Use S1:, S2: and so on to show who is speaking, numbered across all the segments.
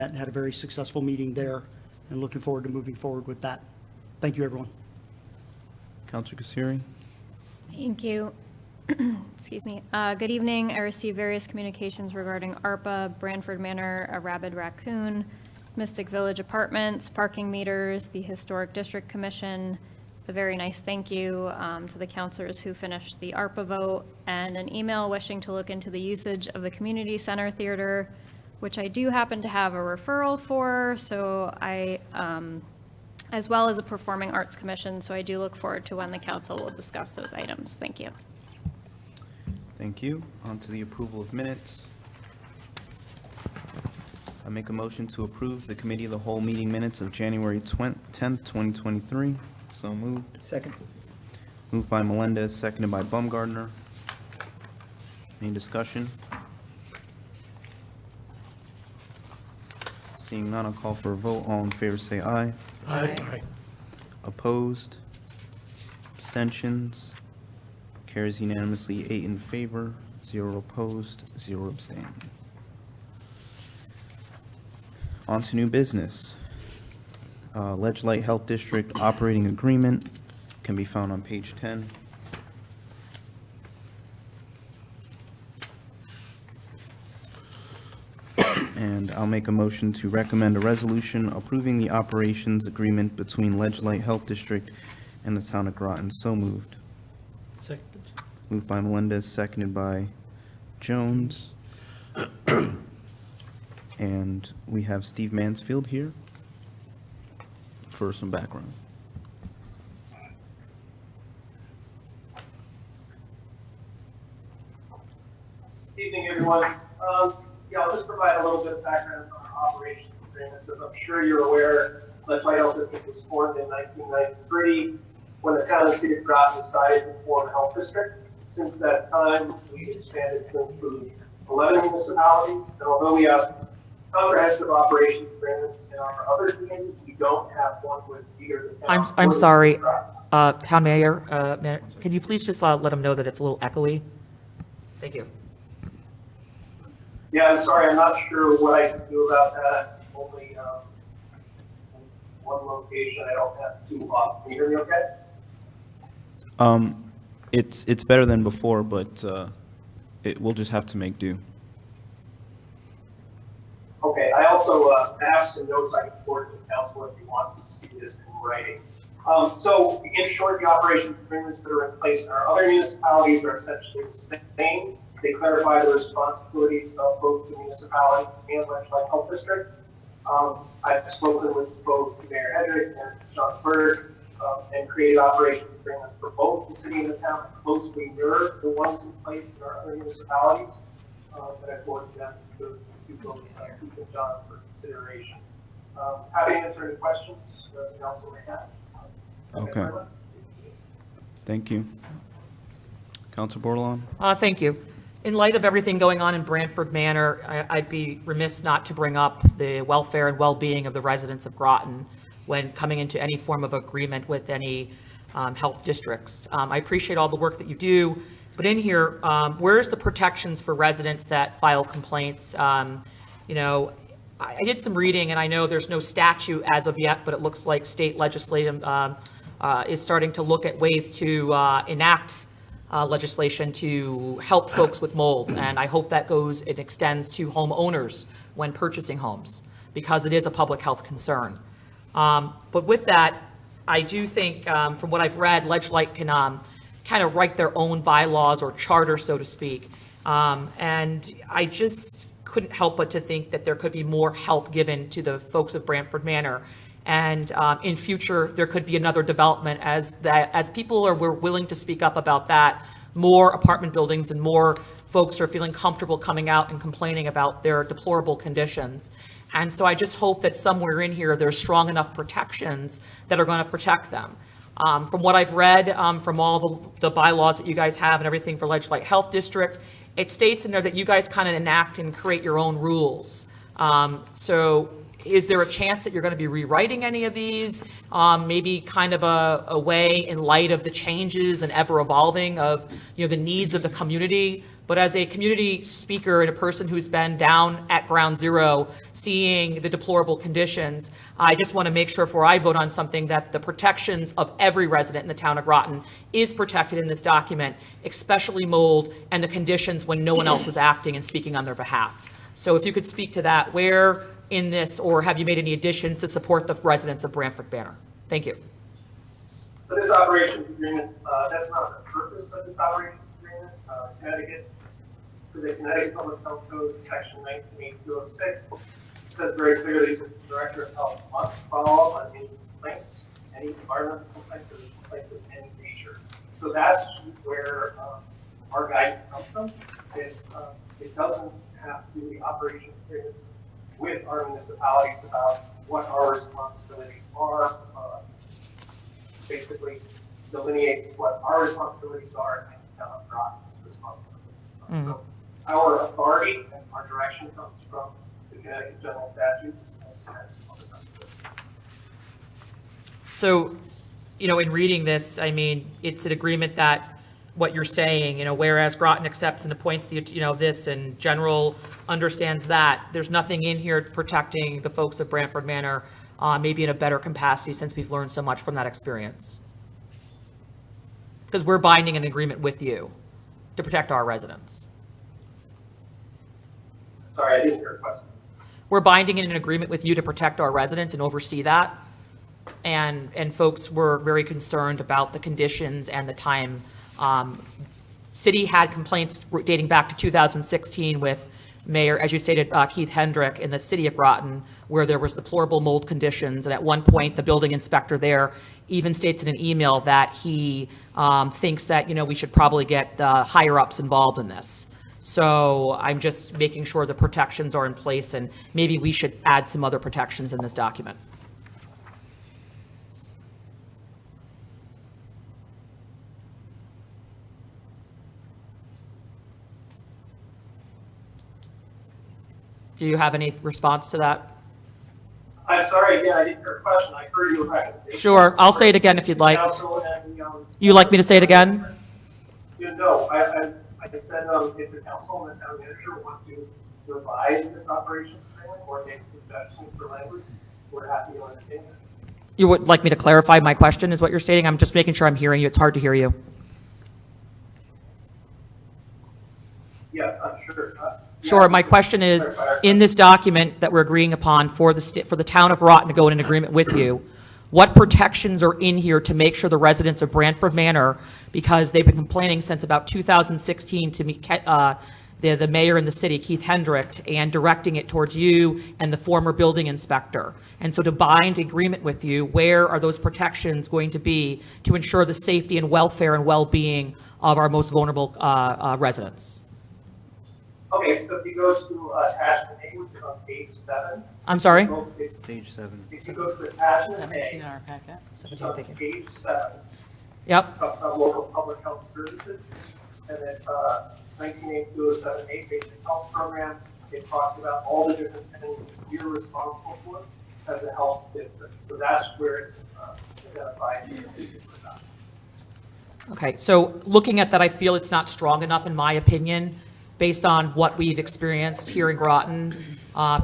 S1: and had a very successful meeting there, and looking forward to moving forward with that. Thank you, everyone.
S2: Councilor Kassiri.
S3: Thank you. Excuse me. Good evening. I received various communications regarding ARPA, Branford Manor, a rabid raccoon, Mystic Village Apartments, parking meters, the Historic District Commission, a very nice thank you to the counselors who finished the ARPA vote, and an email wishing to look into the usage of the community center theater, which I do happen to have a referral for, so as well as a performing arts commission, so I do look forward to when the council will discuss those items. Thank you.
S2: Thank you. On to the approval of minutes. I make a motion to approve the committee of the whole meeting minutes of January 10th, 2023. So moved.
S4: Second.
S2: Moved by Melendez, seconded by Baumgartner. Any discussion? Seeing none, I'll call for a vote. All in favor say aye.
S4: Aye.
S2: Opposed? Abstentions? Carries unanimously, 8 in favor, 0 opposed, 0 abstaining. On to new business. Ledge Light Health District Operating Agreement can be found on page 10. And I'll make a motion to recommend a resolution approving the operations agreement between Ledge Light Health District and the town of Groton. So moved.
S4: Second.
S2: Moved by Melendez, seconded by Jones. And we have Steve Mansfield here for some background.
S5: Evening, everyone. I'll just provide a little bit of background on our operations agreement. As I'm sure you're aware, Ledge Light Health District was formed in 1993 when the town and city of Groton decided to form a health district. Since that time, we've expanded to include 11 municipalities, and although we have comprehensive operations agreements in our other communities, we don't have one with either the town.
S6: I'm
S5: or the
S6: sorry,
S5: city of Groton.
S6: Town Mayor, can you please just let them know that it's a little echoey? Thank you.
S5: Yeah, I'm sorry, I'm not sure what I can do about that. Only one location, I don't have two off. Can you hear me okay?
S2: It's better than before, but we'll just have to make do.
S5: Okay, I also have some notes I can forward to the council if you want to see this in writing. So in short, the operations agreements that are in place in our other municipalities are essentially the same. They clarify the responsibilities of both the municipalities and Ledge Light Health District. I've spoken with both Mayor Hedrick and John Berg and created operations agreements for both the city and the town that closely mirror the ones in place in our other municipalities. That I forwarded them to both Keith and John for consideration. Happy to answer any questions that the council may have.
S2: Okay. Thank you. Councilor Bordelon?
S6: Thank you. In light of everything going on in Branford Manor, I'd be remiss not to bring up the welfare and well-being of the residents of Groton when coming into any form of agreement with any health districts. I appreciate all the work that you do, but in here, where's the protections for residents that file complaints? You know, I did some reading, and I know there's no statute as of yet, but it looks like state legislative is starting to look at ways to enact legislation to help folks with mold, and I hope that goes and extends to homeowners when purchasing homes, because it is a public health concern. But with that, I do think, from what I've read, Ledge Light can kind of write their own bylaws or charter, so to speak. And I just couldn't help but to think that there could be more help given to the folks of Branford Manor. And in future, there could be another development as people are willing to speak up about that. More apartment buildings and more folks are feeling comfortable coming out and complaining about their deplorable conditions. And so I just hope that somewhere in here, there's strong enough protections that are going to protect them. From what I've read, from all the bylaws that you guys have and everything for Ledge Light Health District, it states in there that you guys kind of enact and create your own rules. So is there a chance that you're going to be rewriting any of these? Maybe kind of a way in light of the changes and ever evolving of, the needs of the community. But as a community speaker and a person who's been down at ground zero, seeing the deplorable conditions, I just want to make sure before I vote on something that the protections of every resident in the town of Groton is protected in this document, especially mold and the conditions when no one else is acting and speaking on their behalf. So if you could speak to that, where in this, or have you made any additions to support the residents of Branford Manor? Thank you.
S5: So this operations agreement, that's not the purpose of this operations agreement. Connecticut, for the Connecticut Public Health Code, section 198206, says very clearly that the director of health must follow up on any complaints, any environmental complaints, or complaints of any nature. So that's where our guidance comes from. It doesn't have to do the operations agreements with our municipalities about what our responsibilities are, basically delineates what our responsibilities are and the town of Groton's responsibilities. So our authority and our direction comes from the Connecticut General Statutes and Connecticut Public Health Code.
S6: So, in reading this, I mean, it's an agreement that what you're saying, whereas Groton accepts and appoints the, this and general understands that, there's nothing in here protecting the folks of Branford Manor, maybe in a better capacity since we've learned so much from that experience. Because we're binding an agreement with you to protect our residents.
S5: Sorry, I didn't hear your question.
S6: We're binding in an agreement with you to protect our residents and oversee that. And folks were very concerned about the conditions and the time. City had complaints dating back to 2016 with Mayor, as you stated, Keith Hendrick in the city of Groton, where there was deplorable mold conditions. And at one point, the building inspector there even states in an email that he thinks that, we should probably get the higher ups involved in this. So I'm just making sure the protections are in place, and maybe we should add some other protections in this document. Do you have any response to that?
S5: I'm sorry, again, I didn't hear your question. I heard you recommendation.
S6: Sure, I'll say it again if you'd like.
S5: Council and,
S6: You like me to say it again?
S5: No, I said if the council and the town manager want to revise this operations agreement or make suggestions for language, we're happy to entertain it.
S6: You would like me to clarify my question, is what you're stating? I'm just making sure I'm hearing you. It's hard to hear you.
S5: Yeah, I'm sure.
S6: Sure, my question is, in this document that we're agreeing upon for the town of Groton to go in an agreement with you, what protections are in here to make sure the residents of Branford Manor, because they've been complaining since about 2016 to me, the mayor in the city, Keith Hendrick, and directing it towards you and the former building inspector. And so to bind agreement with you, where are those protections going to be to ensure the safety and welfare and well-being of our most vulnerable residents?
S5: Okay, so if you go to attachment A, which is on page 7.
S6: I'm sorry?
S2: Page 7.
S5: If you go to attachment
S6: 17 in
S5: A,
S6: our packet.
S5: it's
S6: 17,
S5: on
S6: thank you.
S5: page 7,
S6: Yep,
S5: talks about local public health services, and then 198207A basic health program. It talks about all the different things you're responsible for as a health district. So that's where it's identified.
S6: okay, so looking at that, I feel it's not strong enough, in my opinion, based on what we've experienced here in Groton.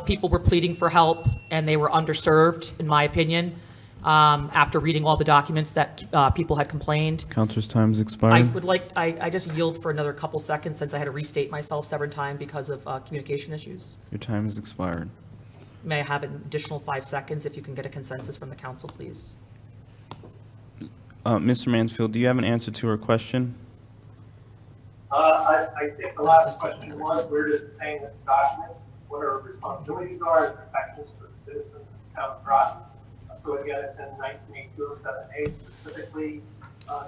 S6: People were pleading for help, and they were underserved, in my opinion, after reading all the documents that people had complained.
S2: Counselor's time's
S6: I
S2: expired.
S6: would like, I just yield for another couple seconds since I had to restate myself several times because of communication issues.
S2: Your time has expired.
S6: May I have an additional 5 seconds if you can get a consensus from the council, please?
S2: Mr. Mansfield, do you have an answer to her question?
S5: I think the last question was, where does it say in this document what our responsibilities are and protections for the citizens of the town of Groton? So again, it's in 198207A specifically,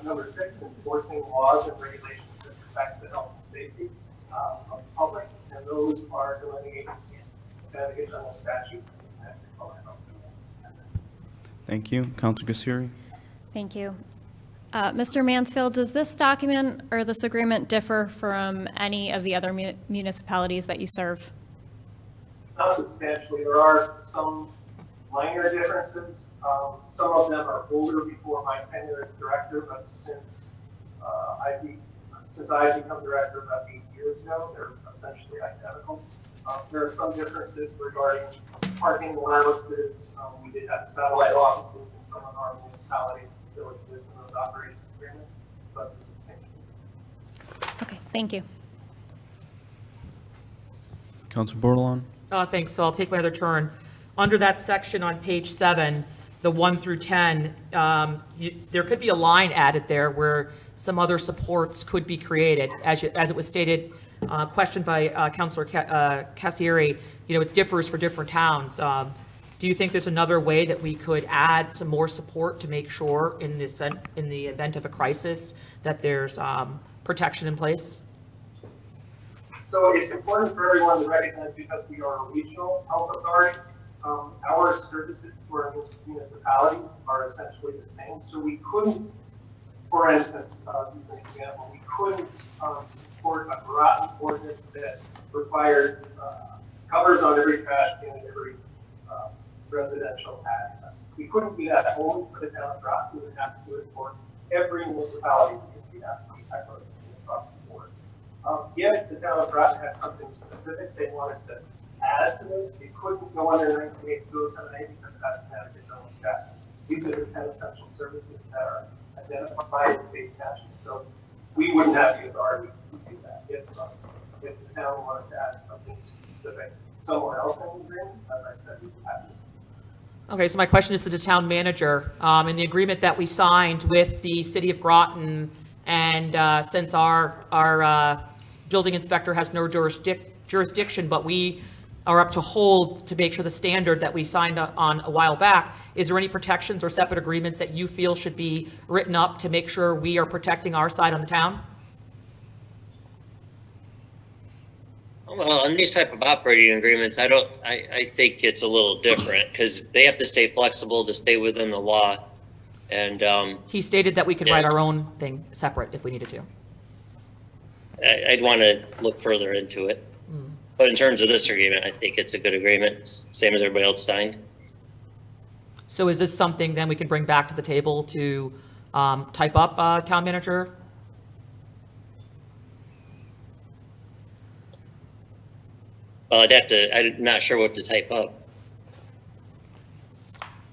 S5: number 6, enforcing laws and regulations that protect the health and safety of the public, and those are delineated in Connecticut General Statute and Connecticut Public Health Code.
S2: Thank you. Counselor Gasiri?
S3: Thank you. Mr. Mansfield, does this document or this agreement differ from any of the other municipalities that you serve?
S5: Not substantially. There are some minor differences. Some of them are older before my tenure as director, but since I've become director about 8 years ago, they're essentially identical. There are some differences regarding parking allowances. We did have satellite offices in some of our municipalities that still exist in those operation agreements, but this is changing.
S3: Okay, thank you.
S2: Counselor Bordelon?
S6: Thanks, so I'll take my other turn. Under that section on page 7, the 1 through 10, there could be a line added there where some other supports could be created. As it was stated, questioned by Councilor Cassieri, it differs for different towns. Do you think there's another way that we could add some more support to make sure in the event of a crisis that there's protection in place?
S5: So it's important for everyone to recognize, because we are a regional health authority, our services to our municipalities are essentially the same. So we couldn't, for instance, use an example, we couldn't support a Groton ordinance that required covers on every trash can and every residential address. We couldn't do that only for the town of Groton. We would have to do it for every municipality, because we have to be equitable across the board. If the town of Groton had something specific they wanted to add to this, it couldn't go under 198207A because it has to have its own statute. These are the 10 essential services that are identified in state statute. So we wouldn't have the authority to do that. If the town wanted to add something specific somewhere else in the agreement, as I said, we would have to.
S6: Okay, so my question is to the town manager. In the agreement that we signed with the city of Groton, and since our building inspector has no jurisdiction, but we are up to hold to make sure the standard that we signed on a while back, is there any protections or separate agreements that you feel should be written up to make sure we are protecting our side on the town?
S7: Well, on these type of operating agreements, I think it's a little different because they have to stay flexible to stay within the law. And
S6: He stated that we could write our own thing separate if we needed to.
S7: I'd want to look further into it. But in terms of this agreement, I think it's a good agreement, same as everybody else signed.
S6: So is this something then we can bring back to the table to type up, town manager?
S7: Well, I'm not sure what to type up.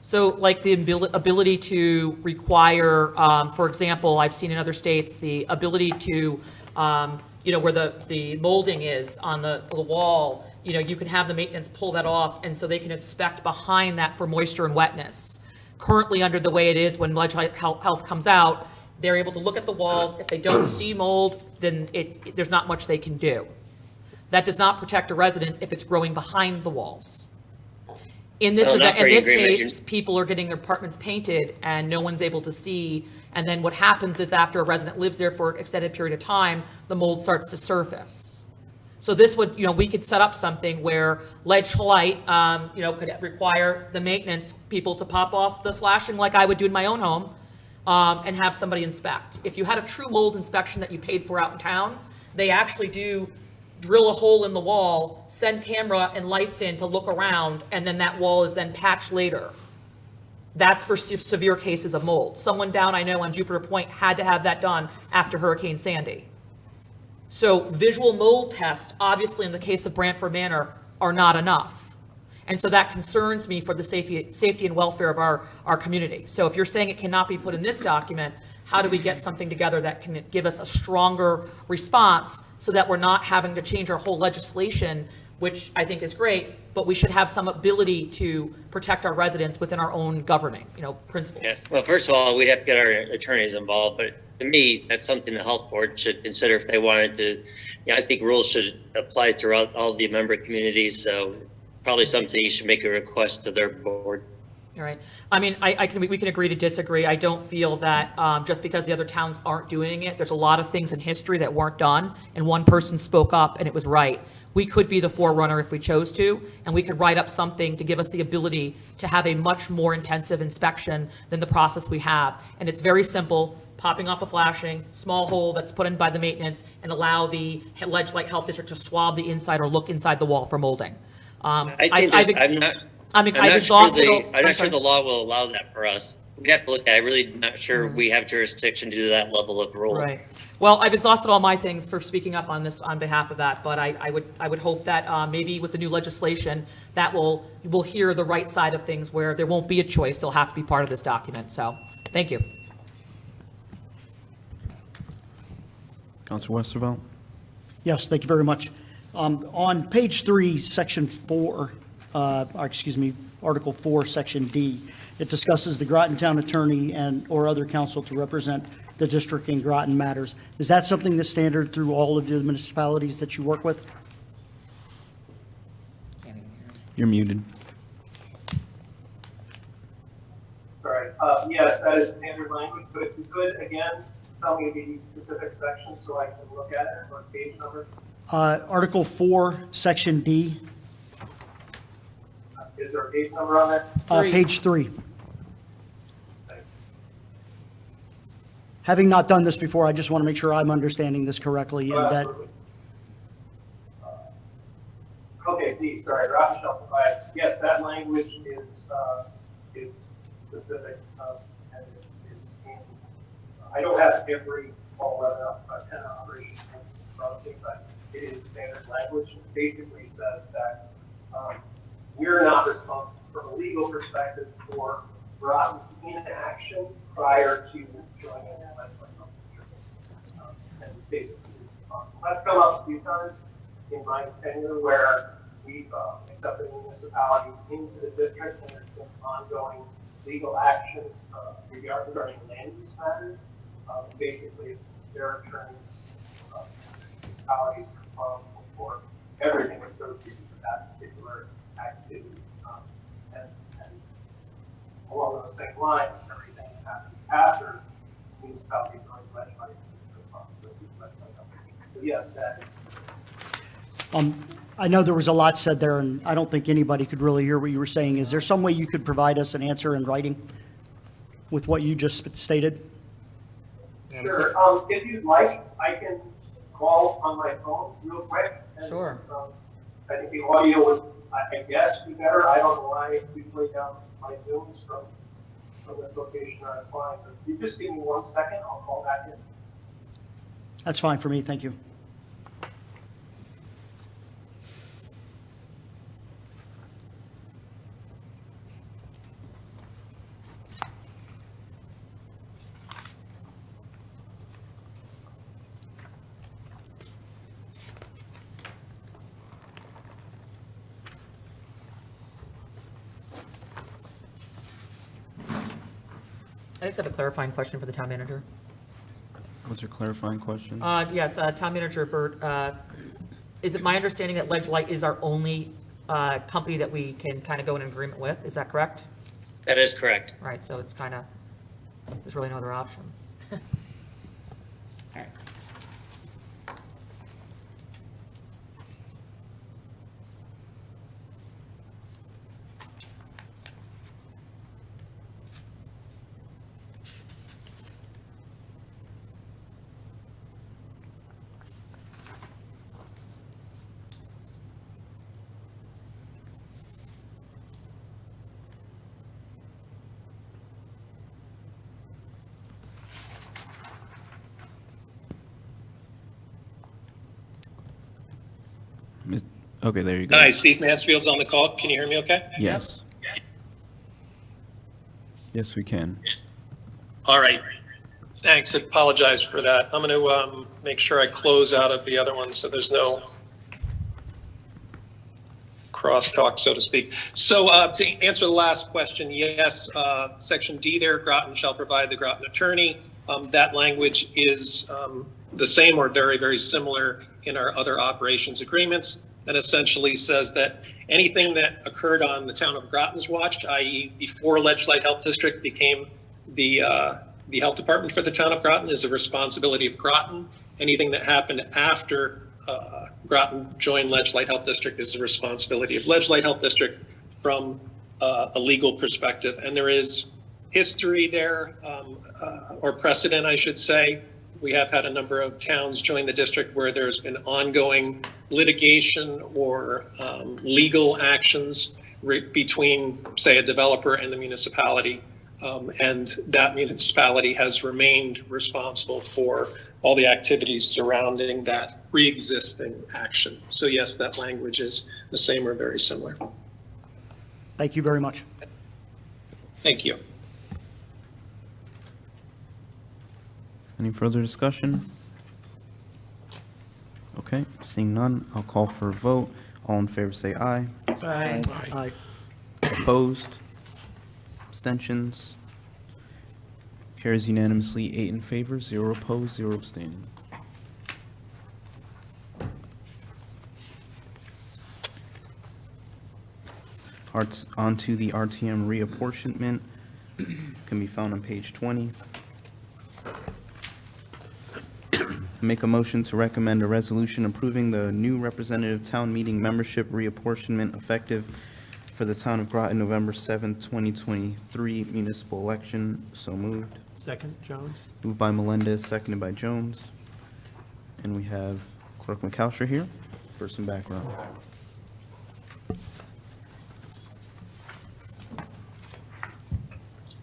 S6: So like the ability to require, for example, I've seen in other states, the ability to, where the molding is on the wall, you can have the maintenance pull that off, and so they can inspect behind that for moisture and wetness. Currently, under the way it is, when Ledgelight Health comes out, they're able to look at the walls. If they don't see mold, then there's not much they can do. That does not protect a resident if it's growing behind the walls. In this case, people are getting their apartments painted and no one's able to see. And then what happens is after a resident lives there for an extended period of time, the mold starts to surface. So this would, we could set up something where Ledgelight, could require the maintenance people to pop off the flashing like I would do in my own home, and have somebody inspect. If you had a true mold inspection that you paid for out in town, they actually do drill a hole in the wall, send camera and lights in to look around, and then that wall is then patched later. That's for severe cases of mold. Someone down, I know, on Jupiter Point had to have that done after Hurricane Sandy. So visual mold tests, obviously in the case of Brantford Manor, are not enough. And so that concerns me for the safety and welfare of our community. So if you're saying it cannot be put in this document, how do we get something together that can give us a stronger response so that we're not having to change our whole legislation, which I think is great, but we should have some ability to protect our residents within our own governing, principles.
S7: Yeah. Well, first of all, we'd have to get our attorneys involved, but to me, that's something the health board should consider if they wanted to. I think rules should apply throughout all the member communities. So probably something you should make a request to their board.
S6: All right. I mean, we can agree to disagree. I don't feel that just because the other towns aren't doing it, there's a lot of things in history that weren't done, and one person spoke up and it was right. We could be the forerunner if we chose to, and we could write up something to give us the ability to have a much more intensive inspection than the process we have. And it's very simple, popping off a flashing, small hole that's put in by the maintenance, and allow the Ledgelight Health District to swab the inside or look inside the wall for molding. I mean,
S7: I'm
S6: I've
S7: not sure
S6: exhausted.
S7: I'm not sure the law will allow that for us. We'd have to look at it. I'm really not sure we have jurisdiction to do that level of rule.
S6: Right. Well, I've exhausted all my things for speaking up on this, on behalf of that, but I would hope that maybe with the new legislation, that we'll hear the right side of things where there won't be a choice, they'll have to be part of this document, so, thank you.
S2: Counselor Westervelt?
S1: Yes, thank you very much. On page 3, section 4, Article 4, section D, it discusses the Groton Town Attorney or other counsel to represent the district in Groton matters. Is that something that's standard through all of the municipalities that you work with?
S2: You're muted.
S5: Sorry. Yes, that is standard language, but if you could, again, tell me the specific sections so I can look at it, or page number.
S1: Article 4, section D,
S5: Is there a page number on that?
S1: page 3. Having not done this before, I just want to make sure I'm understanding this correctly and that,
S5: Absolutely. Okay, Z, sorry, Groton shall provide. Yes, that language is specific, and it's in, I don't have every all 10 operations in front of me, but it is standard language. It basically says that we're not responsible from a legal perspective for Groton's inaction prior to joining the legislature. And basically, that's come up a few times in my tenure where we've accepted a municipality into the district and there's been ongoing legal action regarding land use matters. Basically, their attorneys, municipalities are responsible for everything associated with that particular activity. And along those same lines, everything that happens after municipality joins legislature is responsibility of legislature. So yes, that is.
S1: I know there was a lot said there, and I don't think anybody could really hear what you were saying. Is there some way you could provide us an answer in writing with what you just stated?
S5: Sure. If you'd like, I can call on my phone real quick. And,
S6: Sure.
S5: I think the audio would, I guess, be better. I don't know why we play down my Zooms from this location I'm flying. But if you just give me 1 second, I'll call back in.
S1: That's fine for me, thank you.
S6: I just have a clarifying question for the town manager.
S2: What's your clarifying question?
S6: Yes, Town Manager Burt, is it my understanding that Ledge Light is our only company that we can kind of go in agreement with? Is that correct?
S7: That is correct.
S6: Right, so it's kind of, there's really no other option. All right.
S2: Okay, there you go.
S8: Hi, Steve Mansfield's on the call. Can you hear me okay?
S2: Yes. Yes, we can.
S8: All right. Thanks. I apologize for that. I'm going to make sure I close out of the other one so there's no crosstalk, so to speak. So to answer the last question, yes, Section D there, Groton shall provide the Groton attorney. That language is the same or very, very similar in our other operations agreements, and essentially says that anything that occurred on the town of Groton's watch, i.e. before Ledge Light Health District became the health department for the town of Groton, is the responsibility of Groton. Anything that happened after Groton joined Ledge Light Health District is the responsibility of Ledge Light Health District from a legal perspective. And there is history there, or precedent, I should say. We have had a number of towns join the district where there's been ongoing litigation or legal actions between, say, a developer and the municipality. And that municipality has remained responsible for all the activities surrounding that pre-existing action. So yes, that language is the same or very similar.
S1: Thank you very much.
S8: Thank you.
S2: Any further discussion? Okay, seeing none, I'll call for a vote. All in favor say aye.
S4: Aye.
S1: Aye.
S2: Opposed? Abstentions? Carries unanimously, 8 in favor, 0 opposed, 0 abstaining. On to the RTM reapportionment, can be found on page 20. Make a motion to recommend a resolution approving the new representative town meeting membership reapportionment effective for the town of Groton, November 7th, 2023 municipal election. So moved.
S4: Second, Jones?
S2: Moved by Melendez, seconded by Jones. And we have Clerk McAllister here for some background.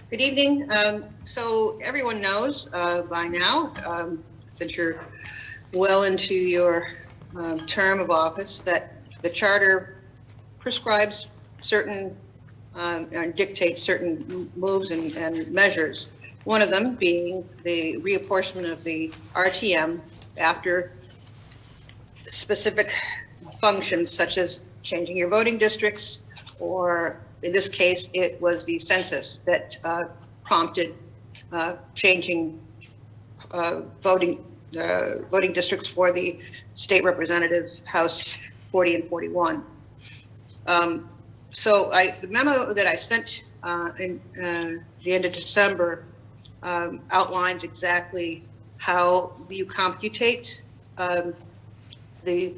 S9: Good evening. So everyone knows by now, since you're well into your term of office, that the charter prescribes certain, dictates certain moves and measures. One of them being the reapportionment of the RTM after specific functions such as changing your voting districts, or in this case, it was the census that prompted changing voting districts for the state representative, House 40 and 41. So the memo that I sent in the end of December outlines exactly how you computate the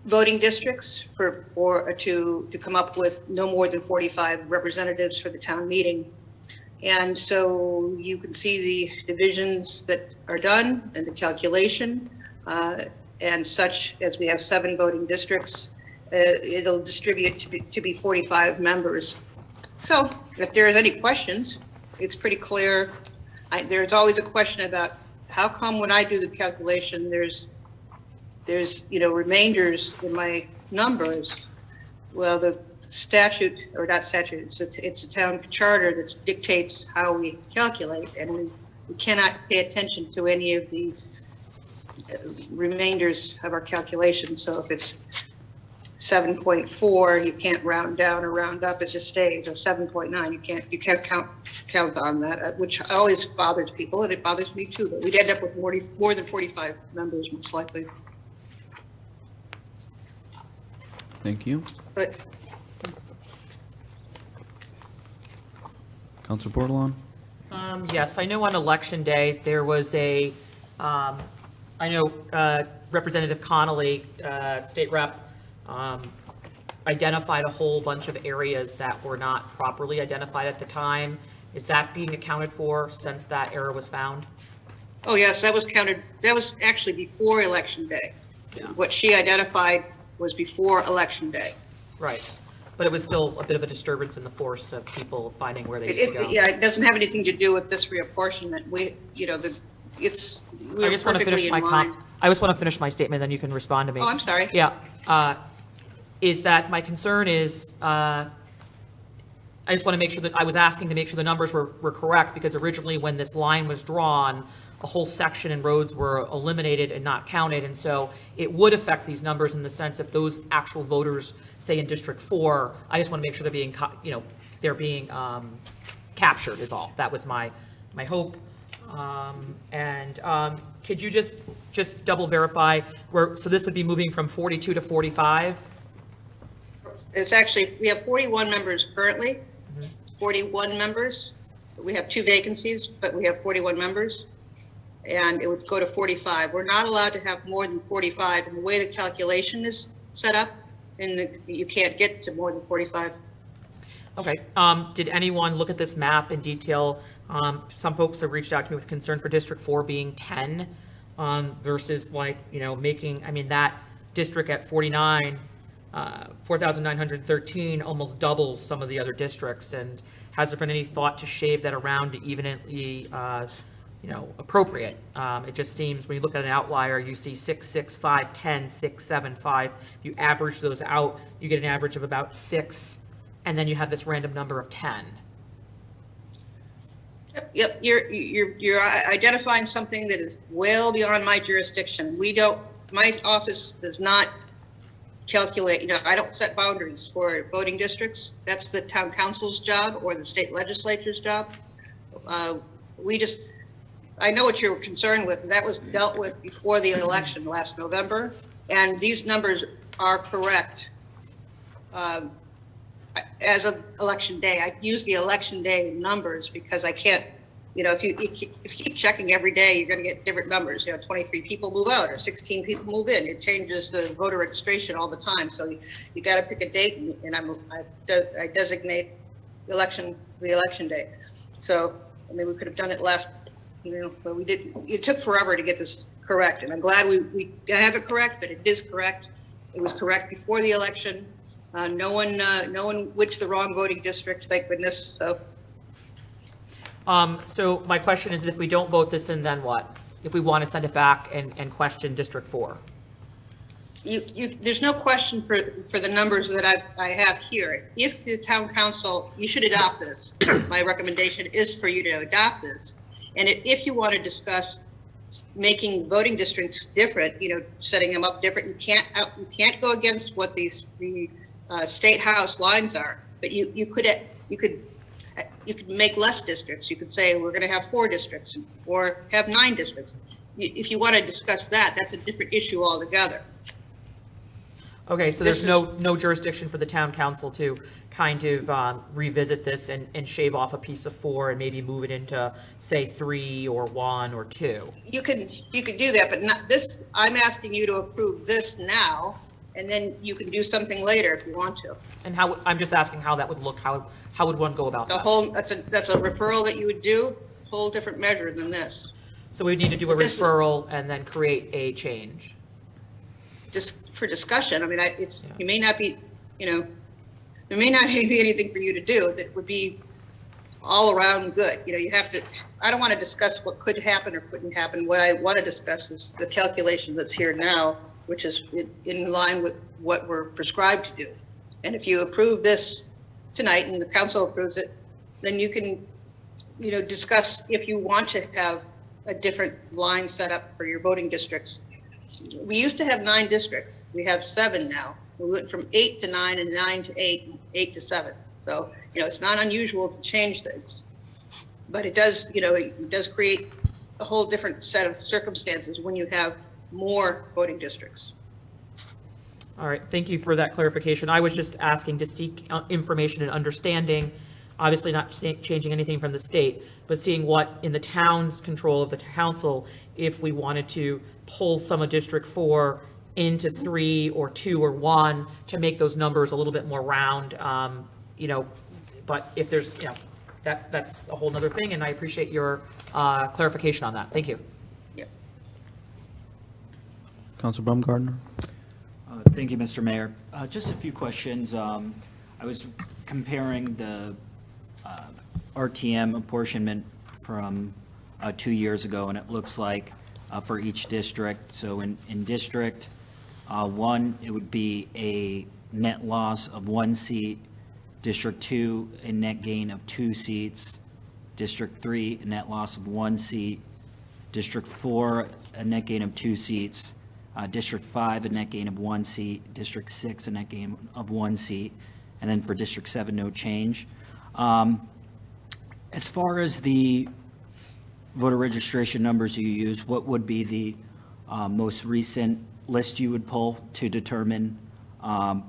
S9: voting districts to come up with no more than 45 representatives for the town meeting. And so you can see the divisions that are done and the calculation, and such as we have 7 voting districts, it'll distribute to be 45 members. So if there's any questions, it's pretty clear. There's always a question about how come when I do the calculation, there's remainders in my numbers. Well, the statute, or not statute, it's a town charter that dictates how we calculate, and we cannot pay attention to any of the remainders of our calculation. So if it's 7.4, you can't round down or round up, it just stays. Or 7.9, you can't count on that, which always bothers people, and it bothers me too. But we'd end up with more than 45 members most likely.
S2: Thank you.
S9: But
S2: Councilor Bordelon?
S6: Yes, I know on election day, there was I know Representative Connolly, state rep, identified a whole bunch of areas that were not properly identified at the time. Is that being accounted for since that error was found?
S9: oh yes, that was counted. That was actually before election day.
S6: Yeah.
S9: What she identified was before election day.
S6: Right. But it was still a bit of a disturbance in the force of people finding where they need to go.
S9: Yeah, it doesn't have anything to do with this reapportionment. We're
S6: I just want to finish
S9: perfectly in line.
S6: I just want to finish my statement, then you can respond to me.
S9: Oh, I'm sorry.
S6: Yeah. Is that my concern is, I just want to make sure that I was asking to make sure the numbers were correct, because originally when this line was drawn, a whole section and roads were eliminated and not counted. And so it would affect these numbers in the sense if those actual voters, say in District 4, I just want to make sure they're being captured is all. That was my hope. Could you just double verify so this would be moving from 42 to 45?
S9: It's actually, we have 41 members currently, 41 members. We have 2 vacancies, but we have 41 members. And it would go to 45. We're not allowed to have more than 45. And the way the calculation is set up, you can't get to more than 45.
S6: Okay. Did anyone look at this map in detail? Some folks have reached out to me with concern for District 4 being 10 versus making, that district at 49 4,913 almost doubles some of the other districts, and has there been any thought to shave that around to even it appropriate? It just seems when you look at an outlier, you see 6, 6, 5, 10, 6, 7, 5. You average those out, you get an average of about 6, and then you have this random number of 10.
S9: Yep, you're identifying something that is well beyond my jurisdiction. My office does not calculate, I don't set boundaries for voting districts. That's the town council's job or the state legislature's job. I know what you're concerned with. That was dealt with before the election last November, and these numbers are correct. As of election day, I use the election day numbers because I can't, if you keep checking every day, you're going to get different numbers. 23 people move out or 16 people move in. It changes the voter registration all the time. So you got to pick a date, and I designate the election day. So we could have done it last, but we didn't. It took forever to get this correct, and I'm glad we have it correct. But it is correct. It was correct before the election. No one went to the wrong voting district, thank goodness.
S6: So my question is, if we don't vote this in, then what? If we want to send it back and question District 4?
S9: There's no question for the numbers that I have here. If the town council, you should adopt this. My recommendation is for you to adopt this. And if you want to discuss making voting districts different, setting them up different, you can't go against what the state house lines are. But you could make less districts. You could say we're going to have 4 districts or have 9 districts. If you want to discuss that, that's a different issue altogether.
S6: Okay, so there's no jurisdiction for the town council to kind of revisit this and shave off a piece of 4 and maybe move it into, say, 3 or 1 or 2.
S9: You could do that, but not this. I'm asking you to approve this now, and then you can do something later if you want to.
S6: And I'm just asking how that would look. How would one go about that?
S9: That's a referral that you would do, whole different measure than this.
S6: So we need to do a referral and then create a change.
S9: Just for discussion. You may not be, there may not be anything for you to do that would be all around good. You have to, I don't want to discuss what could happen or couldn't happen. What I want to discuss is the calculation that's here now, which is in line with what we're prescribed to do. And if you approve this tonight and the council approves it, then you can, discuss if you want to have a different line set up for your voting districts. We used to have 9 districts. We have 7 now. We went from 8 to 9 and 9 to 8, and 8 to 7. So, it's not unusual to change things, but it does, it does create a whole different set of circumstances when you have more voting districts.
S6: All right, thank you for that clarification. I was just asking to seek information and understanding, obviously not changing anything from the state, but seeing what in the town's control of the council, if we wanted to pull some of District 4 into 3 or 2 or 1 to make those numbers a little bit more round, but if there's, that's a whole nother thing, and I appreciate your clarification on that. Thank you.
S9: Yep.
S2: Council Baumgartner?
S10: Thank you, Mr. Mayor. Just a few questions. I was comparing the RTM apportionment from 2 years ago, and it looks like for each district, so in District 1, it would be a net loss of 1 seat. District 2, a net gain of 2 seats. District 3, a net loss of 1 seat. District 4, a net gain of 2 seats. District 5, a net gain of 1 seat. District 6, a net gain of 1 seat. And then for District 7, no change. As far as the voter registration numbers you use, what would be the most recent list you would pull to determine the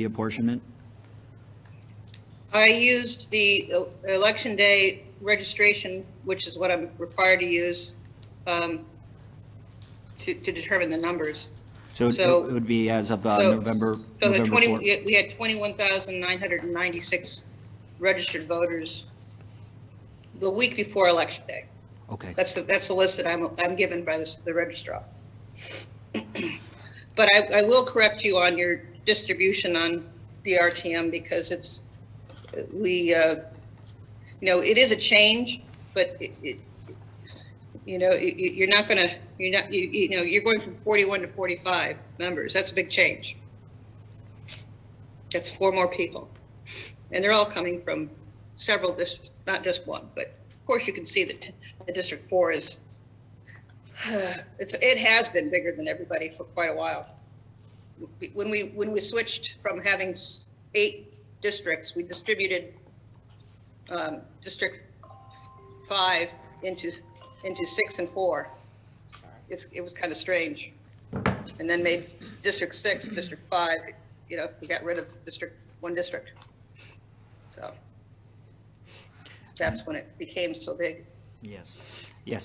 S10: apportionment?
S9: I used the election day registration, which is what I'm required to use to determine the numbers.
S10: So it would be as of November
S9: So the
S10: 4th.
S9: we had 21,996 registered voters the week before election day.
S10: Okay.
S9: That's the list that I'm given by the registrar. But I will correct you on your distribution on the RTM because it's, it is a change, but you're not gonna, you're going from 41 to 45 members. That's a big change. That's 4 more people. And they're all coming from several districts, not just one, but of course you can see that the District 4 is, it has been bigger than everybody for quite a while. When we switched from having 8 districts, we distributed District 5 into 6 and 4. It was kind of strange. And then made District 6, District 5, we got rid of one district. So that's when it became so big.
S10: Yes,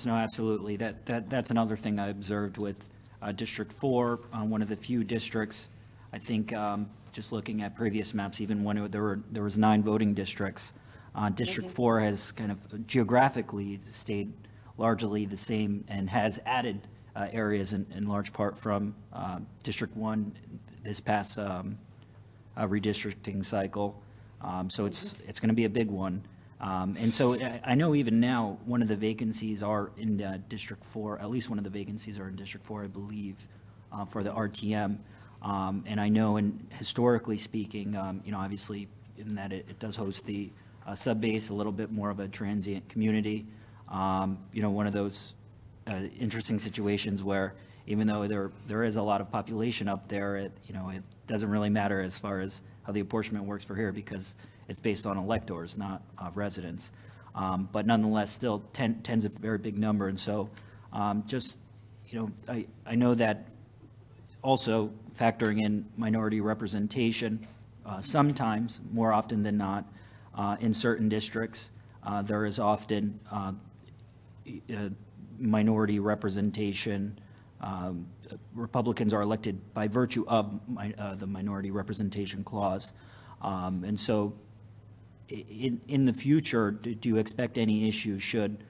S10: no, absolutely. That's another thing I observed with District 4, one of the few districts, I think, just looking at previous maps, even when there was 9 voting districts, District 4 has kind of geographically stayed largely the same and has added areas in large part from District 1 this past redistricting cycle. So it's going to be a big one. And so I know even now, one of the vacancies are in District 4, at least one of the vacancies are in District 4, I believe, for the RTM. And I know, historically speaking, obviously, in that it does host the sub-base, a little bit more of a transient community. One of those interesting situations where even though there is a lot of population up there, it doesn't really matter as far as how the apportionment works for here because it's based on electors, not residents. But nonetheless, still 10's a very big number. And so I know that also factoring in minority representation, sometimes, more often than not, in certain districts, there is often minority representation. Republicans are elected by virtue of the minority representation clause. And so in the future, do you expect any issues should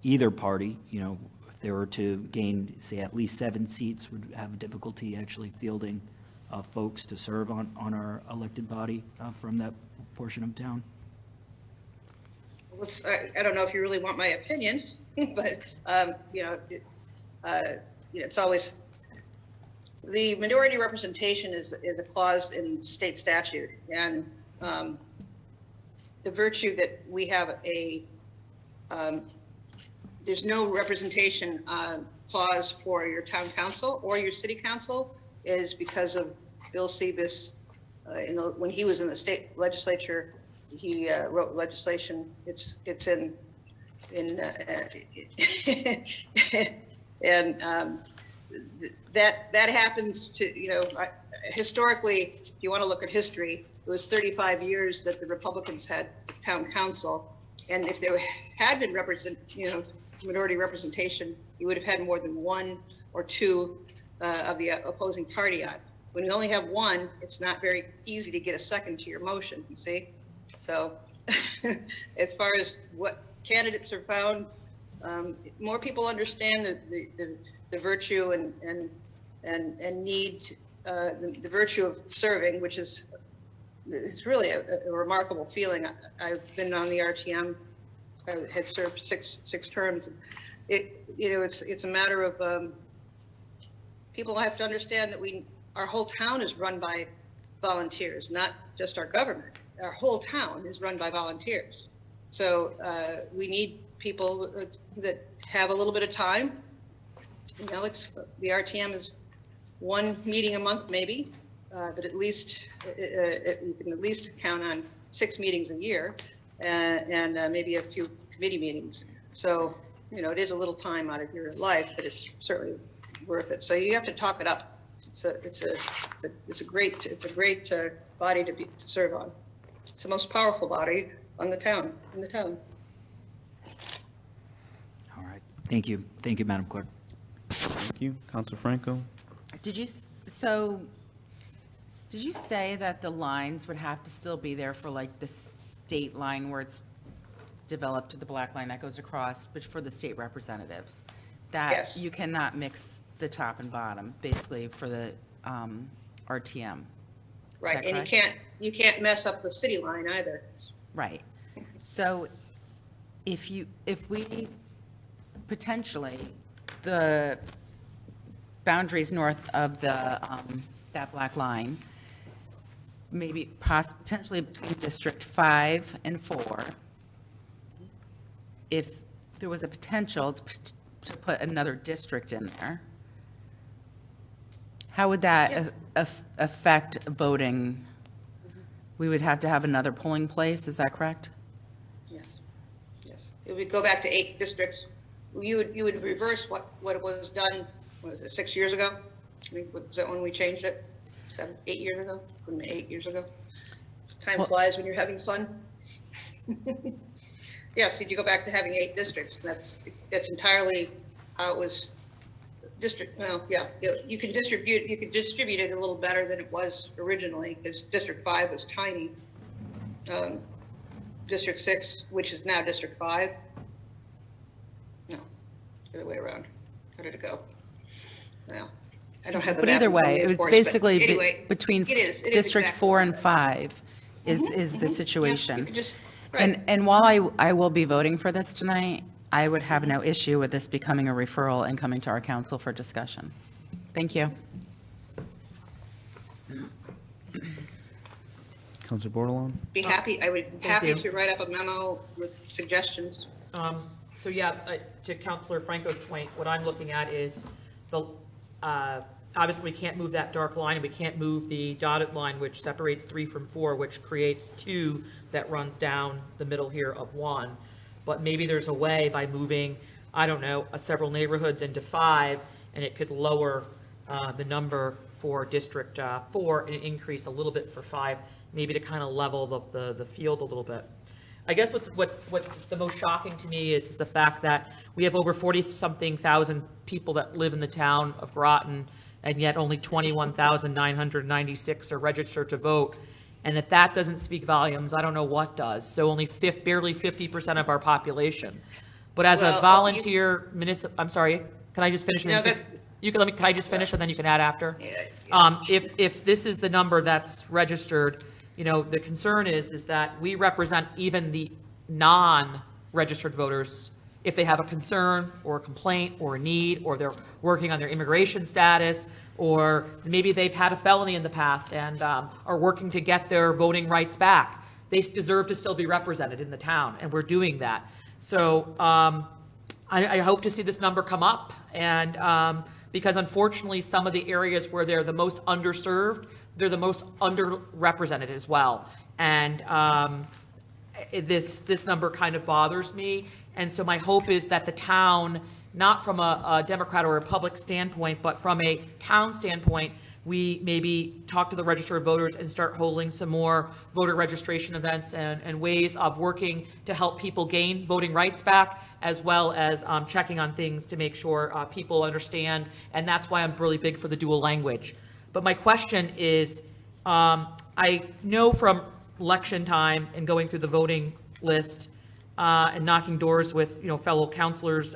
S10: either party, if they were to gain, say, at least 7 seats, would have difficulty actually fielding folks to serve on our elected body from that portion of town?
S9: I don't know if you really want my opinion, but, it's always, the minority representation is a clause in state statute. And the virtue that we have there's no representation clause for your town council or your city council is because of Bill Sebas. When he was in the state legislature, he wrote legislation. It's in and that happens to, historically, if you want to look at history, it was 35 years that the Republicans had town council. And if there had been minority representation, you would have had more than 1 or 2 of the opposing party on. When you only have 1, it's not very easy to get a second to your motion, you see? So as far as what candidates are found, more people understand the virtue and need, the virtue of serving, which is, it's really a remarkable feeling. I've been on the RTM. I had served six terms. It's a matter of people have to understand that our whole town is run by volunteers, not just our government. Our whole town is run by volunteers. So we need people that have a little bit of time. The RTM is 1 meeting a month, maybe, but at least you can at least count on 6 meetings a year, and maybe a few committee meetings. So it is a little time out of your life, but it's certainly worth it. So you have to talk it up. It's a great body to serve on. It's the most powerful body in the town.
S10: All right. Thank you, Madam Clerk.
S2: Thank you. Council Franco?
S11: Did you say that the lines would have to still be there for like the state line where it's developed to the black line that goes across, but for the state representatives? That
S9: Yes.
S11: you cannot mix the top and bottom, basically for the RTM.
S9: Right,
S11: that
S9: and
S11: correct?
S9: you can't mess up the city line either.
S11: Right. So if we potentially, the boundaries north of the, that black line, maybe potentially between District 5 and 4, if there was a potential to put another district in there, how would that affect voting? We would have to have another polling place, is that correct?
S9: Yes, yes. If we go back to 8 districts, you would reverse what it was done, what was it, 6 years ago? I think, was that when we changed it? 8 years ago? Couldn't be 8 years ago. Time flies when you're having fun. Yes, you go back to having 8 districts, and that's entirely how it was district, well, yeah, you can distribute it a little better than it was originally, because District 5 was tiny. District 6, which is now District 5. No, the other way around. How did it go? Well, I don't have the
S11: But
S9: map
S11: either
S9: in front of
S11: way,
S9: me, of
S11: it's
S9: course, but
S11: basically
S9: anyway,
S11: between
S9: it is
S11: District
S9: exactly
S11: 4
S9: what
S11: and
S9: it is.
S11: 5 is the
S9: Yeah, you
S11: situation.
S9: could just, right.
S11: And while I will be voting for this tonight, I would have no issue with this becoming a referral and coming to our council for discussion. Thank you.
S2: Counselor Bordelon?
S9: Be happy, I would be
S6: Thank
S9: happy
S6: you.
S9: to write up a memo with suggestions.
S6: So yeah, to Counselor Franco's point, what I'm looking at is obviously we can't move that dark line, and we can't move the dotted line which separates 3 from 4, which creates 2 that runs down the middle here of 1. But maybe there's a way by moving, I don't know, several neighborhoods into 5, and it could lower the number for District 4 and increase a little bit for 5, maybe to kind of level the field a little bit. I guess what the most shocking to me is the fact that we have over 40-something thousand people that live in the town of Groton, and yet only 21,996 are registered to vote. And if that doesn't speak volumes, I don't know what does. So only barely 50% of our population. But as
S9: Well,
S6: a volunteer municipal, I'm sorry, can I just finish? And
S9: No,
S6: then you can let me, can I just finish and then you can add after?
S9: Yeah.
S6: If this is the number that's registered, you know, the concern is that we represent even the non-registered voters if they have a concern or a complaint or a need, or they're working on their immigration status, or maybe they've had a felony in the past and are working to get their voting rights back. They deserve to still be represented in the town, and we're doing that. So I hope to see this number come up, and because unfortunately, some of the areas where they're the most underserved, they're the most underrepresented as well. And this number kind of bothers me. And so my hope is that the town, not from a Democrat or Republican standpoint, but from a town standpoint, we maybe talk to the register of voters and start holding some more voter registration events and ways of working to help people gain voting rights back, as well as checking on things to make sure people understand. And that's why I'm really big for the dual language. But my question is, I know from election time and going through the voting list and knocking doors with, you know, fellow counselors,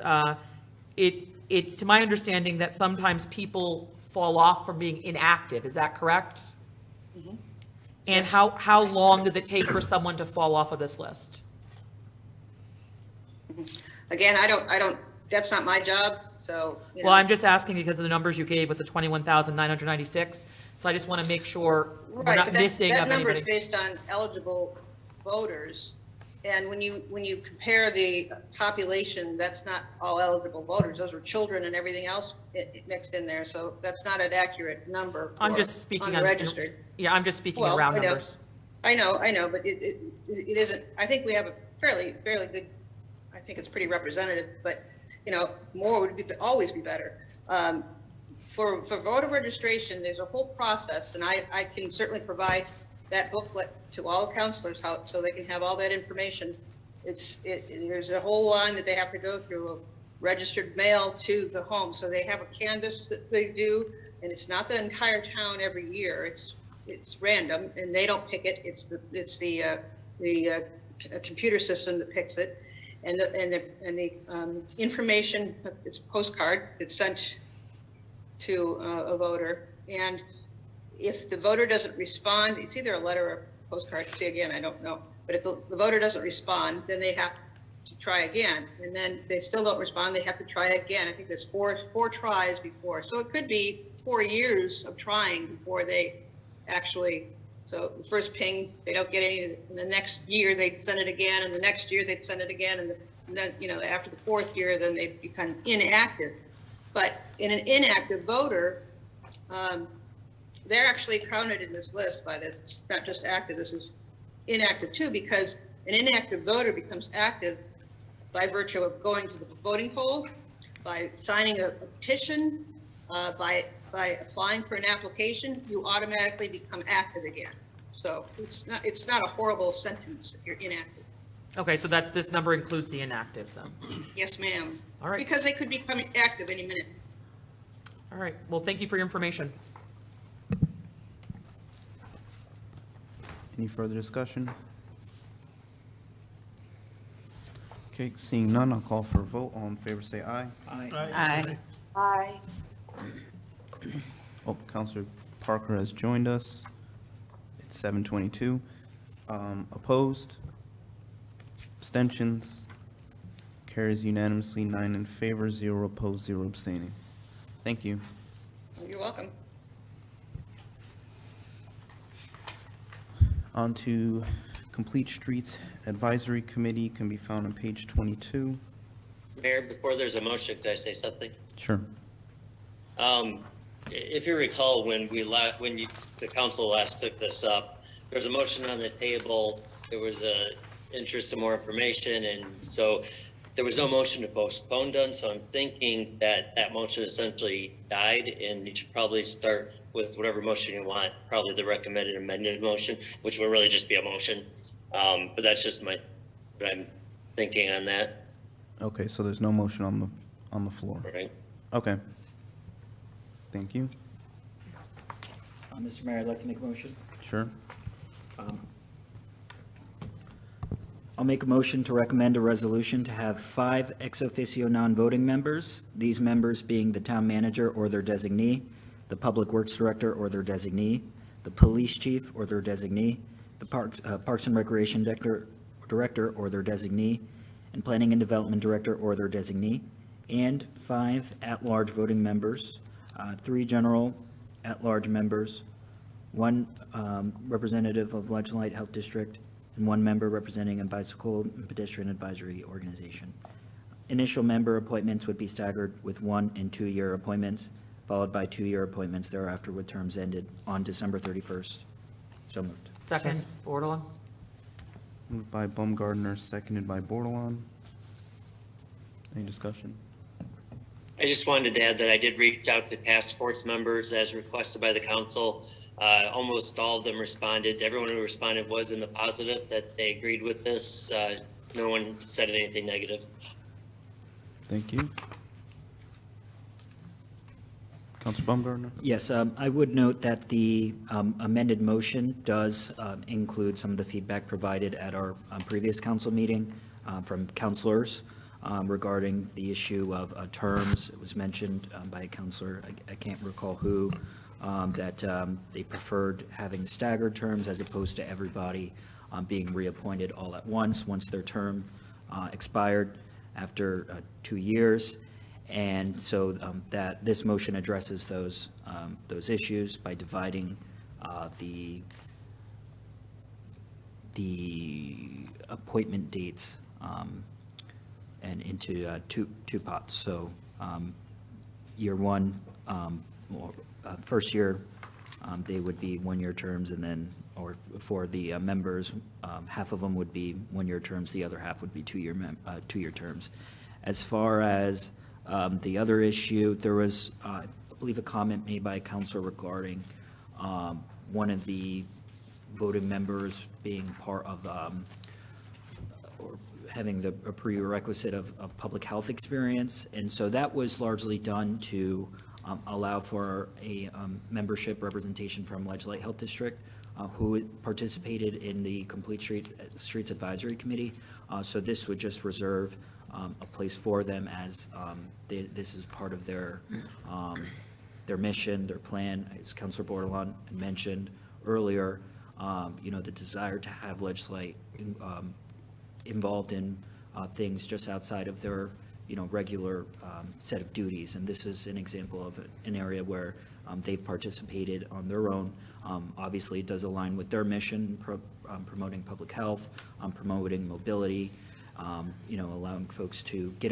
S6: it's to my understanding that sometimes people fall off from being inactive. Is that correct?
S9: Mm-hmm.
S6: And how long does it take for someone to fall off of this list?
S9: Again, I don't, that's not my job, so, you know.
S6: Well, I'm just asking because of the numbers you gave was the 21,996. So I just want to make sure we're
S9: Right,
S6: not
S9: but
S6: missing
S9: that
S6: of
S9: number is
S6: anybody.
S9: based on eligible voters. And when you compare the population, that's not all eligible voters. Those are children and everything else mixed in there. So that's not an accurate number
S6: I'm
S9: for
S6: just speaking on,
S9: unregistered.
S6: yeah, I'm just speaking
S9: Well,
S6: around
S9: I know.
S6: numbers.
S9: I know, but it isn't, I think we have a fairly good, I think it's pretty representative, but, you know, more would always be better. For voter registration, there's a whole process, and I can certainly provide that booklet to all counselors so they can have all that information. There's a whole line that they have to go through of registered mail to the home. So they have a canvass that they do, and it's not the entire town every year. It's random, and they don't pick it. It's the computer system that picks it, and the information. It's a postcard that's sent to a voter. And if the voter doesn't respond, it's either a letter or postcard, see again, I don't know. But if the voter doesn't respond, then they have to try again. And then they still don't respond, they have to try again. I think there's four tries before. So it could be 4 years of trying before they actually, so the first ping, they don't get any, and the next year they'd send it again, and the next year they'd send it again, and then, you know, after the 4th year, then they become inactive. But in an inactive voter, they're actually counted in this list by this. It's not just active, this is inactive too, because an inactive voter becomes active by virtue of going to the voting poll, by signing a petition, by applying for an application, you automatically become active again. So it's not a horrible sentence if you're inactive.
S6: Okay, so this number includes the inactives then.
S9: Yes, ma'am.
S6: All right.
S9: Because they could become active any minute.
S6: All right, well, thank you for your information.
S2: Any further discussion? Okay, seeing none, I'll call for a vote. All in favor, say aye.
S11: Aye.
S9: Aye.
S2: Oh, Counselor Parker has joined us. It's 7:22. Opposed? Abstentions? Carries unanimously, 9 in favor, 0 opposed, 0 abstaining. Thank you.
S9: You're welcome.
S2: On to Complete Streets Advisory Committee, can be found on page 22.
S7: Mayor, before there's a motion, could I say something?
S2: Sure.
S7: If you recall, when the council last took this up, there was a motion on the table, there was a interest in more information, and so there was no motion to postpone done, so I'm thinking that that motion essentially died, and you should probably start with whatever motion you want, probably the recommended amended motion, which will really just be a motion. But that's just what I'm thinking on that,
S2: Okay, so there's no motion on the floor.
S7: right?
S2: Okay. Thank you.
S10: Mr. Mayor, I'd like to make a motion.
S2: Sure.
S10: I'll make a motion to recommend a resolution to have 5 ex officio non-voting members, these members being the town manager or their designee, the public works director or their designee, the police chief or their designee, the Parks and Recreation director or their designee, and planning and development director or their designee, and 5 at-large voting members, 3 general at-large members, 1 representative of Ledge Light Health District, and 1 member representing a bicycle and pedestrian advisory organization. Initial member appointments would be staggered with 1 and 2 year appointments, followed by 2-year appointments thereafter with terms ended on December 31st. So moved.
S6: Second, Bordelon?
S2: Moved by Baumgartner, seconded by Bordelon. Any discussion?
S7: I just wanted to add that I did reach out to task force members as requested by the council. Almost all of them responded. Everyone who responded was in the positive, that they agreed with this. No one said anything negative.
S2: Thank you. Counselor Baumgartner?
S10: Yes, I would note that the amended motion does include some of the feedback provided at our previous council meeting from counselors regarding the issue of terms. It was mentioned by a counselor, I can't recall who, that they preferred having staggered terms as opposed to everybody being reappointed all at once their term expired after 2 years. And so that this motion addresses those issues by dividing the appointment dates and into two pots. So year one, first year, they would be 1-year terms, and then, or for the members, half of them would be 1-year terms, the other half would be 2-year terms. As far as the other issue, there was, I believe, a comment made by a counselor regarding one of the voting members being part of, or having a prerequisite of public health experience. And so that was largely done to allow for a membership representation from Ledge Light Health District, who participated in the Complete Streets Advisory Committee. So this would just reserve a place for them as this is part of their their mission, their plan, as Councilor Bordelon mentioned earlier, the desire to have legislate involved in things just outside of their, regular set of duties. And this is an example of an area where they've participated on their own. Obviously, it does align with their mission, promoting public health, promoting mobility, allowing folks to get,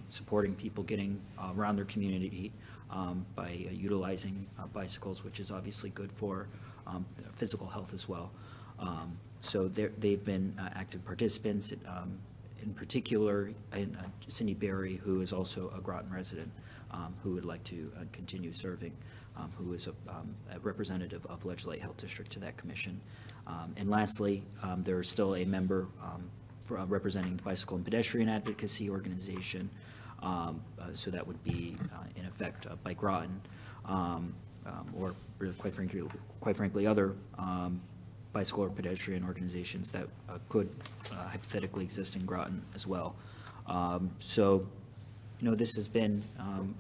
S10: supporting people getting around their community by utilizing bicycles, which is obviously good for physical health as well. So they've been active participants, in particular, Cindy Berry, who is also a Groton resident, who would like to continue serving, who is a representative of Ledge-Lite Health District to that commission. And lastly, there is still a member representing the Bicycle and Pedestrian Advocacy Organization, so that would be in effect by Groton, or really, quite frankly, other bicycle or pedestrian organizations that could hypothetically exist in Groton as well. So, this has been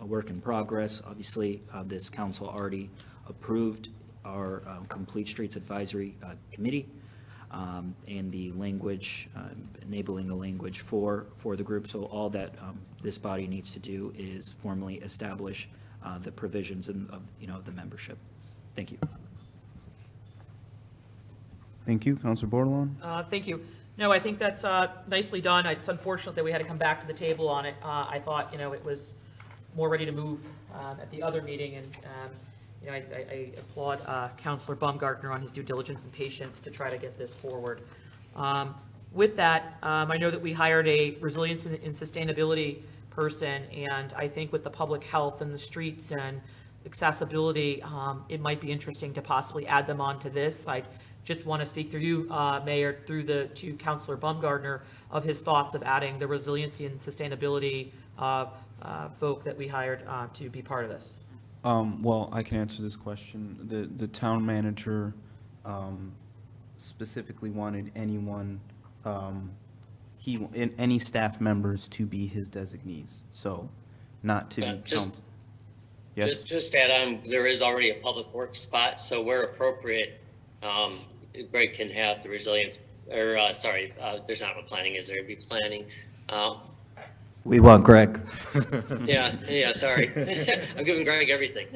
S10: a work in progress. Obviously, this council already approved our Complete Streets Advisory Committee, and the language, enabling the language for the group. So all that this body needs to do is formally establish the provisions of the membership. Thank you.
S2: Thank you. Counselor Bordelon?
S6: Thank you. No, I think that's nicely done. It's unfortunate that we had to come back to the table on it. I thought, it was more ready to move at the other meeting, and I applaud Counselor Baumgartner on his due diligence and patience to try to get this forward. With that, I know that we hired a resilience and sustainability person, and I think with the public health and the streets and accessibility, it might be interesting to possibly add them onto this. I just want to speak through you, Mayor, to Counselor Baumgartner, of his thoughts of adding the resiliency and sustainability folk that we hired to be part of this.
S12: Well, I can answer this question. The town manager,
S2: Specifically wanted anyone, any staff members to be his designees, so not to be
S7: Just-
S2: count. Yes?
S7: Just add on, there is already a public works spot, so where appropriate, Greg can have the resilience, or, there's not a planning, is there? It'd be planning.
S10: We want Greg.
S7: Yeah, sorry. I'm giving Greg everything.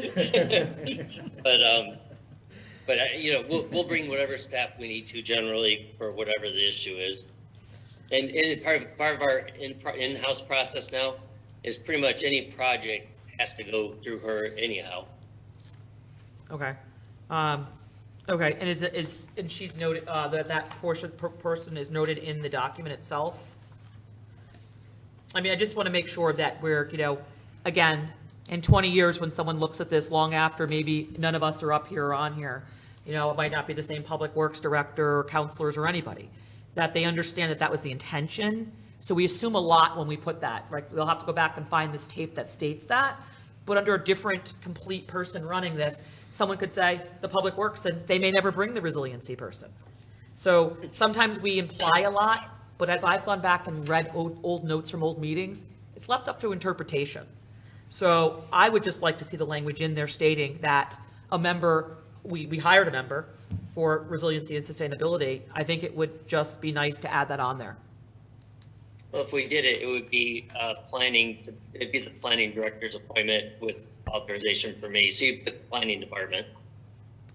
S7: But we'll bring whatever staff we need to generally for whatever the issue is. And part of our in-house process now is pretty much any project has to go through her anyhow.
S6: Okay. Okay, and and she's noted, that person is noted in the document itself? I mean, I just want to make sure that we're, again, in 20 years, when someone looks at this long after maybe none of us are up here or on here, it might not be the same public works director or counselors or anybody, that they understand that that was the intention. So we assume a lot when we put that, right? We'll have to go back and find this tape that states that, but under a different complete person running this, someone could say, the public works, and they may never bring the resiliency person. So sometimes we imply a lot, but as I've gone back and read old notes from old meetings, it's left up to interpretation. So I would just like to see the language in there stating that a member, we hired a member for resiliency and sustainability. I think it would just be nice to add that on there.
S7: Well, if we did it, it would be it'd be the planning director's appointment with authorization for me. So you put the planning department.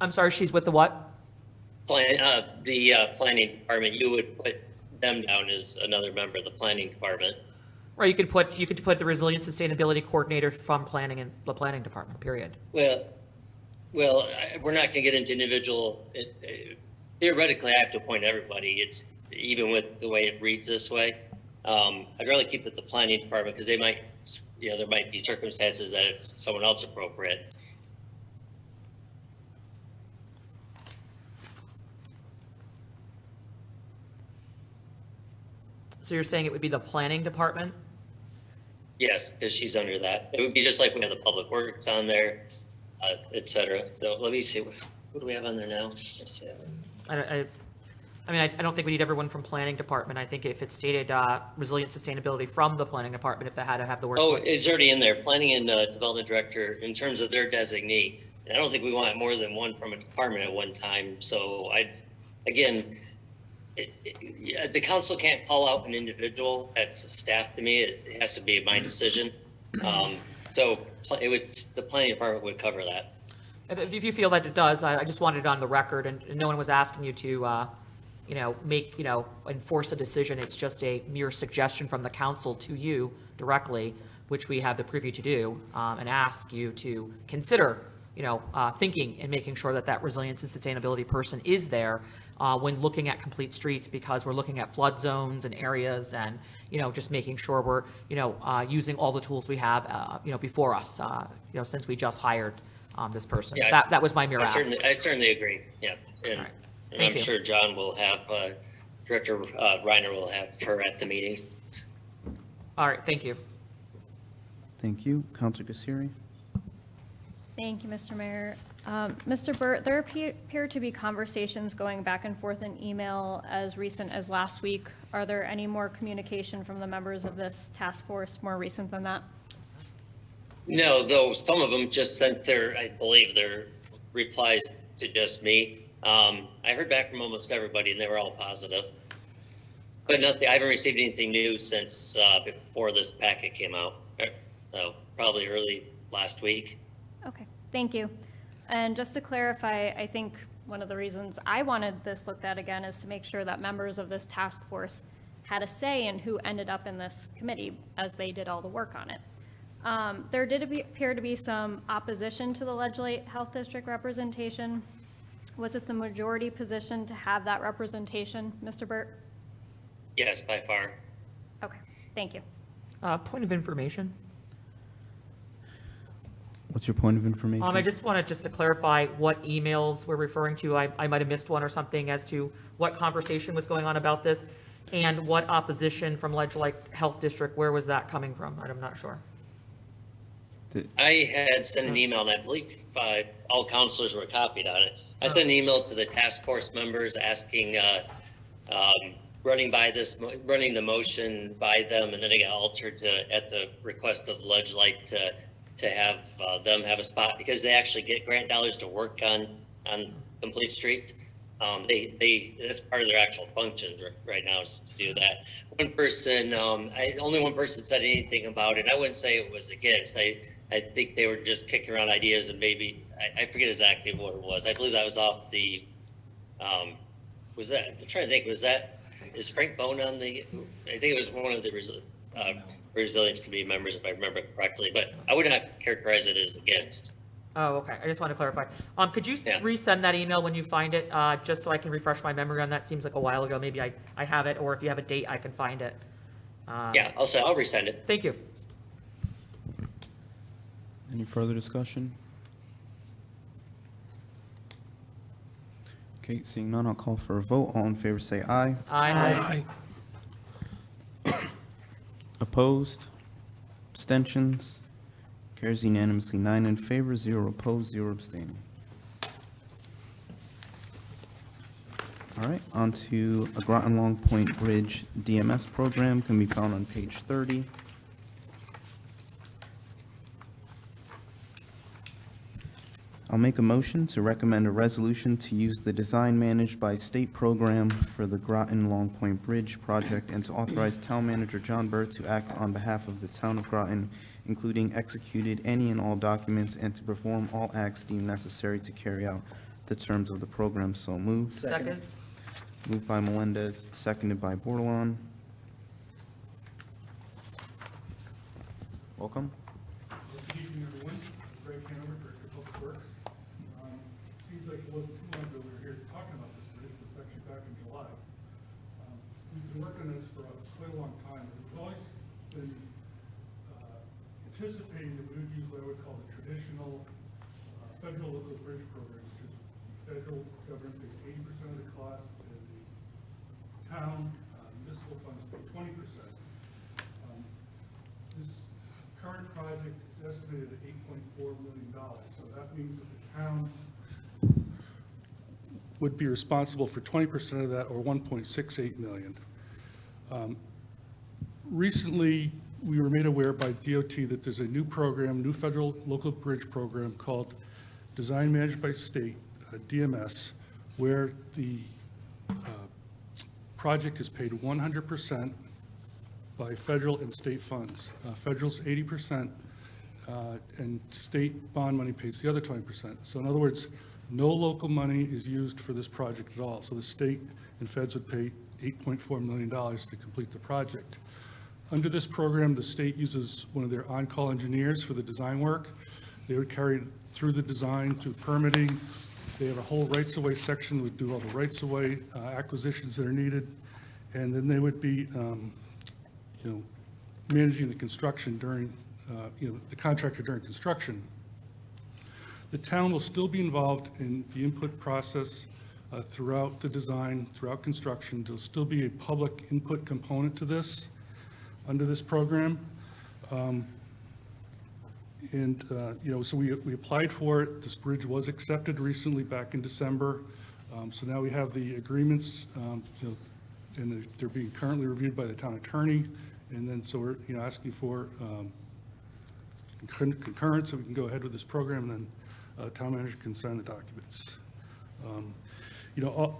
S6: I'm sorry, she's with the what?
S7: The planning department, you would put them down as another member of the planning department.
S6: Or you could put the resilience sustainability coordinator from planning and the planning department, period.
S7: We're not going to get into individual. Theoretically, I have to appoint everybody. It's even with the way it reads this way. I'd rather keep it the planning department because they might, there might be circumstances that it's someone else appropriate.
S6: So you're saying it would be the planning department?
S7: Yes, because she's under that. It would be just like we have the public works on there, et cetera. So let me see, what do we have on there now? Let's see.
S6: I mean, I don't think we need everyone from planning department. I think if it stated resilient sustainability from the planning department, if they had to have the word.
S7: Oh, it's already in there, planning and development director in terms of their designee. And I don't think we want more than one from a department at one time. So again, the council can't call out an individual that's staff to me. It has to be my decision. So the planning department would cover that.
S6: If you feel that it does, I just wanted it on the record, and no one was asking you to, enforce a decision. It's just a mere suggestion from the council to you directly, which we have the privy to do, and ask you to consider, thinking and making sure that resilience and sustainability person is there when looking at complete streets, because we're looking at flood zones and areas, and, just making sure we're, using all the tools we have, before us, since we just hired this person.
S7: Yeah,
S6: That was my mere ask.
S7: I certainly agree. Yeah. And,
S6: All right.
S7: and
S6: Thank
S7: I'm
S6: you.
S7: sure John will have, Director Reiner will have her at the meetings.
S6: All right, thank you.
S2: Thank you. Counselor Gasiri?
S3: Thank you, Mr. Mayor. Mr. Burt, there appear to be conversations going back and forth in email as recent as last week. Are there any more communication from the members of this task force more recent than that?
S7: No, though some of them just sent I believe their replies to just me. I heard back from almost everybody and they were all positive. But nothing, I haven't received anything new since before this packet came out. So probably early last week.
S3: Okay, thank you. And just to clarify, I think one of the reasons I wanted this looked at again is to make sure that members of this task force had a say in who ended up in this committee as they did all the work on it. There did appear to be some opposition to the Legislate Health District representation. Was it the majority position to have that representation, Mr. Burt?
S7: Yes, by far.
S3: Okay, thank you.
S6: Point of information.
S2: What's your point of information?
S6: I just wanted to clarify what emails we're referring to. I might have missed one or something as to what conversation was going on about this, and what opposition from Legislate Health District, where was that coming from? I'm not sure.
S7: I had sent an email, and I believe all counselors were copied on it. I sent an email to the task force members asking, running the motion by them, and then it got altered at the request of Legislate to have them have a spot, because they actually get grant dollars to work on complete streets. That's part of their actual functions right now, is to do that. One person, only one person said anything about it. I wouldn't say it was against. I think they were just kicking around ideas, and maybe, I forget exactly what it was. I believe that was off the, I'm trying to think, is Frank Bone on the, I think it was one of the Resilience Committee members, if I remember correctly, but I would not characterize it as against.
S6: Oh, okay. I just want to clarify. Could you
S7: Yeah.
S6: resend that email when you find it, just so I can refresh my memory on that? Seems like a while ago. Maybe I have it, or if you have a date, I can find it.
S7: Yeah, I'll resend it.
S6: Thank you.
S12: Any further discussion?
S2: Okay, seeing none, I'll call for a vote. All in favor say aye.
S6: Aye.
S2: Opposed? Abstentions? Carries unanimously, 9 in favor, 0 opposed, 0 abstaining. All right, on to a Groton Long Point Bridge DMS program, can be found on page 30. I'll make a motion to recommend a resolution to use the design managed by state program for the Groton Long Point Bridge project, and to authorize town manager John Burt to act on behalf of the town of Groton, including executed any and all documents, and to perform all acts deemed necessary to carry out the terms of the program. So moved.
S6: Second.
S2: Moved by Melendez, seconded by Bordelon. Welcome.
S13: Good evening, everyone. Greg Hanover, Director of Public Works. Seems like it wasn't too long ago we were here talking about this bridge, it was actually back in July. We've been working on this for quite a long time. We've always been anticipating that we would use what I would call the traditional federal local bridge program, which is the federal government pays 80% of the cost, and the town municipal funds pay 20%. This current project is estimated at $8.4 million, so that means that the town would be responsible for 20% of that, or 1.68 million. Recently, we were made aware by DOT that there's a new program, new federal local bridge program called Design Managed by State, DMS, where the project is paid 100% by federal and state funds. Federal's 80%, and state bond money pays the other 20%. So in other words, no local money is used for this project at all. So the state and feds would pay $8.4 million to complete the project. Under this program, the state uses one of their on-call engineers for the design work. They would carry it through the design, through permitting. They have a whole rights-of-way section that would do all the rights-of-way acquisitions that are needed. And then they would be, managing the construction during, the contractor during construction. The town will still be involved in the input process throughout the design, throughout construction. There'll still be a public input component to this under this program. So we applied for it. This bridge was accepted recently back in December. So now we have the agreements, and they're being currently reviewed by the town attorney. And then so we're asking for concurrence so we can go ahead with this program, and then town manager can sign the documents.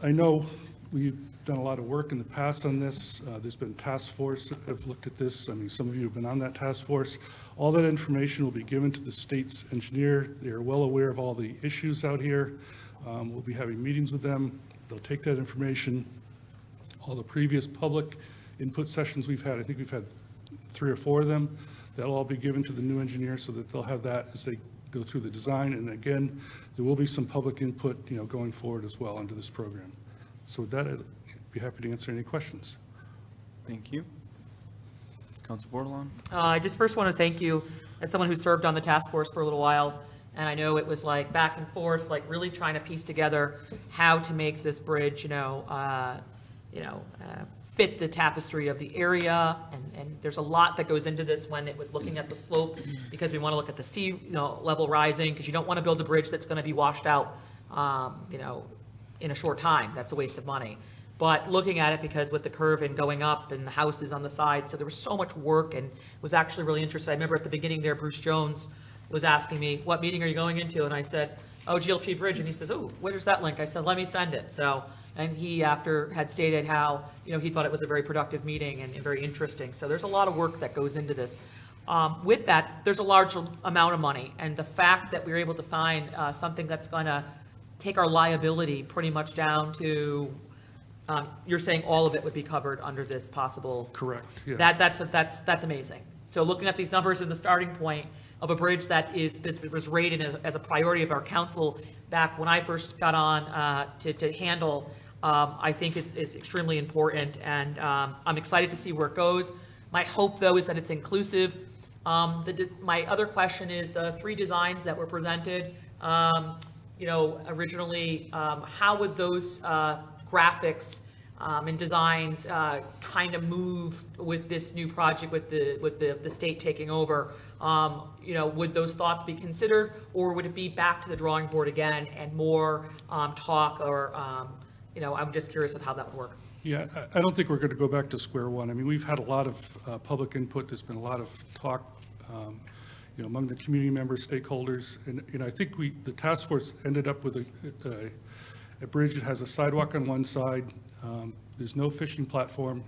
S13: I know we've done a lot of work in the past on this. There's been task force that have looked at this. I mean, some of you have been on that task force. All that information will be given to the state's engineer. They are well aware of all the issues out here. We'll be having meetings with them. They'll take that information. All the previous public input sessions we've had, I think we've had 3 or 4 of them. That'll all be given to the new engineer so that they'll have that as they go through the design. And again, there will be some public input, going forward as well under this program. So with that, I'd be happy to answer any questions.
S12: Thank you. Council Bordelon?
S6: I just first want to thank you as someone who served on the task force for a little while. And I know it was like back and forth, like really trying to piece together how to make this bridge, fit the tapestry of the area. And there's a lot that goes into this when it was looking at the slope, because we want to look at the sea level rising, because you don't want to build a bridge that's going to be washed out, in a short time. That's a waste of money. But looking at it, because with the curve and going up and the houses on the side, so there was so much work, and was actually really interested. I remember at the beginning there, Bruce Jones was asking me, what meeting are you going into? And I said, oh, GLP Bridge. And he says, oh, where's that link? I said, let me send it. So, and he, after had stated how, he thought it was a very productive meeting and very interesting. So there's a lot of work that goes into this. With that, there's a large amount of money. And the fact that we were able to find something that's going to take our liability pretty much down to, you're saying all of it would be covered under this possible.
S13: Correct, yeah.
S6: That's amazing. So looking at these numbers in the starting point of a bridge that was rated as a priority of our council back when I first got on to handle, I think is extremely important, and I'm excited to see where it goes. My hope, though, is that it's inclusive. My other question is the 3 designs that were presented, originally, how would those graphics and designs kind of move with this new project, with the state taking over? Would those thoughts be considered, or would it be back to the drawing board again and more talk, or, I'm just curious of how that would work.
S13: Yeah, I don't think we're going to go back to square one. I mean, we've had a lot of public input. There's been a lot of talk, among the community members, stakeholders. And I think the task force ended up with a bridge that has a sidewalk on one side. There's no fishing platform,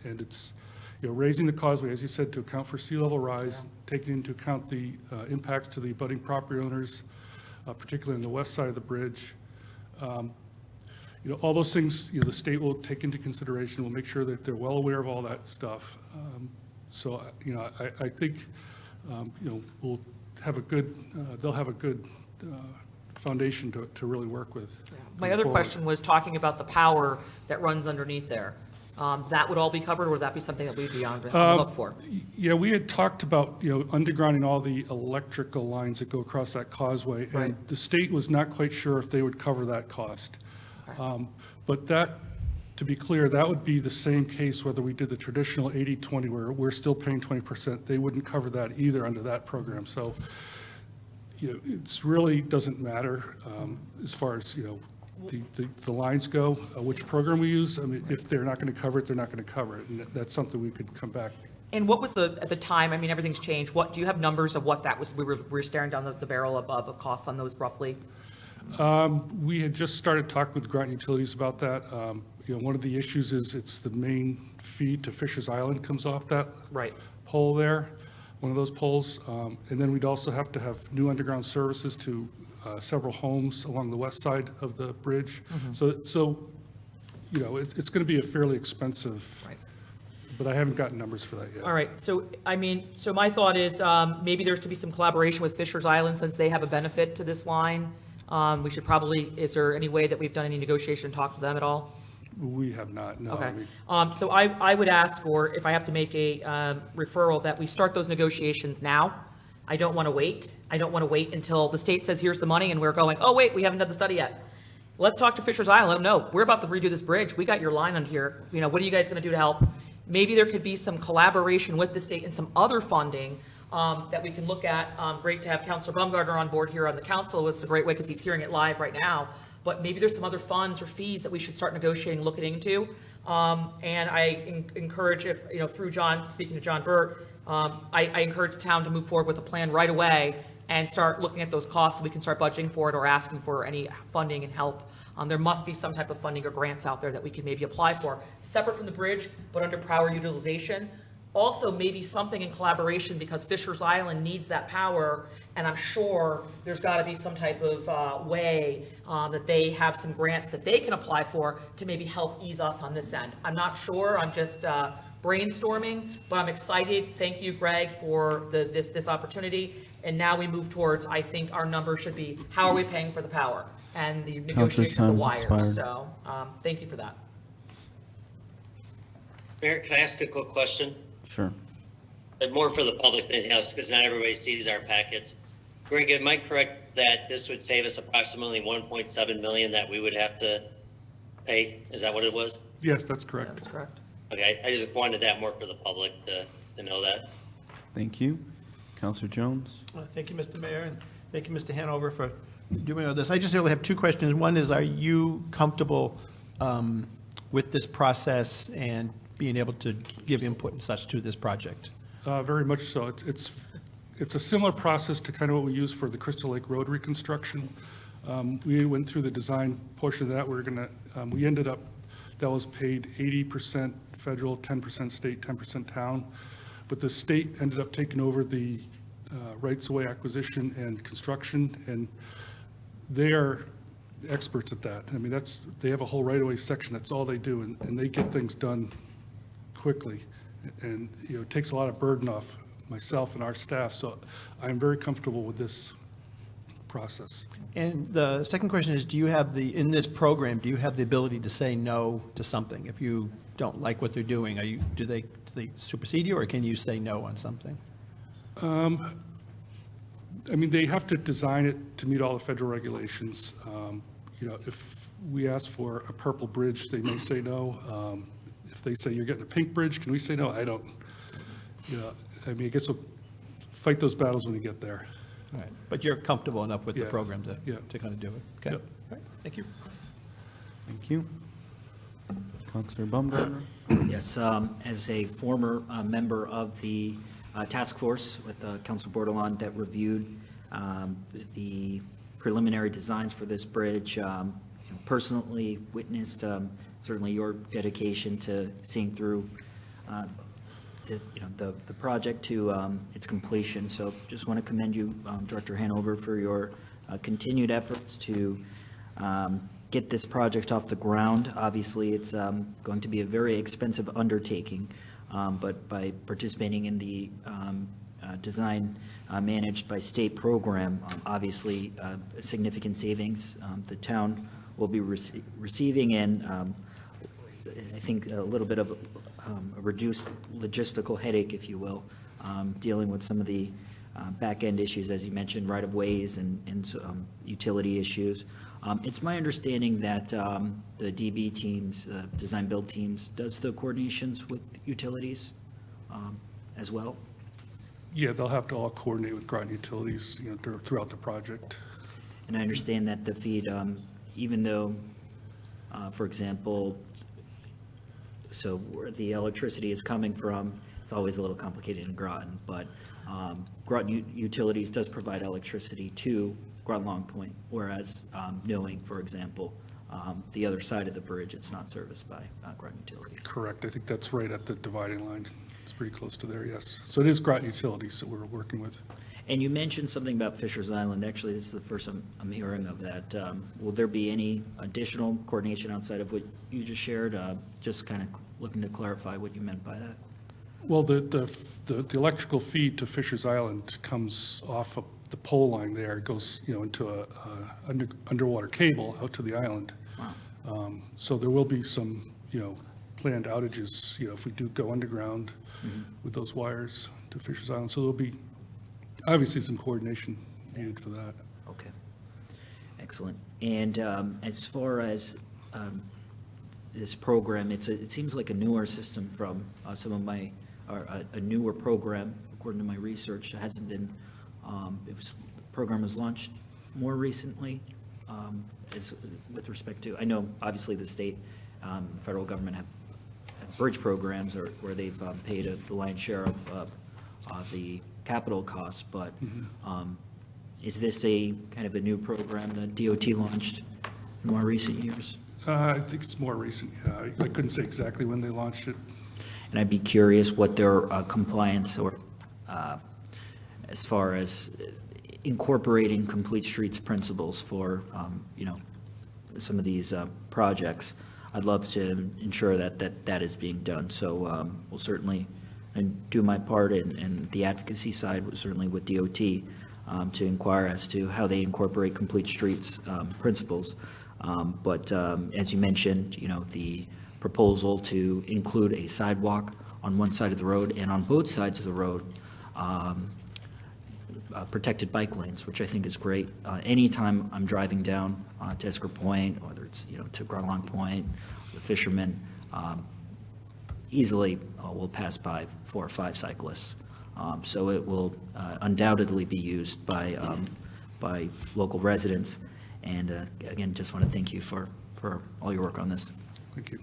S13: and it's, raising the causeway, as you said, to account for sea level rise, taking into account the impacts to the abutting property owners, particularly on the west side of the bridge. All those things, the state will take into consideration. We'll make sure that they're well aware of all that stuff. So, I think, we'll have a good, they'll have a good foundation to really work with.
S6: My other question was talking about the power that runs underneath there. That would all be covered, or would that be something that we'd be on the hook for?
S13: Yeah, we had talked about, undergrounding all the electrical lines that go across that causeway.
S6: Right.
S13: And the state was not quite sure if they would cover that cost.
S6: Okay.
S13: But that, to be clear, that would be the same case whether we did the traditional 80-20, where we're still paying 20%. They wouldn't cover that either under that program. So, it's really doesn't matter as far as, the lines go, which program we use. I mean, if they're not going to cover it, they're not going to cover it. And that's something we could come back.
S6: And what was at the time, I mean, everything's changed. What, do you have numbers of what that was? We were staring down the barrel of costs on those roughly?
S13: We had just started talking with Groton Utilities about that. One of the issues is it's the main feed to Fisher's Island comes off that
S6: Right.
S13: pole there, one of those poles. And then we'd also have to have new underground services to several homes along the west side of the bridge. So it's going to be a fairly expensive,
S6: Right.
S13: but I haven't gotten numbers for that yet.
S6: All right, so, I mean, so my thought is, maybe there could be some collaboration with Fisher's Island, since they have a benefit to this line. We should probably, is there any way that we've done any negotiation, talk to them at all?
S13: We have not, no.
S6: Okay, so I would ask, or if I have to make a referral, that we start those negotiations now. I don't want to wait. I don't want to wait until the state says, here's the money, and we're going, oh, wait, we haven't done the study yet. Let's talk to Fisher's Island, let them know, we're about to redo this bridge, we got your line on here, what are you guys going to do to help? Maybe there could be some collaboration with the state and some other funding that we can look at. Great to have Councilor Baumgartner on board here on the council. It's a great way because he's hearing it live right now. But maybe there's some other funds or fees that we should start negotiating, looking into. And I encourage, if, through John, speaking to John Burt, I encourage the town to move forward with a plan right away and start looking at those costs so we can start budgeting for it or asking for any funding and help. There must be some type of funding or grants out there that we can maybe apply for, separate from the bridge, but under power utilization. Also, maybe something in collaboration, because Fisher's Island needs that power, and I'm sure there's got to be some type of way that they have some grants that they can apply for to maybe help ease us on this end. I'm not sure, I'm just brainstorming, but I'm excited. Thank you, Greg, for this opportunity. And now we move towards, I think our number should be, how are we paying for the power? And the negotiation of the wire. So thank you for that.
S7: Mayor, can I ask a quick question?
S2: Sure.
S7: But more for the public than anything else, because not everybody sees our packets. Greg, am I correct that this would save us approximately 1.7 million that we would have to pay? Is that what it was?
S13: Yes, that's correct.
S6: That's correct.
S7: Okay, I just wanted that more for the public to know that.
S2: Thank you. Counselor Jones?
S4: Thank you, Mr. Mayor, and thank you, Mr. Hanover, for doing all this. I just really have two questions. One is, are you comfortable with this process and being able to give input and such to this project?
S13: Very much so. It's a similar process to kind of what we use for the Crystal Lake Road reconstruction. We went through the design portion of that. We ended up, that was paid 80% federal, 10% state, 10% town. But the state ended up taking over the rights-of-way acquisition and construction, and they are experts at that. I mean, they have a whole right-of-way section. That's all they do, and they get things done quickly. And, it takes a lot of burden off myself and our staff. So I'm very comfortable with this process.
S4: And the second question is, in this program, do you have the ability to say no to something? If you don't like what they're doing, do they supersede you, or can you say no on something?
S13: I mean, they have to design it to meet all the federal regulations. If we ask for a purple bridge, they may say no. If they say you're getting a pink bridge, can we say no? I don't, I mean, I guess we'll fight those battles when we get there.
S4: All right. But you're comfortable enough with the
S13: Yeah.
S4: program to
S13: Yeah.
S4: kind of do it? Okay.
S13: Yep.
S4: All right. Thank you.
S2: Thank you. Counselor Baumgartner?
S10: Yes, as a former member of the task force with Council Bordelon that reviewed the preliminary designs for this bridge, personally witnessed certainly your dedication to seeing through the project to its completion. So just want to commend you, Director Hanover, for your continued efforts to get this project off the ground. Obviously, it's going to be a very expensive undertaking, but by participating in the design managed by state program, obviously a significant savings the town will be receiving, and I think a little bit of a reduced logistical headache, if you will, dealing with some of the back-end issues, as you mentioned, right-of-ways and utility issues. It's my understanding that the DB teams, design-build teams, does the coordinations with utilities as well?
S13: Yeah, they'll have to all coordinate with Groton Utilities, throughout the project.
S10: And I understand that the feed even though, for example, so where the electricity is coming from, it's always a little complicated in Groton, but Groton Utilities does provide electricity to Groton Long Point, whereas knowing, for example, the other side of the bridge, it's not serviced by Groton Utilities.
S13: Correct. I think that's right at the dividing line. It's pretty close to there, yes. So it is Groton Utilities that we're working with.
S10: And you mentioned something about Fisher's Island. Actually, this is the first I'm hearing of that. Will there be any additional coordination outside of what you just shared? Just kind of looking to clarify what you meant by that.
S13: Well, the electrical feed to Fisher's Island comes off of the pole line there. It goes, into a underwater cable out to the island.
S10: Wow.
S13: So there will be some, planned outages, if we do go underground with those wires to Fisher's Island. So there'll be obviously some coordination needed for that.
S10: Okay. Excellent. And as far as this program, it seems like a newer system from some of my, or a newer program, according to my research. It hasn't been, the program was launched more recently as with respect to, I know obviously the state, federal government have bridge programs where they've paid the lion's share of the capital costs, but is this a kind of a new program that DOT launched in more recent years?
S13: I think it's more recent. I couldn't say exactly when they launched it.
S10: And I'd be curious what their compliance or as far as incorporating complete streets principles for, some of these projects. I'd love to ensure that is being done. So we'll certainly do my part, and the advocacy side, certainly with DOT, to inquire as to how they incorporate complete streets principles. But as you mentioned, the proposal to include a sidewalk on one side of the road and on both sides of the road, protected bike lanes, which I think is great. Anytime I'm driving down to Esker Point, whether it's, to Groton Long Point, the Fishermen, easily will pass by 4 or 5 cyclists. So it will undoubtedly be used by local residents. And again, just want to thank you for all your work on this.
S13: Thank you.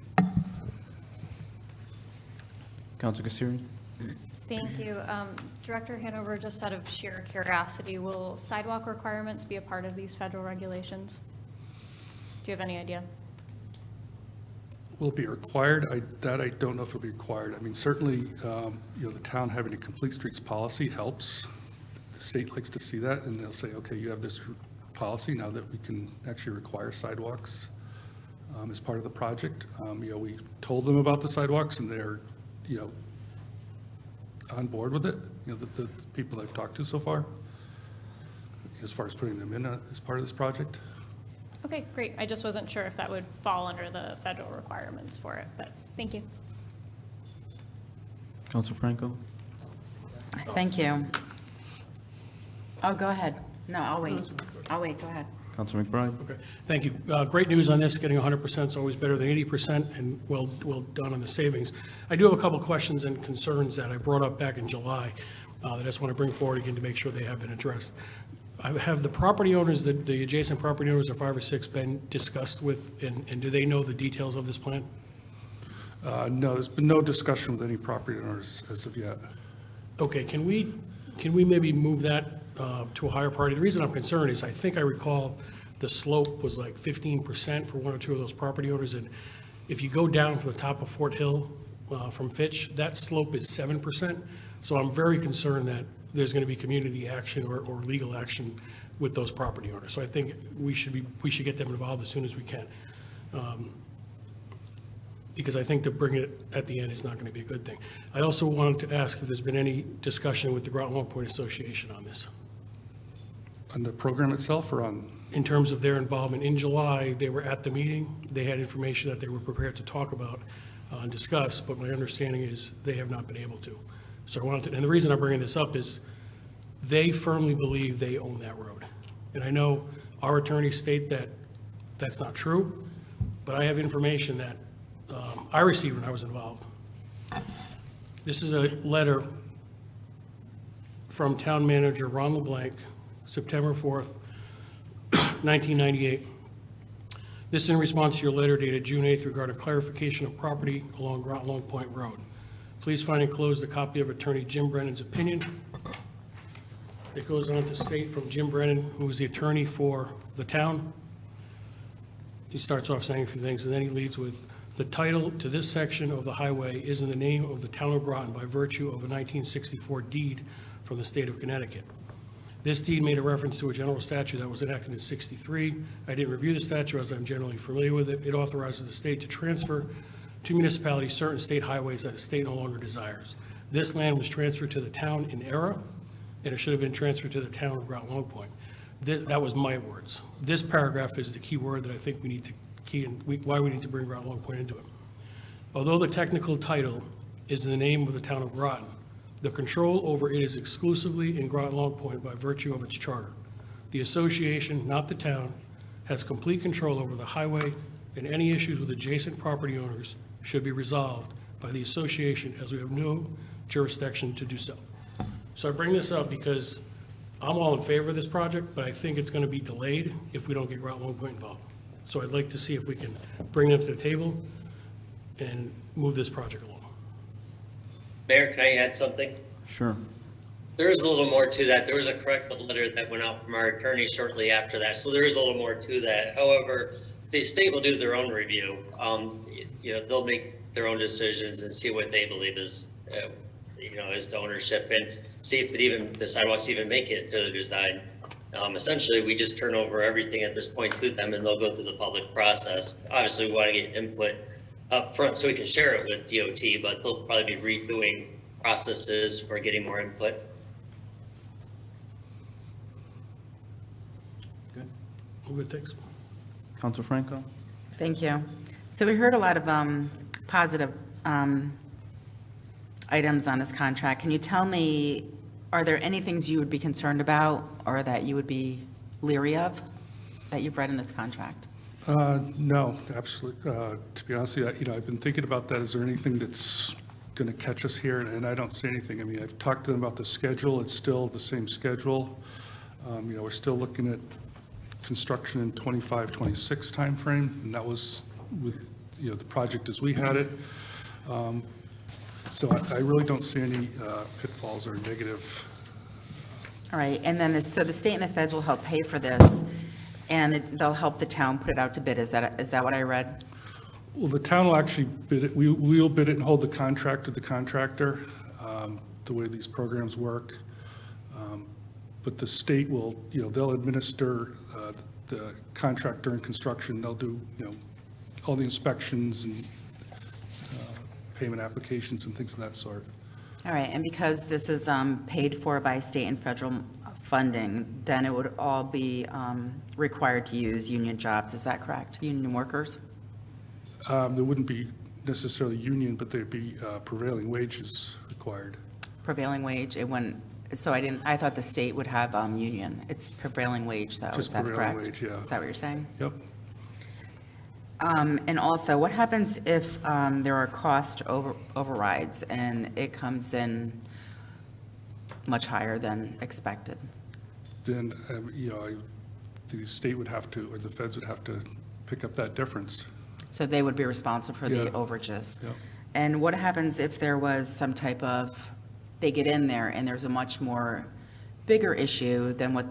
S2: Councilor Kassiri?
S3: Thank you. Director Hanover, just out of sheer curiosity, will sidewalk requirements be a part of these federal regulations? Do you have any idea?
S13: Will it be required? I don't know if it'll be required. I mean, certainly, the town having a complete streets policy helps. The state likes to see that, and they'll say, okay, you have this policy now that we can actually require sidewalks as part of the project. We told them about the sidewalks, and they're, on board with it. The people I've talked to so far, as far as putting them in as part of this project.
S3: Okay, great. I just wasn't sure if that would fall under the federal requirements for it, but thank you.
S2: Councilor Franco?
S11: Thank you. Oh, go ahead. No, I'll wait. Go ahead.
S2: Councilor McBride?
S14: Okay, thank you. Great news on this, getting 100% is always better than 80%, and well done on the savings. I do have a couple questions and concerns that I brought up back in July that I just want to bring forward again to make sure they have been addressed. Have the property owners, the adjacent property owners, or 5 or 6, been discussed with, and do they know the details of this plan?
S13: No, there's been no discussion with any property owners as of yet.
S14: Okay, can we maybe move that to a higher priority? The reason I'm concerned is I think I recall the slope was like 15% for 1 or 2 of those property owners, and if you go down from the top of Fort Hill from Fitch, that slope is 7%. So I'm very concerned that there's going to be community action or legal action with those property owners. So I think we should get them involved as soon as we can. Because I think to bring it at the end is not going to be a good thing. I also wanted to ask if there's been any discussion with the Groton Long Point Association on this.
S13: On the program itself or on?
S14: In terms of their involvement. In July, they were at the meeting. They had information that they were prepared to talk about and discuss, but my understanding is they have not been able to. So I wanted to, and the reason I'm bringing this up is they firmly believe they own that road. And I know our attorneys state that that's not true, but I have information that I received when I was involved. This is a letter from Town Manager Ron LeBlanc, September 4th, 1998. This is in response to your letter dated June 8th regarding clarification of property along Groton Long Point Road. Please find enclosed a copy of Attorney Jim Brennan's opinion. It goes on to state from Jim Brennan, who is the attorney for the town. He starts off saying a few things, and then he leads with, "The title to this section of the highway is in the name of the town of Groton by virtue of a 1964 deed from the state of Connecticut. This deed made a reference to a general statute that was enacted in '63. I didn't review the statute as I'm generally familiar with it. It authorizes the state to transfer to municipalities certain state highways that the state no longer desires. This land was transferred to the town in error, and it should have been transferred to the town of Groton Long Point." That was my words. This paragraph is the key word that I think we need to key in, why we need to bring Groton Long Point into it. "Although the technical title is in the name of the town of Groton, the control over it is exclusively in Groton Long Point by virtue of its charter. The association, not the town, has complete control over the highway, and any issues with adjacent property owners should be resolved by the association, as we have no jurisdiction to do so." So I bring this up because I'm all in favor of this project, but I think it's going to be delayed if we don't get Groton Long Point involved. So I'd like to see if we can bring them to the table and move this project along.
S7: Mayor, can I add something?
S12: Sure.
S7: There is a little more to that. There was a corrective letter that went out from our attorney shortly after that, so there is a little more to that. However, the state will do their own review. They'll make their own decisions and see what they believe is, as to ownership, and see if the sidewalks even make it to the design. Essentially, we just turn over everything at this point to them, and they'll go through the public process. Obviously, we want to get input up front so we can share it with DOT, but they'll probably be redoing processes for getting more input.
S14: Good, thanks.
S12: Council Franco?
S11: Thank you. So we heard a lot of positive items on this contract. Can you tell me, are there any things you would be concerned about or that you would be leery of that you've read in this contract?
S13: No, absolutely. To be honest with you, I've been thinking about that. Is there anything that's going to catch us here? And I don't see anything. I mean, I've talked to them about the schedule. It's still the same schedule. We're still looking at construction in 25, 26 timeframe, and that was with, the project as we had it. So I really don't see any pitfalls or negative.
S11: All right, and then, so the state and the feds will help pay for this, and they'll help the town put it out to bid. Is that what I read?
S13: Well, the town will actually bid it. We'll bid it and hold the contract to the contractor, the way these programs work. But the state will, they'll administer the contract during construction. They'll do, all the inspections and payment applications and things of that sort.
S11: All right, and because this is paid for by state and federal funding, then it would all be required to use union jobs. Is that correct? Union workers?
S13: There wouldn't be necessarily union, but there'd be prevailing wages required.
S11: Prevailing wage, it wouldn't, so I thought the state would have union. It's prevailing wage, though.
S13: Just
S11: Is that
S13: prevailing
S11: correct?
S13: wage, yeah.
S11: Is that what you're saying?
S13: Yep.
S11: And also, what happens if there are cost overrides and it comes in much higher than expected?
S13: Then, the state would have to, or the feds would have to pick up that difference.
S11: So they would be responsible for the
S13: Yeah.
S11: overages?
S13: Yep.
S11: And what happens if there was some type of, they get in there and there's a much more bigger issue than what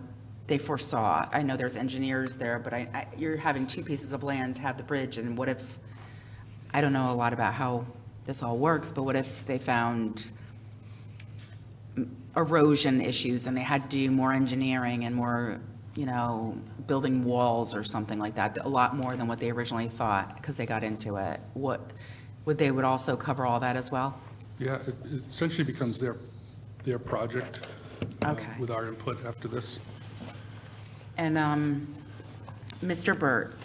S11: they foresaw? I know there's engineers there, but you're having two pieces of land to have the bridge, and what if, I don't know a lot about how this all works, but what if they found erosion issues and they had to do more engineering and more, building walls or something like that, a lot more than what they originally thought because they got into it? What, they would also cover all that as well?
S13: Yeah, it essentially becomes their project.
S11: Okay.
S13: With our input after this.
S11: And Mr. Burt,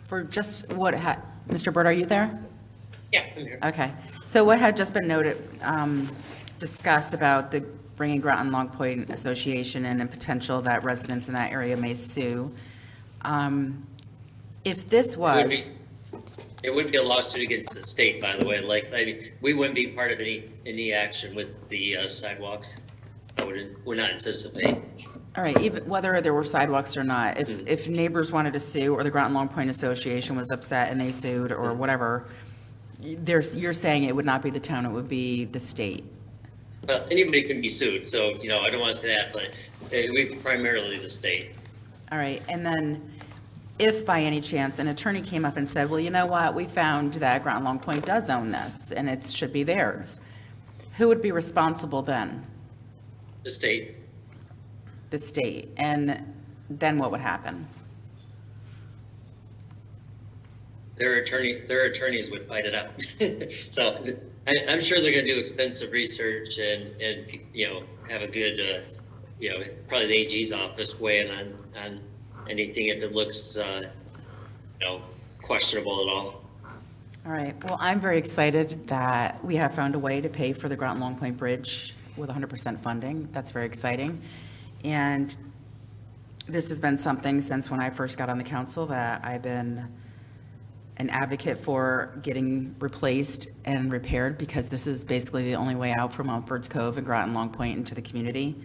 S11: for just Mr. Burt, are you there?
S7: Yeah, I'm here.
S11: Okay. So what had just been discussed about the bringing Groton Long Point Association and the potential that residents in that area may sue. If this was.
S7: It would be a lawsuit against the state, by the way. We wouldn't be part of any action with the sidewalks. I would not anticipate.
S11: All right, even whether there were sidewalks or not, if neighbors wanted to sue, or the Groton Long Point Association was upset and they sued, or whatever, you're saying it would not be the town, it would be the state?
S7: Well, anybody can be sued, so, you know, I don't want to say that, but it would be primarily the state.
S11: All right, and then if by any chance an attorney came up and said, well, you know what, we found that Groton Long Point does own this, and it should be theirs, who would be responsible then?
S7: The state.
S11: The state, and then what would happen?
S7: Their attorneys would fight it out. So I'm sure they're going to do extensive research and, you know, have a good, you know, probably the AG's office weigh in on anything if it looks, you know, questionable at all.
S11: All right, well, I'm very excited that we have found a way to pay for the Groton Long Point Bridge with 100% funding. That's very exciting. And this has been something since when I first got on the council that I've been an advocate for getting replaced and repaired, because this is basically the only way out from Mumford's Cove and Groton Long Point into the community.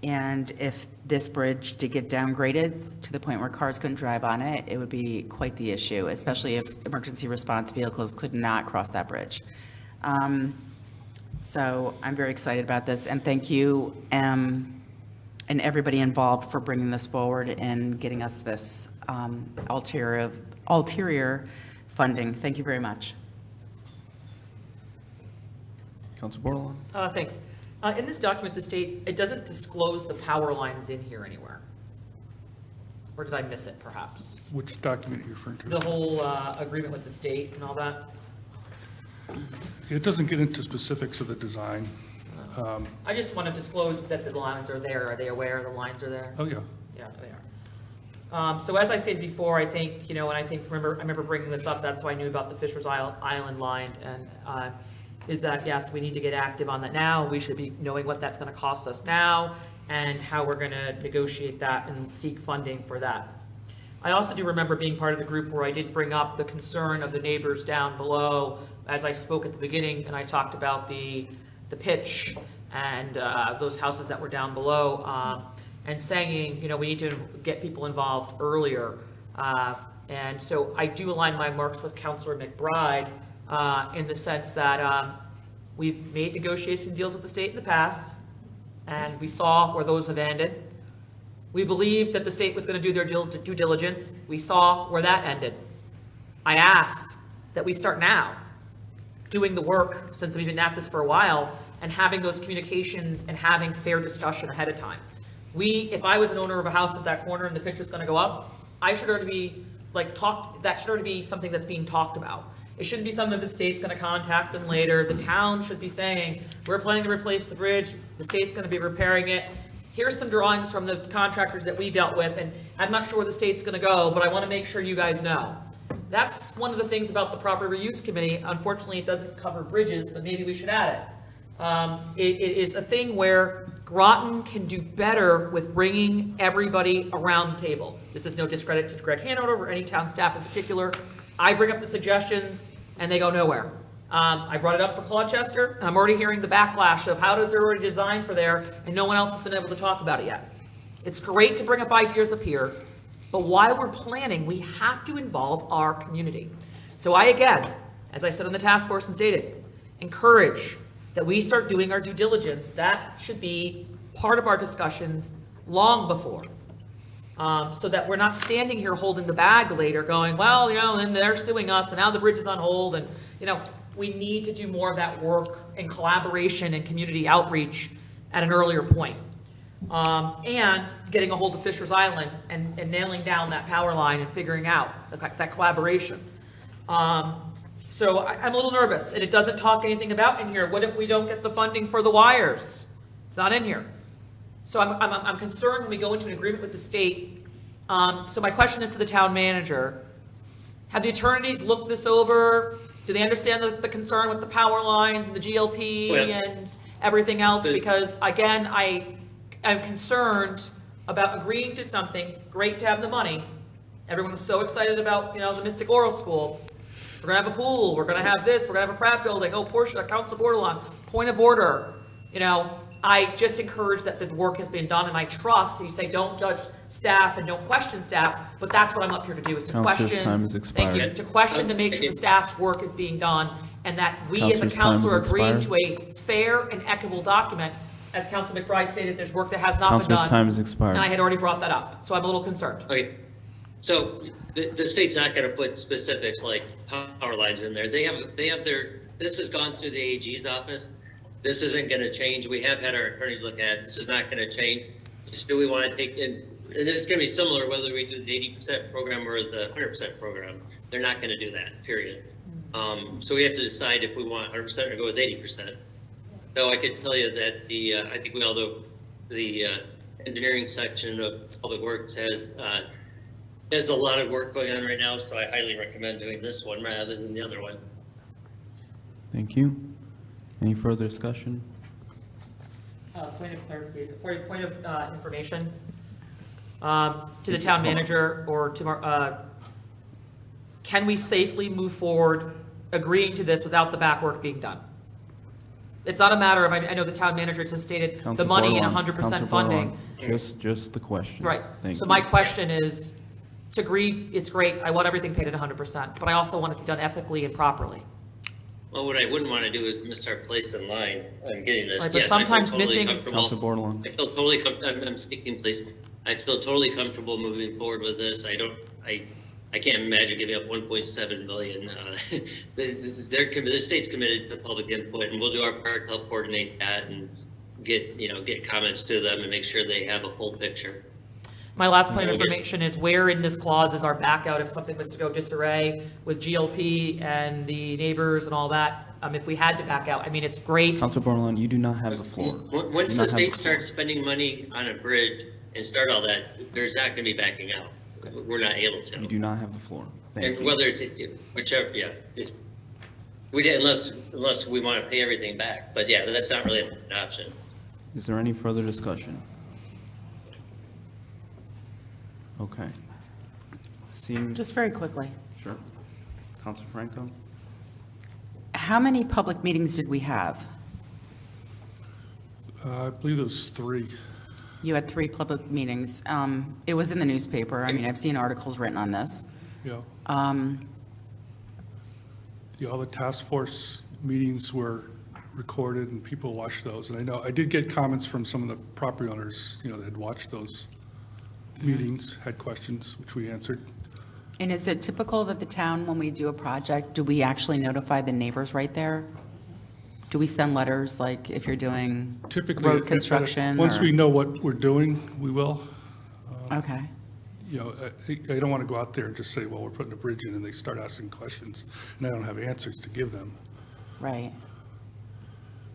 S11: And if this bridge did get downgraded to the point where cars couldn't drive on it, it would be quite the issue, especially if emergency response vehicles could not cross that bridge. So I'm very excited about this, and thank you and everybody involved for bringing this forward and getting us this ulterior funding. Thank you very much.
S12: Council Bordelon?
S6: Thanks. In this document, the state, it doesn't disclose the power lines in here anywhere. Or did I miss it, perhaps?
S13: Which document are you referring to?
S6: The whole agreement with the state and all that?
S13: It doesn't get into specifics of the design.
S6: I just want to disclose that the lines are there. Are they aware the lines are there?
S13: Oh, yeah.
S6: Yeah, they are. So as I stated before, I think, you know, and I remember bringing this up, that's why I knew about the Fisher's Island line, and is that, yes, we need to get active on that now. We should be knowing what that's going to cost us now and how we're going to negotiate that and seek funding for that. I also do remember being part of the group where I did bring up the concern of the neighbors down below as I spoke at the beginning, and I talked about the pitch and those houses that were down below, and saying, you know, we need to get people involved earlier. And so I do align my marks with Councilor McBride in the sense that we've made negotiation deals with the state in the past, and we saw where those have ended. We believed that the state was going to do their due diligence. We saw where that ended. I asked that we start now doing the work, since we've been at this for a while, and having those communications and having fair discussion ahead of time. If I was an owner of a house at that corner and the pitch was going to go up, I should already be that should already be something that's being talked about. It shouldn't be something that the state's going to contact them later. The town should be saying, we're planning to replace the bridge, the state's going to be repairing it. Here's some drawings from the contractors that we dealt with, and I'm not sure where the state's going to go, but I want to make sure you guys know. That's one of the things about the Property Reuse Committee. Unfortunately, it doesn't cover bridges, but maybe we should add it. It is a thing where Groton can do better with bringing everybody around the table. This is no discredit to Greg Hanover or any town staff in particular. I bring up the suggestions and they go nowhere. I brought it up for Colchester, and I'm already hearing the backlash of how does it already designed for there and no one else has been able to talk about it yet. It's great to bring up ideas up here, but while we're planning, we have to involve our community. So I, again, as I said on the task force and stated, encourage that we start doing our due diligence. That should be part of our discussions long before. So that we're not standing here holding the bag later going, well, you know, and they're suing us and now the bridge is on hold. And, you know, we need to do more of that work in collaboration and community outreach at an earlier point. And getting a hold of Fisher's Island and nailing down that power line and figuring out that collaboration. So I'm a little nervous, and it doesn't talk anything about in here. What if we don't get the funding for the wires? It's not in here. So I'm concerned when we go into an agreement with the state. So my question is to the town manager. Have the attorneys looked this over? Do they understand the concern with the power lines and the GLP and everything else? Because again, I'm concerned about agreeing to something. Great to have the money. Everyone is so excited about, you know, the Mystic Oral School. We're gonna have a pool. We're gonna have this. We're gonna have a Pratt building. Oh, Council Bordelon. Point of order. You know, I just encourage that the work has been done, and I trust, you say, don't judge staff and don't question staff, but that's what I'm up here to do, is to
S12: Counselor's
S6: question.
S12: time has
S6: Thank you,
S12: expired.
S6: to question, to make sure the staff's work is being done, and that we as a
S12: Counselor's time
S6: council are
S12: has
S6: agreeing to
S12: expired.
S6: a fair and equitable document. As Council McBride stated, there's work that has not been done.
S12: Counselor's time has expired.
S6: And I had already brought that up, so I'm a little concerned.
S7: Okay, so the state's not gonna put specifics like power lines in there. They have their, this has gone through the AG's office. This isn't gonna change. We have had our attorneys look at it. This is not gonna change. Just do we wanna take in, and it's gonna be similar whether we do the 80% program or the 100% program. They're not gonna do that, period. So we have to decide if we want 100% or go with 80%. So I could tell you that I think we all know the engineering section of Public Works has a lot of work going on right now, so I highly recommend doing this one rather than the other one.
S12: Thank you. Any further discussion?
S6: Point of clarification, point of information, to the town manager or to, can we safely move forward agreeing to this without the back work being done? It's not a matter of, I know the town manager has stated the
S12: Counselor
S6: money and
S12: Bordelon,
S6: 100%
S12: Counselor
S6: funding.
S12: Bordelon, Just the question.
S6: Right.
S12: Thank
S6: So
S12: you.
S6: my question is, to agree, it's great, I want everything paid at 100%, but I also want it to be done ethically and properly.
S7: Well, what I wouldn't want to do is miss our place in line on getting this.
S6: Right, but
S7: Yes, I feel
S6: sometimes
S7: totally
S6: missing-
S7: comfortable.
S12: Counselor Bordelon.
S7: I feel totally, I'm speaking, please. I feel totally comfortable moving forward with this. I can't imagine giving up 1.7 million. The state's committed to public input, and we'll do our part to help coordinate that and get comments to them and make sure they have a full picture.
S6: My last point of information is where in this clause is our back out if something was to go disarray with GLP and the neighbors and all that? If we had to back out, I mean, it's great.
S12: Counselor Bordelon, you do not have the floor.
S7: Once
S12: You do not
S7: the
S12: have
S7: state
S12: floor.
S7: starts spending money on a bridge and start all that, there's not gonna be backing out. We're not able to.
S12: You do not have the floor. Thank
S7: And
S12: you.
S7: whether it's, whichever, yeah. We did, unless we want to pay everything back, but yeah, that's not really an option.
S12: Is there any further discussion? Okay. Seeing,
S11: Just very quickly,
S12: sure. Counselor Franco?
S11: how many public meetings did we have?
S14: I believe it was 3.
S11: You had 3 public meetings. It was in the newspaper. I mean, I've seen articles written on this.
S14: Yeah.
S11: Um,
S14: All the task force meetings were recorded and people watched those. And I know, I did get comments from some of the property owners, that had watched those meetings, had questions, which we answered.
S11: And is it typical that the town, when we do a project, do we actually notify the neighbors right there? Do we send letters, like if you're doing
S14: Typically,
S11: road construction?
S14: once
S11: or-
S14: we know what we're doing, we will.
S11: Okay,
S14: I don't want to go out there and just say, well, we're putting a bridge in, and they start asking questions, and I don't have answers to give them.
S11: right.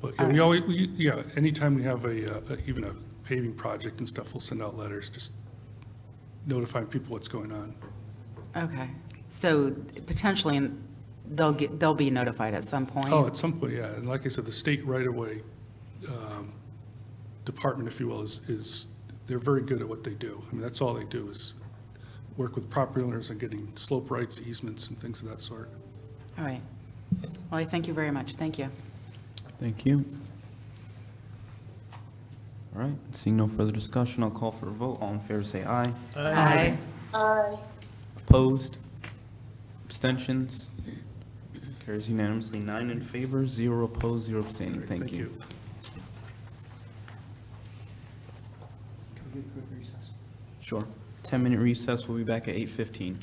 S14: But yeah, we always, anytime we have even a paving project and stuff, we'll send out letters, just notifying people what's going on.
S11: Okay. So potentially, they'll be notified at some point?
S14: Oh, at some point, yeah. And like I said, the state right-of-way department, if you will, is they're very good at what they do. I mean, that's all they do is work with property owners on getting slope rights, easements, and things of that sort.
S11: All right. Well, I thank you very much. Thank you.
S12: Thank you. All right, seeing no further discussion, I'll call for a vote. All in favor, say aye.
S11: Aye.
S12: Opposed? Abstentions? Carries unanimously, 9 in favor, 0 opposed, 0 abstaining. Thank you. Sure. 10-minute recess. We'll be back at 8:15.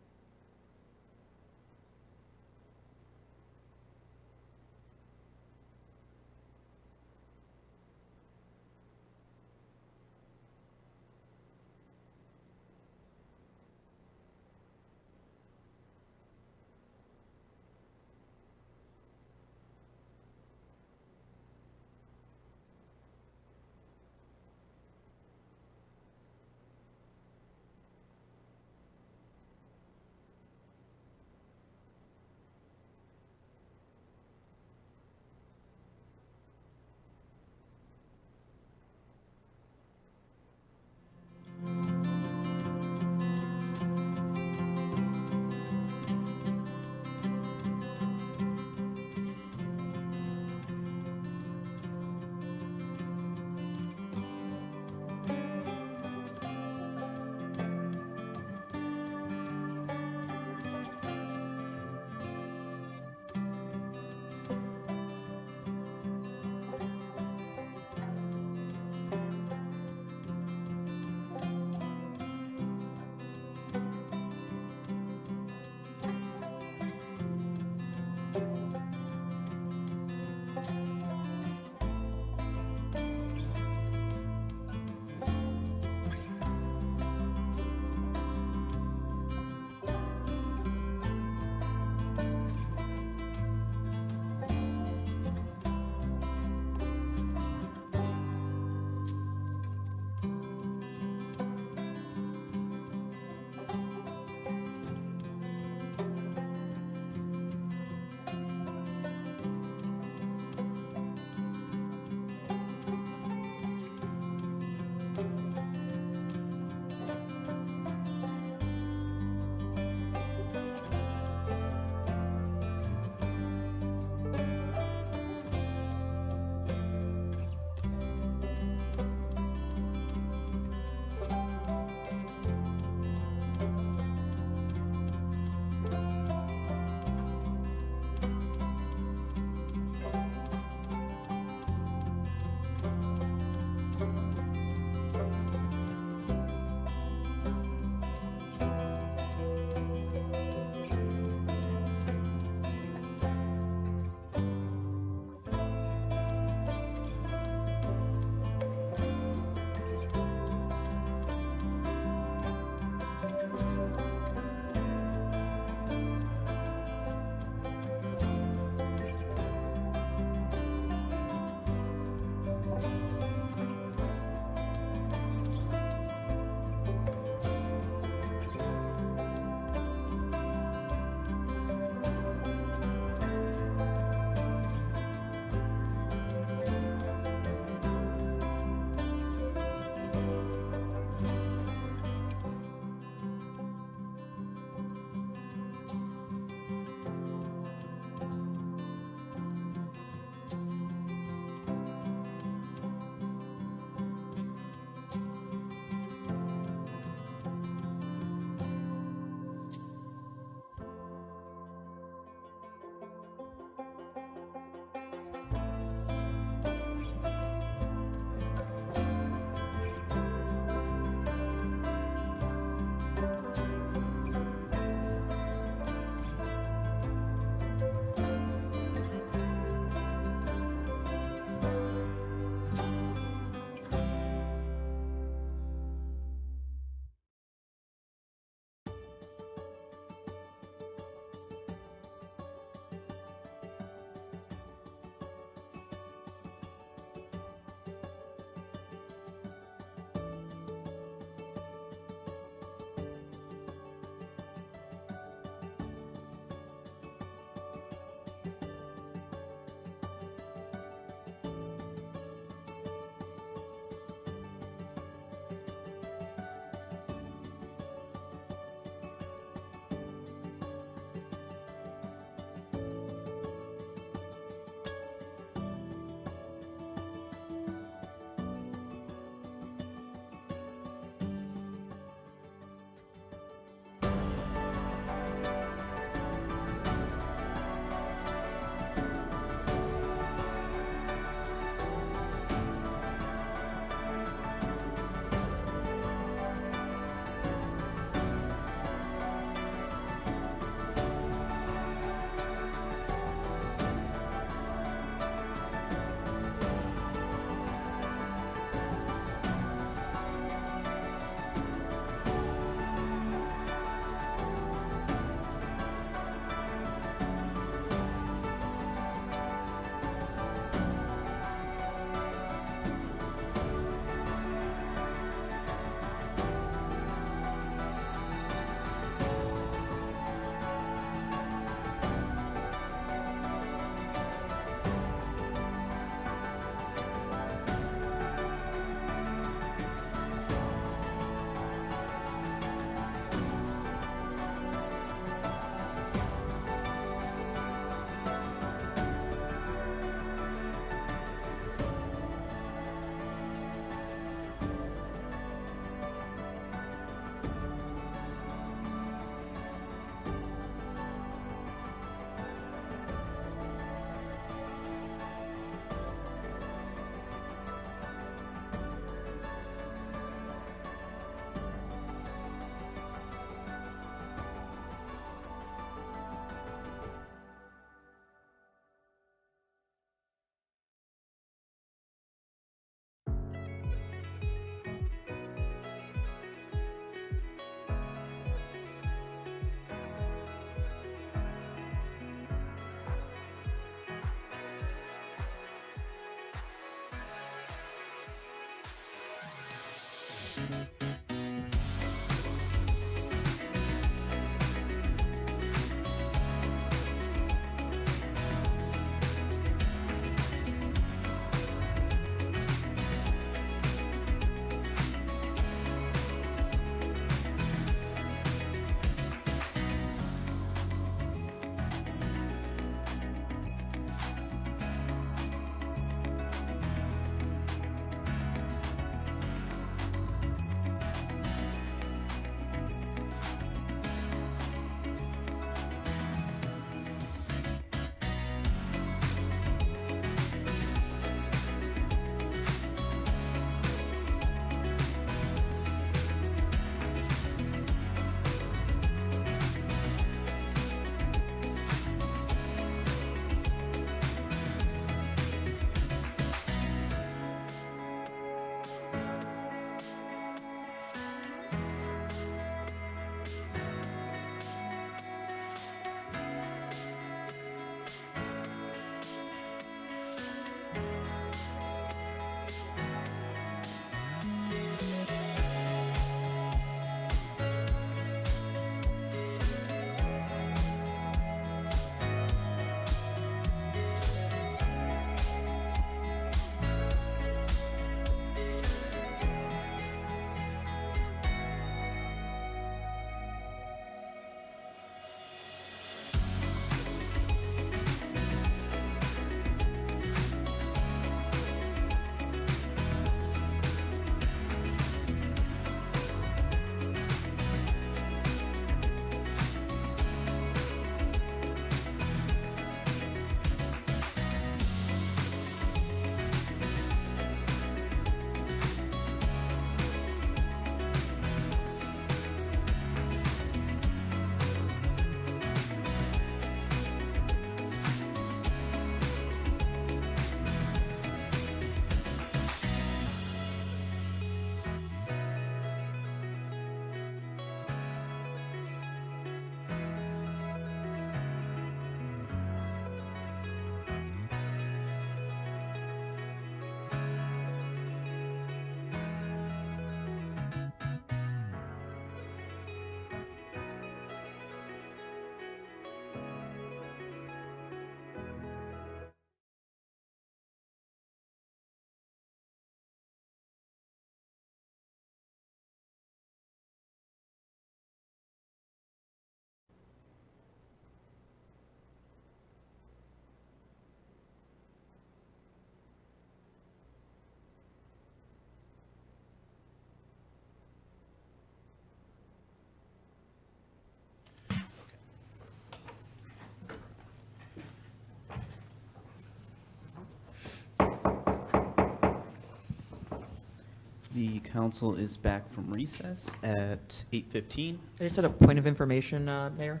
S2: The council is back from recess at 8:15.
S6: I just had a point of information, Mayor.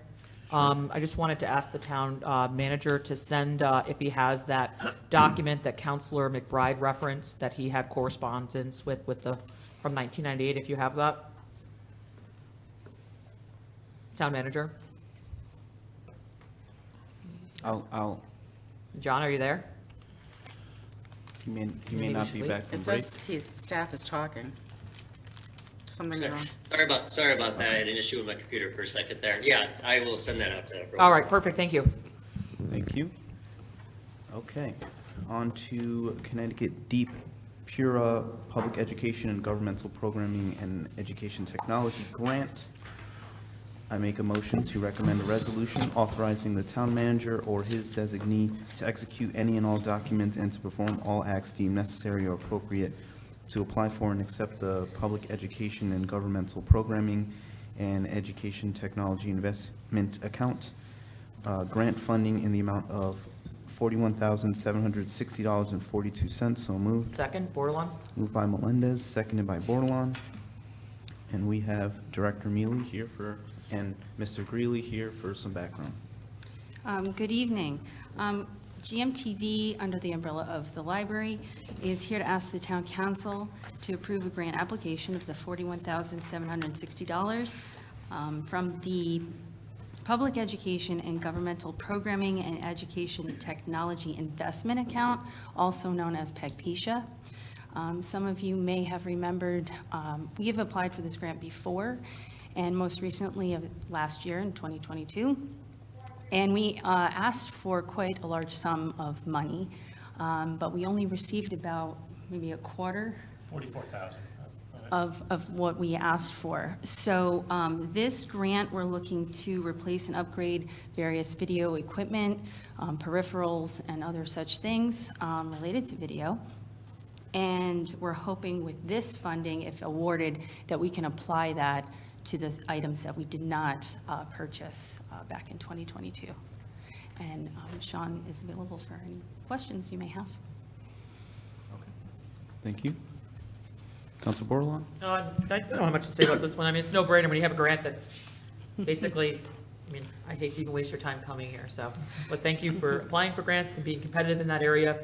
S6: I just wanted to ask the town manager to send, if he has that document that Councilor McBride referenced, that he had correspondence with the, from 1998, if you have that. Town manager. John, are you there?
S2: He may
S6: Maybe
S2: not
S6: we
S2: be
S6: should
S2: back from
S11: It
S2: break.
S11: says his staff is talking. Something wrong.
S7: Sorry about that. I had an issue with my computer for a second there. Yeah, I will send that out to everyone.
S6: All right, perfect, thank you.
S2: Thank you. Okay, on to Connecticut Deep Pura Public Education and Governmental Programming and Education Technology Grant. I make a motion to recommend a resolution authorizing the town manager or his designee to execute any and all documents and to perform all acts deemed necessary or appropriate to apply for and accept the Public Education and Governmental Programming and Education Technology Investment Account grant funding in the amount of $41,760.42. So moved.
S6: Second, Bordelon?
S2: Moved by Melendez, seconded by Bordelon. And we have Director Mealy here for, and Mr. Greeley here for some background.
S15: Good evening. GMTV, under the umbrella of the library, is here to ask the town council to approve a grant application of the $41,760 from the Public Education and Governmental Programming and Education Technology Investment Account, also known as PEGPESA. Some of you may have remembered, we have applied for this grant before, and most recently of last year in 2022. And we asked for quite a large sum of money, but we only received about maybe a quarter
S16: 44,000.
S15: of what we asked for. So this grant, we're looking to replace and upgrade various video equipment, peripherals, and other such things related to video. And we're hoping with this funding, if awarded, that we can apply that to the items that we did not purchase back in 2022. And Sean is available for any questions you may have.
S12: Thank you. Council Bordelon?
S6: No, I don't have much to say about this one. I mean, it's no brainer when you have a grant that's basically, I mean, I hate to even waste your time coming here, so. But thank you for applying for grants and being competitive in that area.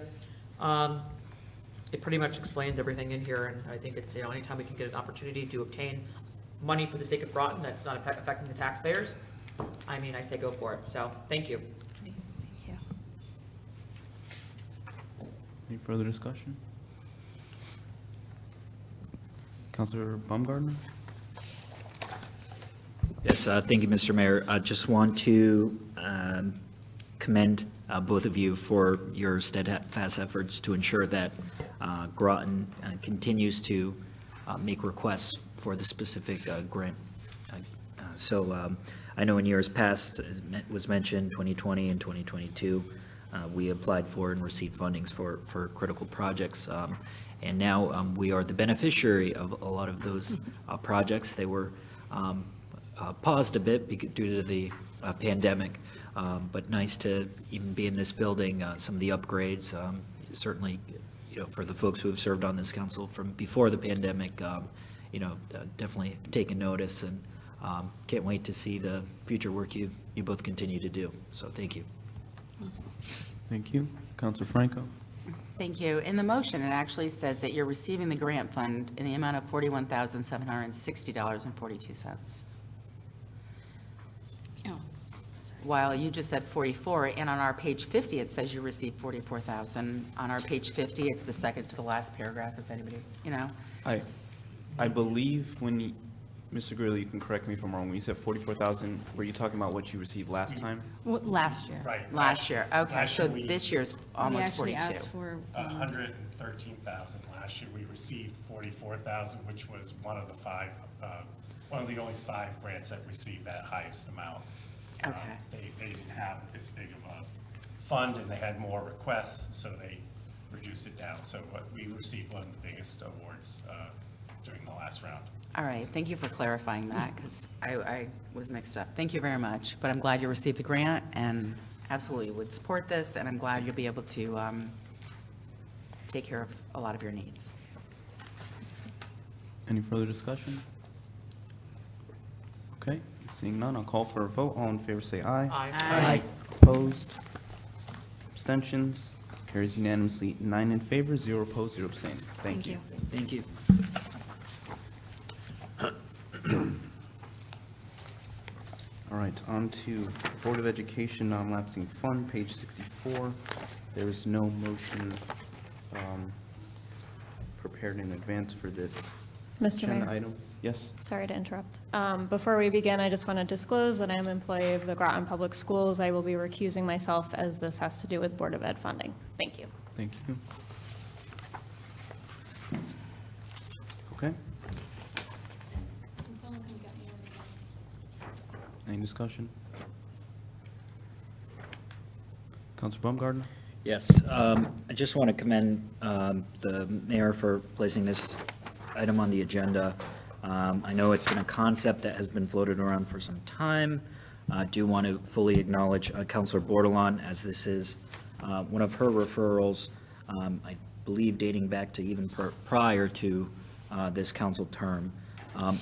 S6: It pretty much explains everything in here, and I think it's, you know, anytime we can get an opportunity to obtain money for the sake of Groton that's not affecting the taxpayers, I mean, I say go for it. So, thank you.
S15: Thank you.
S12: Any further discussion? Councilor Baumgartner?
S10: Yes, thank you, Mr. Mayor. I just want to commend both of you for your steadfast efforts to ensure that Groton continues to make requests for the specific grant. So I know in years past, as was mentioned, 2020 and 2022, we applied for and received fundings for critical projects. And now we are the beneficiary of a lot of those projects. They were paused a bit due to the pandemic, but nice to even be in this building. Some of the upgrades, certainly, you know, for the folks who have served on this council from before the pandemic, you know, definitely taken notice, and can't wait to see the future work you both continue to do. So thank you.
S12: Thank you. Councilor Franco?
S11: Thank you. In the motion, it actually says that you're receiving the grant fund in the amount of $41,760.42.
S15: Oh,
S11: While you just said 44, and on our page 50, it says you received 44,000. On our page 50, it's the second to the last paragraph, if anybody, you know.
S12: I believe when you, Mr. Greeley, you can correct me if I'm wrong, when you said 44,000, were you talking about what you received last time?
S15: well, last year.
S16: Right.
S11: Last year, okay,
S16: Last
S11: so
S16: year we-
S11: this year's almost
S15: We
S11: 42.
S15: actually asked for
S16: 113,000 last year. We received 44,000, which was one of the only 5 grants that received that highest amount.
S11: Okay.
S16: They didn't have as big of a fund, and they had more requests, so they reduced it down. So we received one of the biggest awards during the last round.
S11: All right, thank you for clarifying that, because I was mixed up. Thank you very much, but I'm glad you received the grant, and absolutely would support this, and I'm glad you'll be able to take care of a lot of your needs.
S12: Any further discussion? Okay, seeing none, I'll call for a vote. All in favor say aye.
S6: Aye.
S12: Opposed? Abstentions? Carries unanimously, 9 in favor, 0 opposed, 0 abstained. Thank you.
S10: Thank you.
S12: All right, on to Board of Education non-lapsing fund, page 64. There is no motion prepared in advance for this
S3: Mr.
S12: agenda
S3: Mayor?
S12: item. Yes?
S3: Sorry to interrupt. Before we begin, I just want to disclose that I am an employee of the Groton Public Schools. I will be recusing myself as this has to do with Board of Ed funding. Thank you.
S12: Thank you. Okay. Any discussion? Councilor Baumgartner?
S10: Yes, I just want to commend the mayor for placing this item on the agenda. I know it's been a concept that has been floated around for some time. I do want to fully acknowledge Councilor Bordelon, as this is one of her referrals, I believe dating back to even prior to this council term.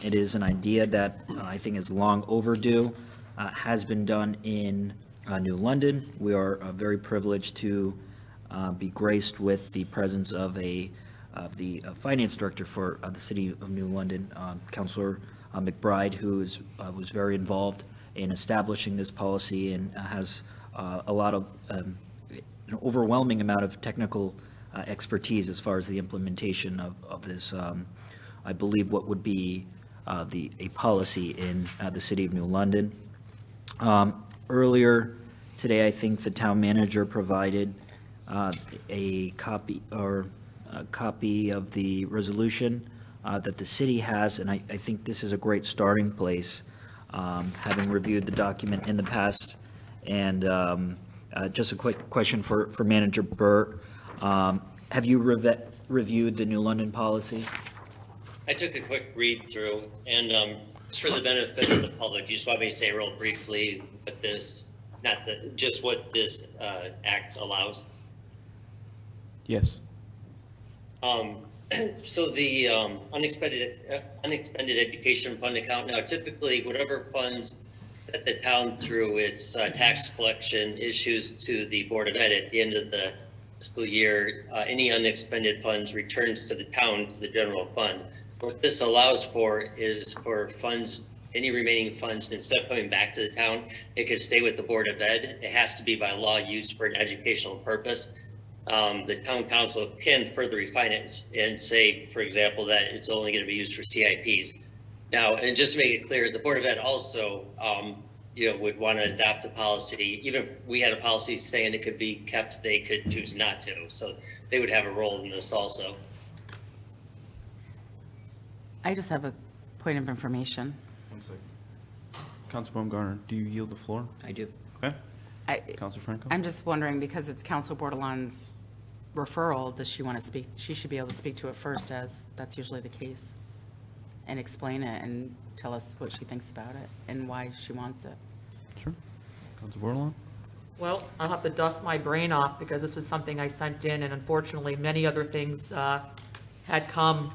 S10: It is an idea that I think is long overdue, has been done in New London. We are very privileged to be graced with the presence of the finance director for the city of New London, Councilor McBride, who was very involved in establishing this policy and has a lot of, an overwhelming amount of technical expertise as far as the implementation of this, I believe what would be a policy in the city of New London. Earlier today, I think the town manager provided a copy of the resolution that the city has, and I think this is a great starting place, having reviewed the document in the past. And just a quick question for Manager Burt. Have you reviewed the New London policy?
S7: I took a quick read through, and just for the benefit of the public, you just want me to say real briefly what this, just what this act allows?
S12: Yes.
S7: So the unexpended education fund account, now typically whatever funds that the town through its tax collection issues to the Board of Ed at the end of the fiscal year, any unexpended funds returns to the town, to the general fund. What this allows for is for funds, any remaining funds, instead of coming back to the town, it could stay with the Board of Ed. It has to be by law used for an educational purpose. The town council can further refine it and say, for example, that it's only going to be used for CIPs. Now, and just to make it clear, the Board of Ed also, would want to adopt a policy. Even if we had a policy saying it could be kept, they could choose not to. So they would have a role in this also.
S11: I just have a point of information.
S12: 1 second. Councilwoman Garner, do you yield the floor?
S10: I do.
S12: Okay. Councilor Franco?
S11: I'm just wondering, because it's Council Bordelon's referral, does she want to speak? She should be able to speak to it first, as that's usually the case, and explain it and tell us what she thinks about it and why she wants it.
S12: Sure. Councilor Bordelon?
S6: Well, I'll have to dust my brain off because this was something I sent in, and unfortunately, many other things had come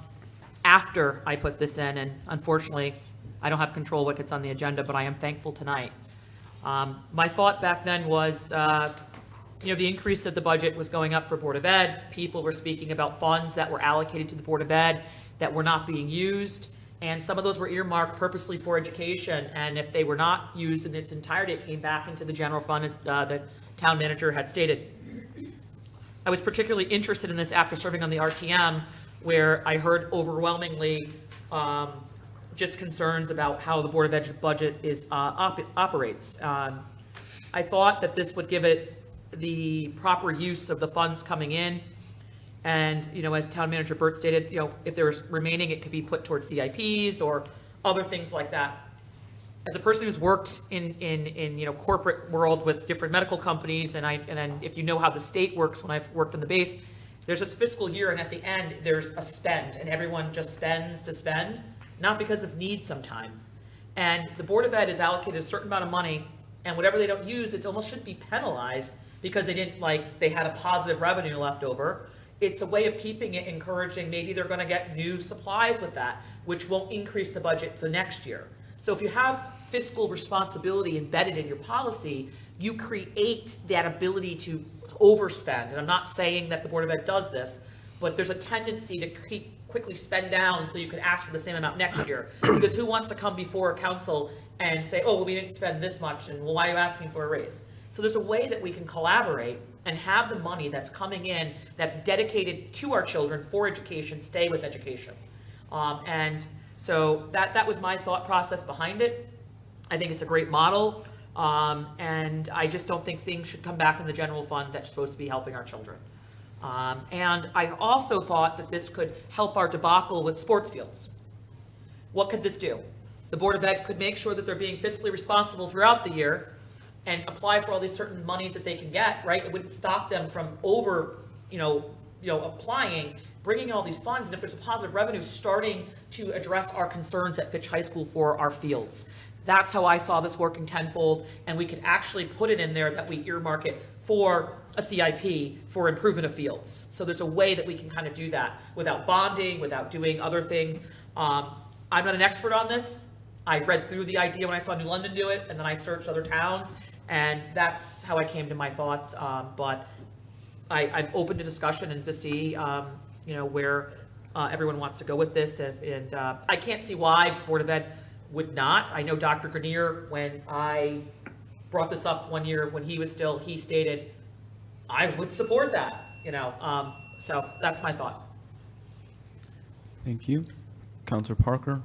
S6: after I put this in, and unfortunately, I don't have control what gets on the agenda, but I am thankful tonight. My thought back then was, the increase of the budget was going up for Board of Ed. People were speaking about funds that were allocated to the Board of Ed that were not being used, and some of those were earmarked purposely for education, and if they were not used in its entirety, it came back into the general fund, as the town manager had stated. I was particularly interested in this after serving on the RTM, where I heard overwhelmingly just concerns about how the Board of Ed budget operates. I thought that this would give it the proper use of the funds coming in. And, as Town Manager Burt stated, if there was remaining, it could be put towards CIPs or other things like that. As a person who's worked in corporate world with different medical companies, and if you know how the state works, when I've worked on the base, there's this fiscal year, and at the end, there's a spend, and everyone just spends to spend, not because of need sometime. And the Board of Ed is allocated a certain amount of money, and whatever they don't use, it almost shouldn't be penalized because they had a positive revenue left over. It's a way of keeping it encouraging. Maybe they're going to get new supplies with that, which won't increase the budget for next year. So if you have fiscal responsibility embedded in your policy, you create that ability to overspend. And I'm not saying that the Board of Ed does this, but there's a tendency to quickly spend down so you can ask for the same amount next year. Because who wants to come before a council and say, oh, well, we didn't spend this much, and well, why are you asking for a raise? So there's a way that we can collaborate and have the money that's coming in that's dedicated to our children for education stay with education. And so that was my thought process behind it. I think it's a great model, and I just don't think things should come back in the general fund that's supposed to be helping our children. And I also thought that this could help our debacle with sports fields. What could this do? The Board of Ed could make sure that they're being fiscally responsible throughout the year and apply for all these certain monies that they can get, right? It wouldn't stop them from applying, bringing all these funds, and if there's a positive revenue, starting to address our concerns at Fitch High School for our fields. That's how I saw this working tenfold, and we could actually put it in there that we earmark it for a CIP for improvement of fields. So there's a way that we can kind of do that without bonding, without doing other things. I'm not an expert on this. I read through the idea when I saw New London do it, and then I searched other towns, and that's how I came to my thoughts. But I'm open to discussion and to see, where everyone wants to go with this. And I can't see why Board of Ed would not. I know Dr. Grenier, when I brought this up one year when he was still, he stated, I would support that, So So that's my thought.
S12: Thank you. Counselor Parker?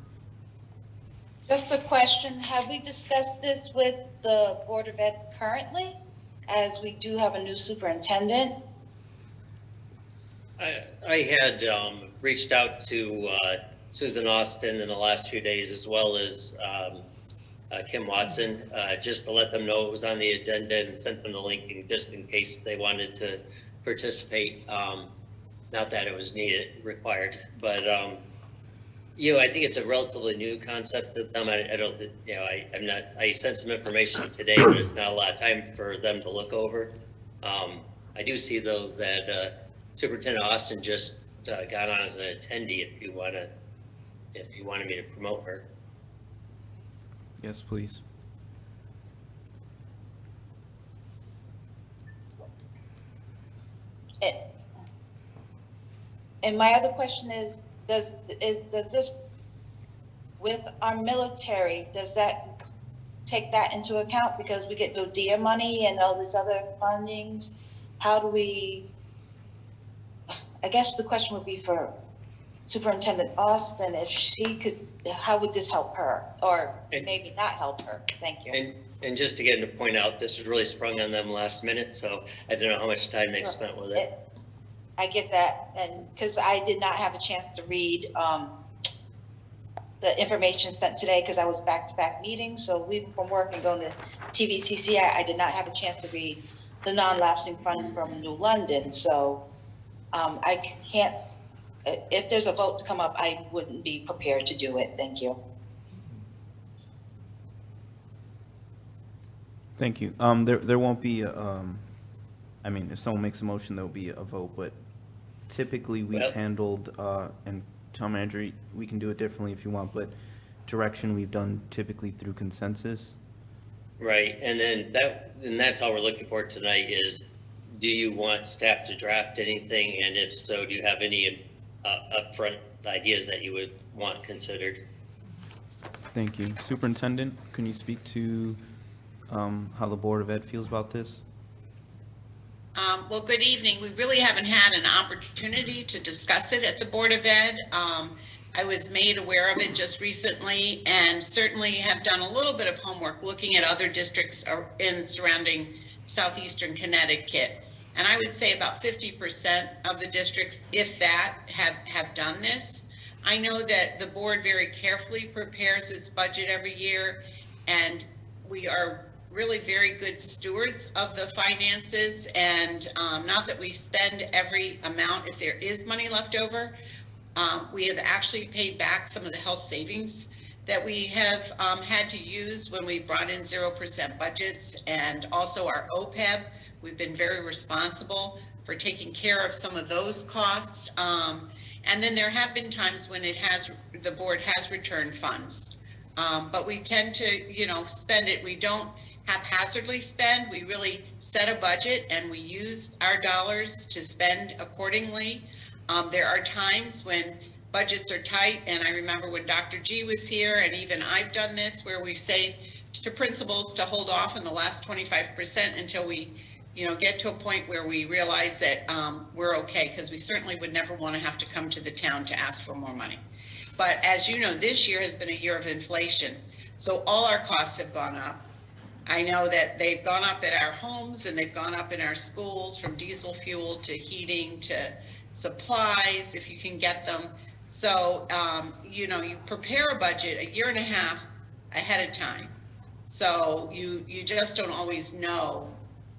S17: Just a question, have we discussed this with the Board of Ed currently, as we do have a new superintendent?
S7: I had reached out to Susan Austin in the last few days, as well as Kim Watson, just to let them know it was on the agenda and sent them the link just in case they wanted to participate. Not that it was required, but I think it's a relatively new concept to them. I don't think, I sent some information today, but it's not a lot of time for them to look over. I do see though that Superintendent Austin just got on as an attendee. If you wanted me to promote her.
S12: Yes, please.
S17: And my other question is, does this, with our military, does that take that into account? Because we get DODIA money and all these other fundings. How do we, I guess the question would be for Superintendent Austin, if she could, how would this help her? Or maybe not help her? Thank you.
S7: And just again to point out, this was really sprung on them last minute, so I don't know how much time they've spent with it.
S17: I get that, and because I did not have a chance to read the information sent today because I was back-to-back meetings. So leaving from work and going to TVCC, I did not have a chance to read the non-lapsing fund from New London. So I can't, if there's a vote to come up, I wouldn't be prepared to do it. Thank you.
S2: Thank you. There won't be, I mean, if someone makes a motion, there'll be a vote, but typically we've handled, and Town Manager, we can do it differently if you want, but direction we've done typically through consensus.
S7: Right, and then that's all we're looking for tonight is, do you want staff to draft anything? And if so, do you have any upfront ideas that you would want considered?
S2: Thank you. Superintendent, can you speak to how the Board of Ed feels about this?
S18: Well, good evening. We really haven't had an opportunity to discuss it at the Board of Ed. I was made aware of it just recently and certainly have done a little bit of homework looking at other districts in surrounding southeastern Connecticut. And I would say about 50% of the districts, if that, have done this. I know that the board very carefully prepares its budget every year, and we are really very good stewards of the finances, and not that we spend every amount if there is money left over. We have actually paid back some of the health savings that we have had to use when we brought in 0% budgets, and also our OPEB. We've been very responsible for taking care of some of those costs. And then there have been times when the board has returned funds. But we tend to, spend it. We don't haphazardly spend. We really set a budget and we use our dollars to spend accordingly. There are times when budgets are tight, and I remember when Dr. G was here, and even I've done this, where we say to principals to hold off on the last 25% until we get to a point where we realize that we're okay, because we certainly would never want to have to come to the town to ask for more money. But as you know, this year has been a year of inflation. So all our costs have gone up. I know that they've gone up at our homes and they've gone up in our schools, from diesel fuel to heating to supplies, if you can get them. So, you prepare a budget a year and a half ahead of time. So you just don't always know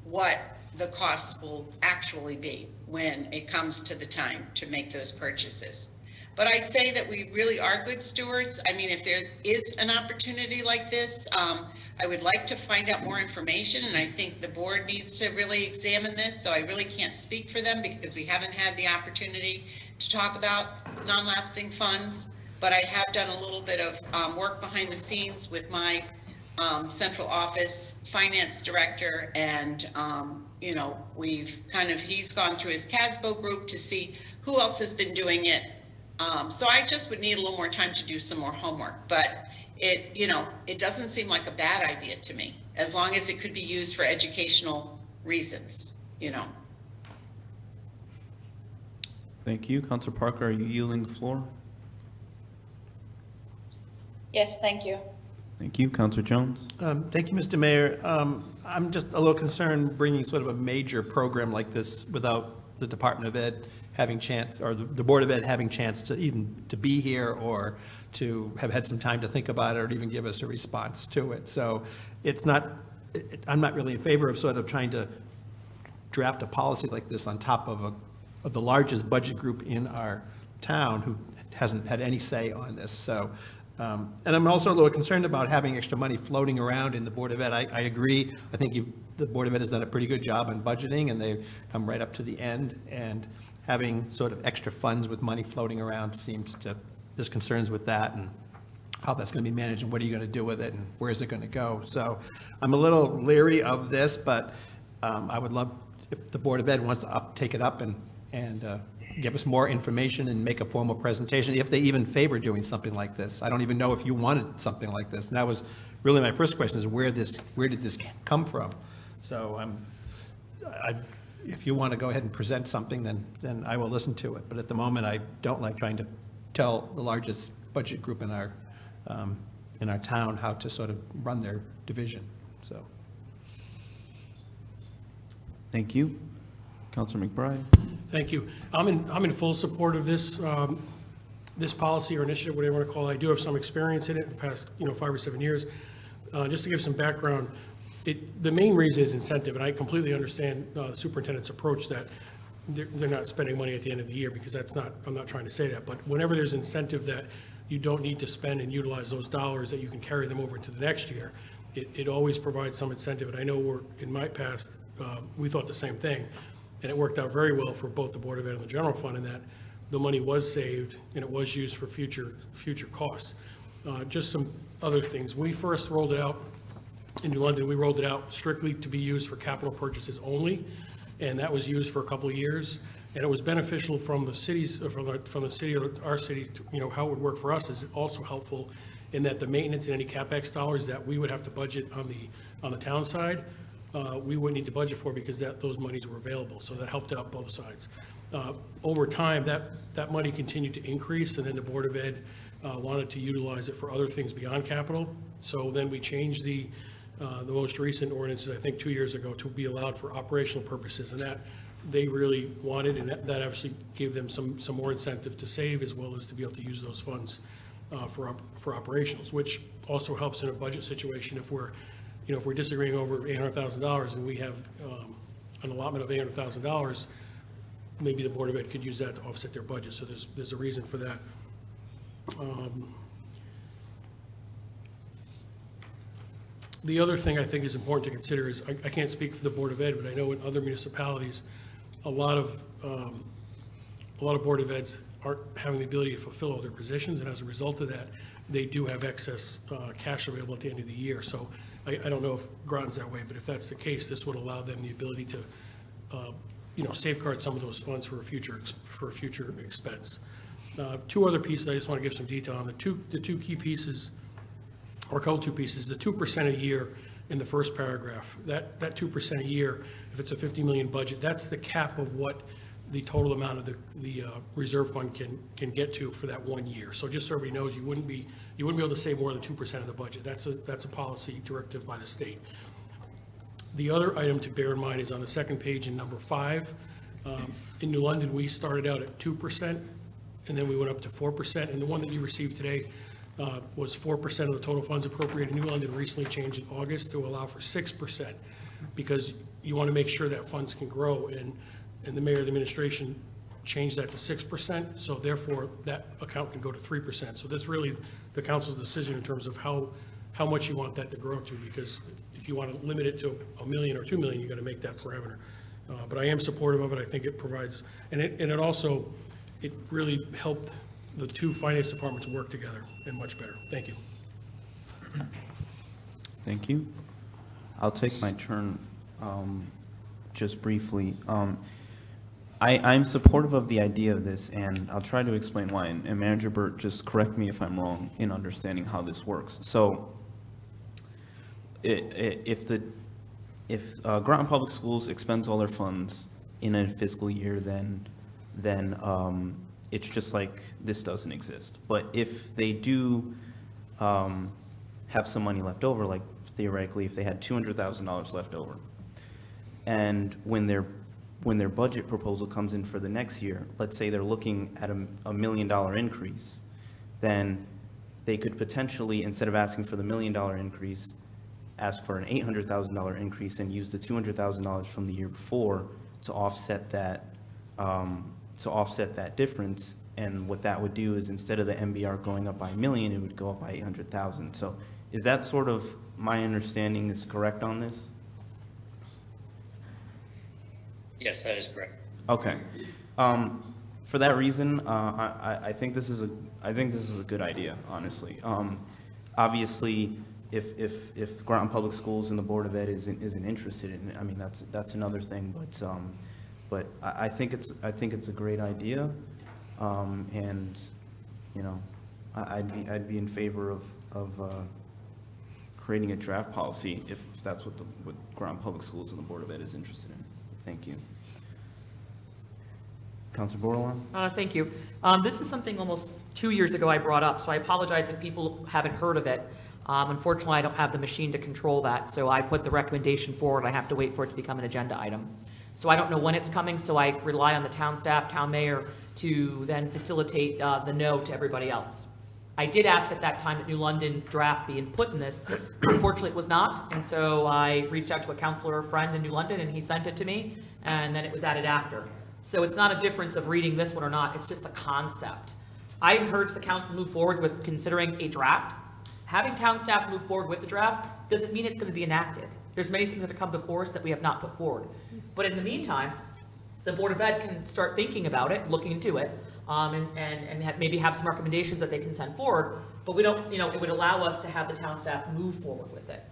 S18: what the costs will actually be when it comes to the time to make those purchases. But I'd say that we really are good stewards. I mean, if there is an opportunity like this, I would like to find out more information, and I think the board needs to really examine this. So I really can't speak for them because we haven't had the opportunity to talk about non-lapsing funds. But I have done a little bit of work behind the scenes with my central office finance director, and he's gone through his CASBO group to see who else has been doing it. So I just would need a little more time to do some more homework, but it doesn't seem like a bad idea to me, as long as it could be used for educational reasons,
S12: Thank you. Counselor Parker, are you yielding the floor?
S17: Yes, thank you.
S12: Thank you. Counselor Jones?
S4: Thank you, Mr. Mayor. I'm just a little concerned bringing sort of a major program like this without the Department of Ed having chance, or the Board of Ed having chance to even to be here or to have had some time to think about it or even give us a response to it. So it's not, I'm not really in favor of sort of trying to draft a policy like this on top of the largest budget group in our town who hasn't had any say on this. So, and I'm also a little concerned about having extra money floating around in the Board of Ed. I agree. I think the Board of Ed has done a pretty good job on budgeting, and they've come right up to the end. And having sort of extra funds with money floating around there's concerns with that and how that's going to be managed and what are you going to do with it and where is it going to go. So I'm a little leery of this, but I would love if the Board of Ed wants to take it up and give us more information and make a formal presentation, if they even favor doing something like this. I don't even know if you wanted something like this. And that was really my first question, is where did this come from? So if you want to go ahead and present something, then I will listen to it. But at the moment, I don't like trying to tell the largest budget group in our town how to sort of run their division, so.
S12: Thank you. Counselor McBride?
S14: Thank you. I'm in full support of this, this policy or initiative, whatever you want to call it. I do have some experience in it in the past, 5 or 7 years. Just to give some background, the main reason is incentive, and I completely understand the superintendent's approach that they're not spending money at the end of the year, because I'm not trying to say that, but whenever there's incentive that you don't need to spend and utilize those dollars, that you can carry them over into the next year, it always provides some incentive. And I know in my past, we thought the same thing, and it worked out very well for both the Board of Ed and the general fund, in that the money was saved and it was used for future costs. Just some other things. When we first rolled it out in New London, we rolled it out strictly to be used for capital purchases only, and that was used for a couple of years. And it was beneficial from the cities, from the city, our city, to, how it would work for us is also helpful in that the maintenance and any CapEx dollars that we would have to budget on the town side, we wouldn't need to budget for, because those monies were available. So that helped out both sides. Over time, that money continued to increase, and then the Board of Ed wanted to utilize it for other things beyond capital. So then we changed the most recent ordinances, I think 2 years ago, to be allowed for operational purposes, and that they really wanted, and that obviously gave them some more incentive to save, as well as to be able to use those funds for operationals, which also helps in a budget situation if we're disagreeing over $800,000 and we have an allotment of $800,000, maybe the Board of Ed could use that to offset their budget. So there's a reason for that. The other thing I think is important to consider is, I can't speak for the Board of Ed, but I know in other municipalities, a lot of Board of Eds aren't having the ability to fulfill all their positions, and as a result of that, they do have excess cash available at the end of the year. So I don't know if Groton's that way, but if that's the case, this would allow them the ability to, safeguard some of those funds for a future expense. Two other pieces I just want to give some detail on. The two key pieces, or a couple two pieces, the 2% a year in the first paragraph. That 2% a year, if it's a 50 million budget, that's the cap of what the total amount of the reserve fund can get to for that 1 year. So just so everybody knows, you wouldn't be able to save more than 2% of the budget. That's a policy directive by the state. The other item to bear in mind is on the second page in number 5. In New London, we started out at 2%, and then we went up to 4%. And the one that you received today was 4% of the total funds appropriated. New London recently changed in August to allow for 6%, because you want to make sure that funds can grow. And the mayor of the administration changed that to 6%, so therefore that account can go to 3%. So that's really the council's decision in terms of how much you want that to grow to, because if you want to limit it to $1 million or $2 million, you got to make that parameter. But I am supportive of it. I think it provides, and it also, it really helped the two finance departments work together and much better. Thank you.
S12: Thank you.
S2: I'll take my turn just briefly. I'm supportive of the idea of this, and I'll try to explain why. And Manager Burt, just correct me if I'm wrong in understanding how this works. So if Groton Public Schools expends all their funds in a fiscal year, then then it's just like this doesn't exist. But if they do have some money left over, like theoretically, if they had $200,000 left over, and when their budget proposal comes in for the next year, let's say they're looking at a $1 million increase, then they could potentially, instead of asking for the $1 million increase, ask for an $800,000 increase and use the $200,000 from the year before to offset that difference. And what that would do is, instead of the MBR going up by $1 million, it would go up by $800,000. So is that sort of my understanding is correct on this?
S7: Yes, that is correct.
S2: Okay. For that reason, I think this is a good idea, honestly. Obviously, if Groton Public Schools and the Board of Ed isn't interested in it, I mean, that's another thing. But I think it's a great idea, and you know, I'd be in favor of creating a draft policy if that's what Groton Public Schools and the Board of Ed is interested in. Thank you. Councilor Bordelon?
S6: Thank you. This is something almost 2 years ago I brought up, so I apologize if people haven't heard of it. Unfortunately, I don't have the machine to control that, so I put the recommendation forward. I have to wait for it to become an agenda item. So I don't know when it's coming, so I rely on the town staff, town mayor, to then facilitate the no to everybody else. I did ask at that time that New London's draft be input in this. Unfortunately, it was not, and so I reached out to a counselor friend in New London, and he sent it to me, and then it was added after. So it's not a difference of reading this one or not, it's just the concept. I encourage the council to move forward with considering a draft. Having town staff move forward with the draft doesn't mean it's going to be enacted. There's many things that have come before us that we have not put forward. But in the meantime, the Board of Ed can start thinking about it, looking into it, and maybe have some recommendations that they can send forward, but we don't, you know, it would allow us to have the town staff move forward with it.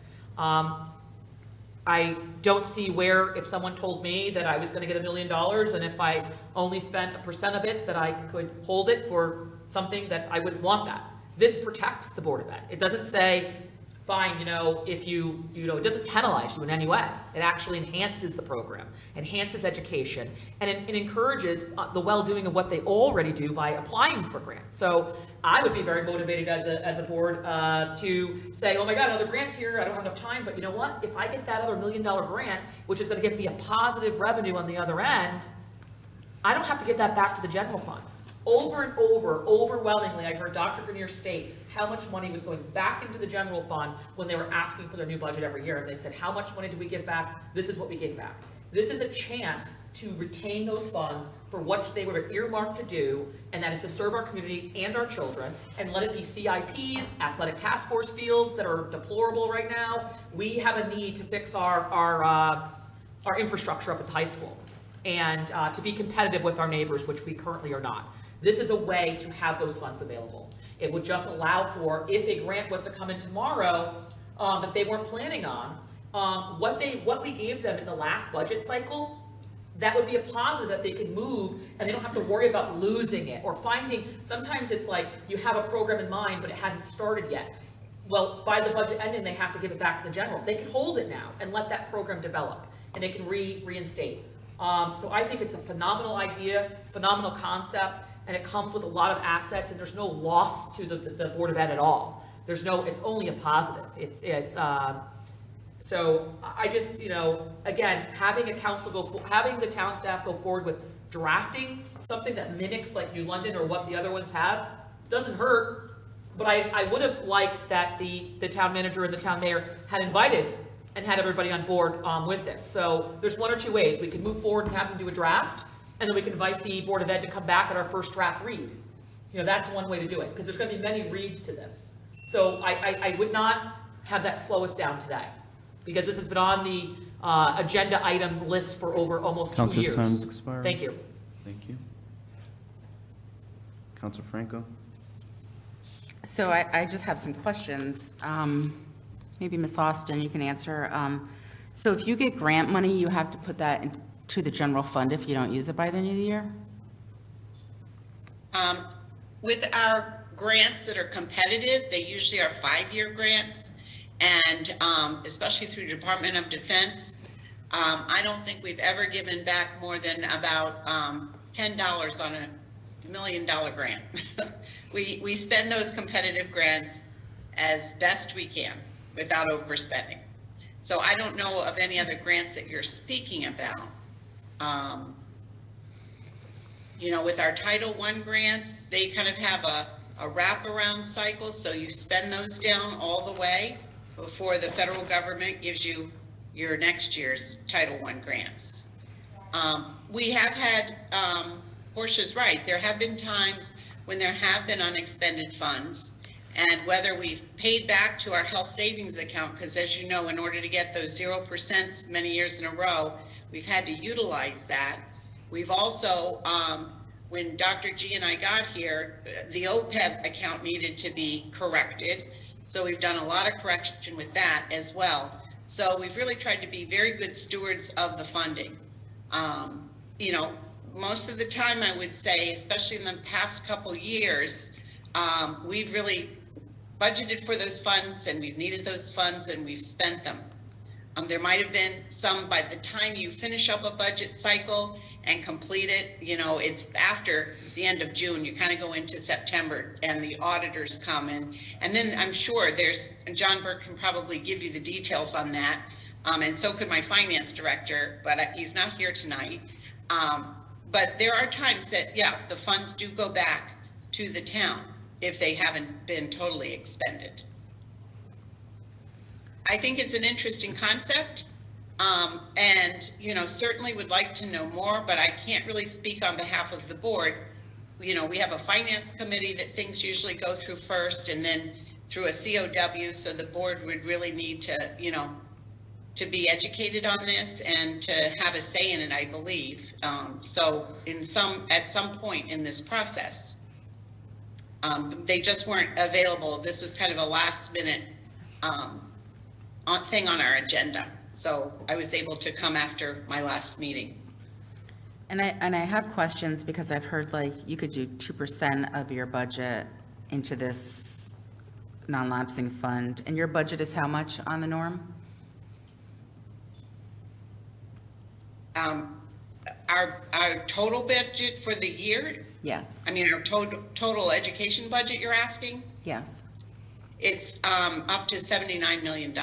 S6: I don't see where, if someone told me that I was gonna get $1 million, and if I only spent 1% of it, that I could hold it for something that I wouldn't want that. This protects the Board of Ed. It doesn't say, fine, you know, if you know, it doesn't penalize you in any way. It actually enhances the program, enhances education, and it encourages the well-doing of what they already do by applying for grants. So I would be very motivated as a board to say, oh my God, another grant's here, I don't have enough time, but you know what? If I get that other $1 million grant, which is gonna give me a positive revenue on the other end, I don't have to give that back to the general fund. Over and over, overwhelmingly, I heard Dr. Grenier state how much money was going back into the general fund when they were asking for their new budget every year. And they said, how much money did we give back? This is what we gave back. This is a chance to retain those funds for what they were earmarked to do, and that is to serve our community and our children, and let it be CIPs, athletic task force fields that are deplorable right now. We have a need to fix our infrastructure up at the high school, and to be competitive with our neighbors, which we currently are not. This is a way to have those funds available. It would just allow for, if a grant was to come in tomorrow that they weren't planning on, what we gave them in the last budget cycle, that would be a positive that they could move, and they don't have to worry about losing it or finding. Sometimes it's like you have a program in mind, but it hasn't started yet. Well, by the budget ending, they have to give it back to the general. They can hold it now and let that program develop, and they can reinstate. So I think it's a phenomenal idea, phenomenal concept. And it comes with a lot of assets, and there's no loss to the Board of Ed at all. It's only a positive. So I just, you know, again, having having the town staff go forward with drafting something that mimics like New London or what the other ones have doesn't hurt. But I would have liked that the town manager and the town mayor had invited and had everybody on board with this. So there's one or two ways. We could move forward and have them do a draft, and then we can invite the Board of Ed to come back at our first draft read. You know, that's one way to do it, because there's going to be many reads to this. So I would not have that slow us down today, because this has been on the agenda item list for over almost 2 years.
S2: Councilor's time has expired.
S6: Thank you.
S2: Thank you. Councilor Franco?
S11: So I just have some questions. Maybe Ms. Austin, you can answer. So if you get grant money, you have to put that into the general fund if you don't use it by the end of the year?
S18: With our grants that are competitive, they usually are 5-year grants, and especially through Department of Defense, I don't think we've ever given back more than about $10 on a $1 million grant. We spend those competitive grants as best we can without overspending. So I don't know of any other grants that you're speaking about. You know, with our Title I grants, they kind of have a wraparound cycle, so you spend those down all the way before the federal government gives you your next year's Title I grants. We have had, Portia's right, there have been times when there have been unexpended funds, and whether we've paid back to our health savings account, because as you know, in order to get those 0% many years in a row, we've had to utilize that. We've also, when Dr. G and I got here, the OPEB account needed to be corrected. So we've done a lot of correction with that as well. So we've really tried to be very good stewards of the funding. You know, most of the time I would say, especially in the past couple years, we've really budgeted for those funds and we've needed those funds and we've spent them. There might have been some by the time you finish up a budget cycle and complete it, you know, it's after the end of June, you kind of go into September and the auditors come in. And then I'm sure and John Burke can probably give you the details on that. And so could my finance director, but he's not here tonight. But there are times that, yeah, the funds do go back to the town if they haven't been totally expended. I think it's an interesting concept, and, you know, certainly would like to know more, but I can't really speak on behalf of the board. You know, we have a finance committee that things usually go through first and then through a COW, so the board would really need to, you know, to be educated on this and to have a say in it, I believe. So at some point in this process, they just weren't available. This was kind of a last minute thing on our agenda. So I was able to come after my last meeting.
S11: And I have questions because I've heard like you could do 2% of your budget into this non-lapsing fund. And your budget is how much on the norm?
S18: Our total budget for the year?
S11: Yes.
S18: I mean, our total education budget, you're asking?
S11: Yes.
S18: It's up to $79 million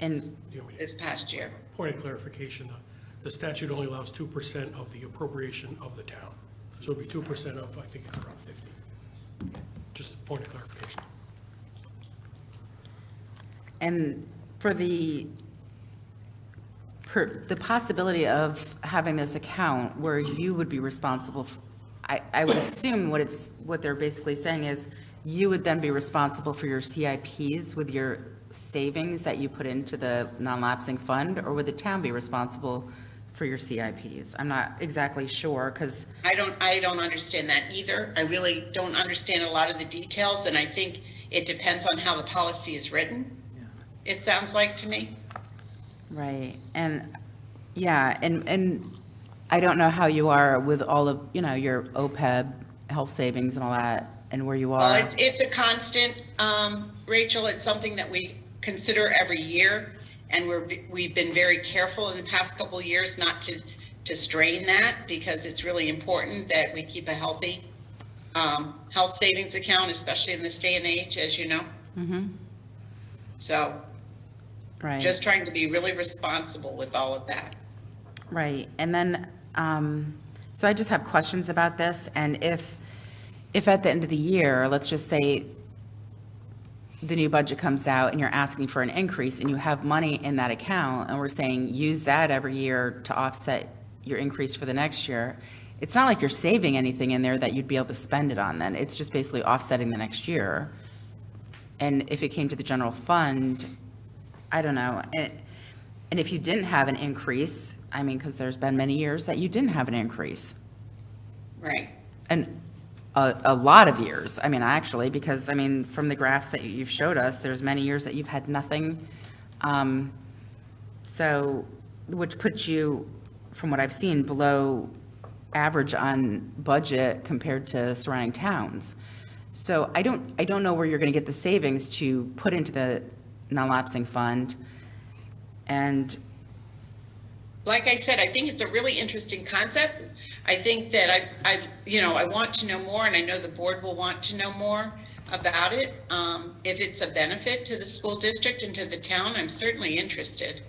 S11: And
S18: this past year.
S14: Point of clarification, the statute only allows 2% of the appropriation of the town. So it'd be 2% of, I think it's around 50. Just a point of clarification.
S11: And for the possibility of having this account where you would be responsible, I would assume what they're basically saying is you would then be responsible for your CIPs with your savings that you put into the non-lapsing fund, or would the town be responsible for your CIPs? I'm not exactly sure because
S18: I don't understand that either. I really don't understand a lot of the details, and I think it depends on how the policy is written. It sounds like to me.
S11: Right, and, yeah, and I don't know how you are with all of, you know, your OPEB, health savings and all that, and where you are.
S18: Well, it's a constant, Rachel. It's something that we consider every year, and we've been very careful in the past couple of years not to strain that, because it's really important that we keep a healthy health savings account, especially in this day and age, as you know.
S11: Mm-hmm.
S18: So.
S11: Right.
S18: Just trying to be really responsible with all of that.
S11: Right, and then, so I just have questions about this, and if at the end of the year, let's just say the new budget comes out and you're asking for an increase and you have money in that account, and we're saying use that every year to offset your increase for the next year, it's not like you're saving anything in there that you'd be able to spend it on then. It's just basically offsetting the next year. And if it came to the general fund, I don't know. And if you didn't have an increase, I mean, because there's been many years that you didn't have an increase.
S18: Right.
S11: And a lot of years, I mean, actually, because, I mean, from the graphs that you've showed us, there's many years that you've had nothing. So, which puts you, from what I've seen, below average on budget compared to surrounding towns. So I don't know where you're going to get the savings to put into the non-lapsing fund. And
S18: like I said, I think it's a really interesting concept. I think that I want to know more, and I know the board will want to know more about it. If it's a benefit to the school district and to the town, I'm certainly interested.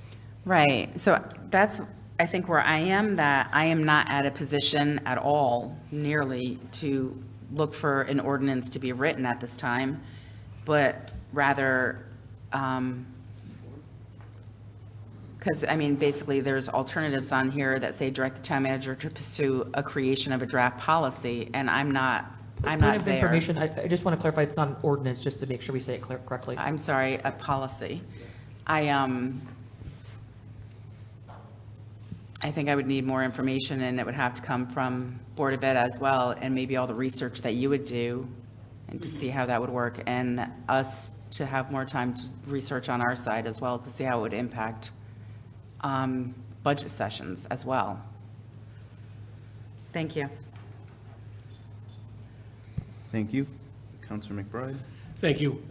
S11: Right, so that's, I think, where I am, that I am not at a position at all nearly to look for an ordinance to be written at this time, but rather, because, I mean, basically, there's alternatives on here that say direct the town manager to pursue a creation of a draft policy, and I'm not
S6: Point of
S11: there.
S6: information, I just want to clarify, it's not an ordinance, just to make sure we say it correctly.
S11: I'm sorry, a policy. I think I would need more information, and it would have to come from Board of Ed as well, and maybe all the research that you would do, and to see how that would work, and us to have more time to research on our side as well, to see how it would impact budget sessions as well. Thank you.
S2: Thank you. Counselor McBride?
S14: Thank you.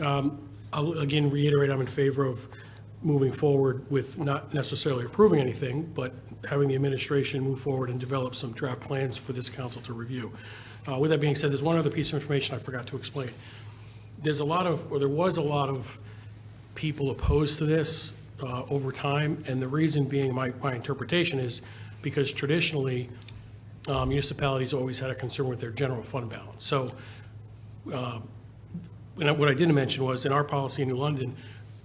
S14: I'll again reiterate, I'm in favor of moving forward with not necessarily approving anything, but having the administration move forward and develop some draft plans for this council to review. With that being said, there's one other piece of information I forgot to explain. There was a lot of people opposed to this over time, and the reason being, my interpretation is because traditionally, municipalities always had a concern with their general fund balance. So what I didn't mention was, in our policy in New London,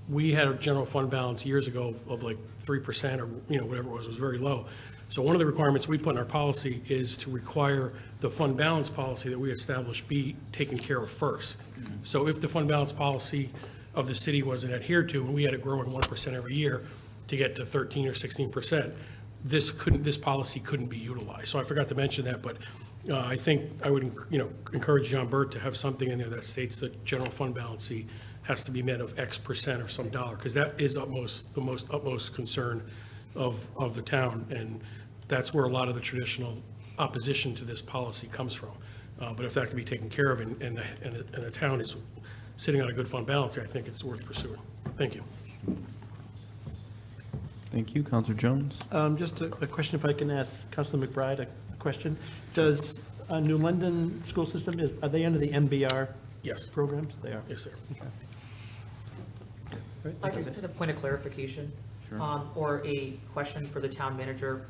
S14: we had a general fund balance years ago of like 3% or, whatever it was very low. So one of the requirements we put in our policy is to require the fund balance policy that we establish be taken care of first. So if the fund balance policy of the city wasn't adhered to, and we had it growing 1% every year to get to 13 or 16%, this policy couldn't be utilized. So I forgot to mention that, but I think I would, encourage John Burt to have something in there that states that general fund balance has to be met of X percent or some dollar, because that is the utmost concern of the town, and that's where a lot of the traditional opposition to this policy comes from. But if that can be taken care of, and the town is sitting on a good fund balance, I think it's worth pursuing. Thank you.
S12: Thank you. Counselor Jones?
S4: Just a question, if I can ask Councilor McBride a question. Does New London school system, are they under the MBR?
S14: Yes.
S4: Programs? They are?
S14: Yes, sir.
S4: Okay. Right,
S6: I just had a point of clarification, or a question for the town manager.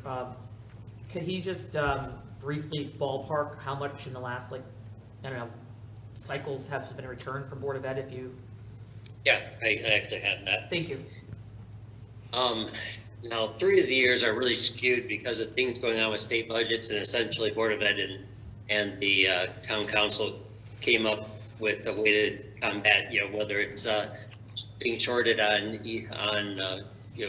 S6: Could he just briefly ballpark how much in the last, cycles have been returned from Board of Ed, if you?
S7: Yeah, I actually have that.
S6: Thank you.
S7: Now, 3 of the years are really skewed because of things going on with state budgets, and essentially Board of Ed and the town council came up with a way to combat, whether it's being shorted on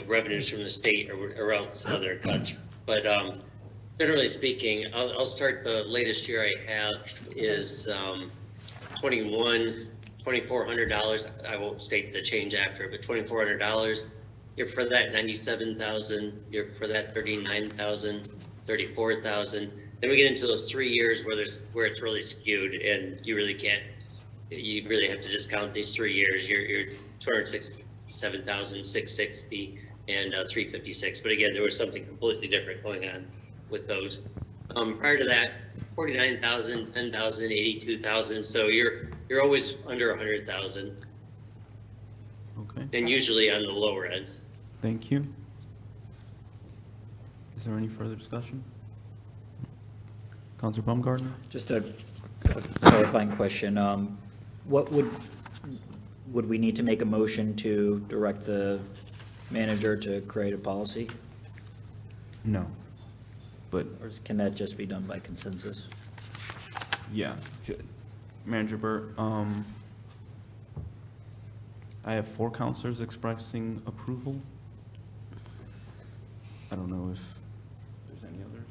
S7: revenues from the state or else other cuts. But generally speaking, I'll start. The latest year I have is $2,400. I won't state the change after, but $2,400. You're for that 97,000. You're for that 39,000, 34,000. Then we get into those 3 years where it's really skewed, and you really have to discount these 3 years. You're 267,660 and 356. But again, there was something completely different going on with those. Prior to that, 49,000, 10,000, 82,000. So you're always under 100,000.
S12: Okay.
S7: And usually on the lower end.
S12: Thank you. Is there any further discussion? Counselor Baumgartner?
S10: Just a clarifying question. What would we need to make a motion to direct the manager to create a policy?
S12: No. But,
S10: Or can that just be done by consensus?
S12: yeah. Manager Burt, I have 4 counselors expressing approval. I don't know if there's any others.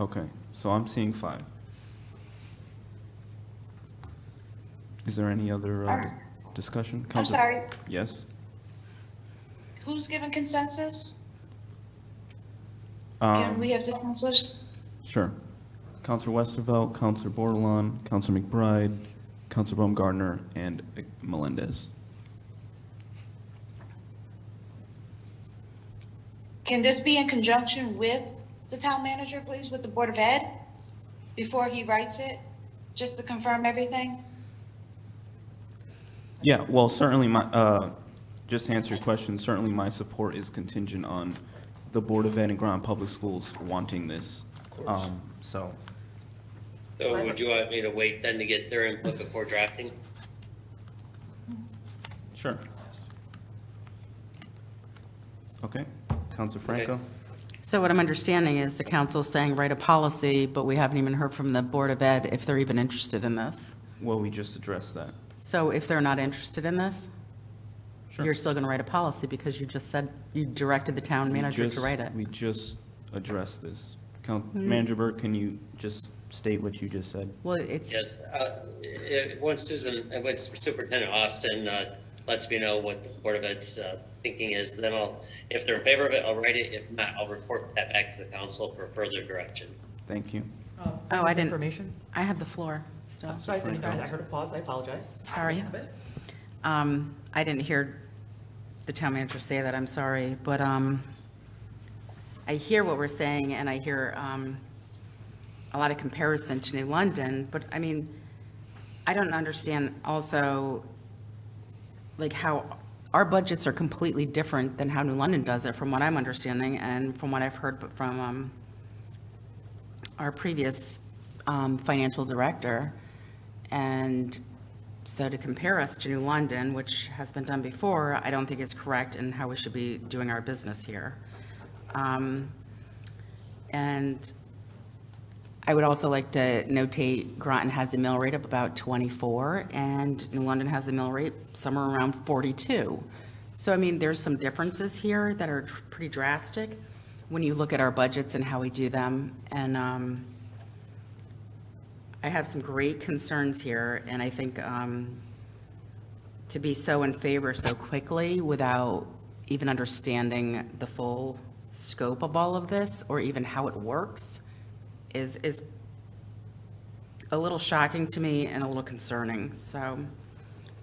S12: Okay, so I'm seeing 5. Is there any other discussion?
S17: I'm
S12: Counselor-
S17: sorry,
S12: Yes?
S17: who's given consensus?
S12: Um,
S17: Can we have the counselors?
S12: Sure. Counselor Westervelt, Counselor Bordelon, Counselor McBride, Counselor Baumgartner, and Melendez.
S17: Can this be in conjunction with the town manager, please, with the Board of Ed, before he writes it, just to confirm everything?
S12: Yeah, well, certainly just to answer your question, certainly my support is contingent on the Board of Ed and Groton Public Schools wanting this. So,
S7: So would you want me to wait then to get their input before drafting?
S12: sure. Okay,
S2: Counselor Franco?
S11: So what I'm understanding is the council's saying write a policy, but we haven't even heard from the Board of Ed if they're even interested in this.
S12: well, we just addressed that.
S11: So if they're not interested in this,
S12: Sure.
S11: you're still going to write a policy because you just said you directed the town manager to write it.
S12: We just addressed this.
S11: Mm-hmm.
S12: Manager Burke, can you just state what you just said?
S11: Well, it's,
S7: Yes, once Superintendent Austin lets me know what the Board of Ed's thinking is, then if they're in favor of it, I'll write it. If not, I'll report that back to the council for further direction.
S12: Thank you.
S11: oh, I didn't,
S6: Information?
S11: I have the floor still.
S6: Sorry, I heard a pause, I apologize.
S11: Sorry. I didn't hear the town manager say that, I'm sorry, but I hear what we're saying, and I hear a lot of comparison to New London, but I mean, I don't understand also, like, how our budgets are completely different than how New London does it, from what I'm understanding, and from what I've heard from our previous financial director. And so to compare us to New London, which has been done before, I don't think is correct in how we should be doing our business here. And I would also like to notate Groton has a mill rate of about 24, and New London has a mill rate somewhere around 42. So, I mean, there's some differences here that are pretty drastic when you look at our budgets and how we do them. And I have some great concerns here, and I think to be so in favor so quickly without even understanding the full scope of all of this, or even how it works, is a little shocking to me and a little concerning. So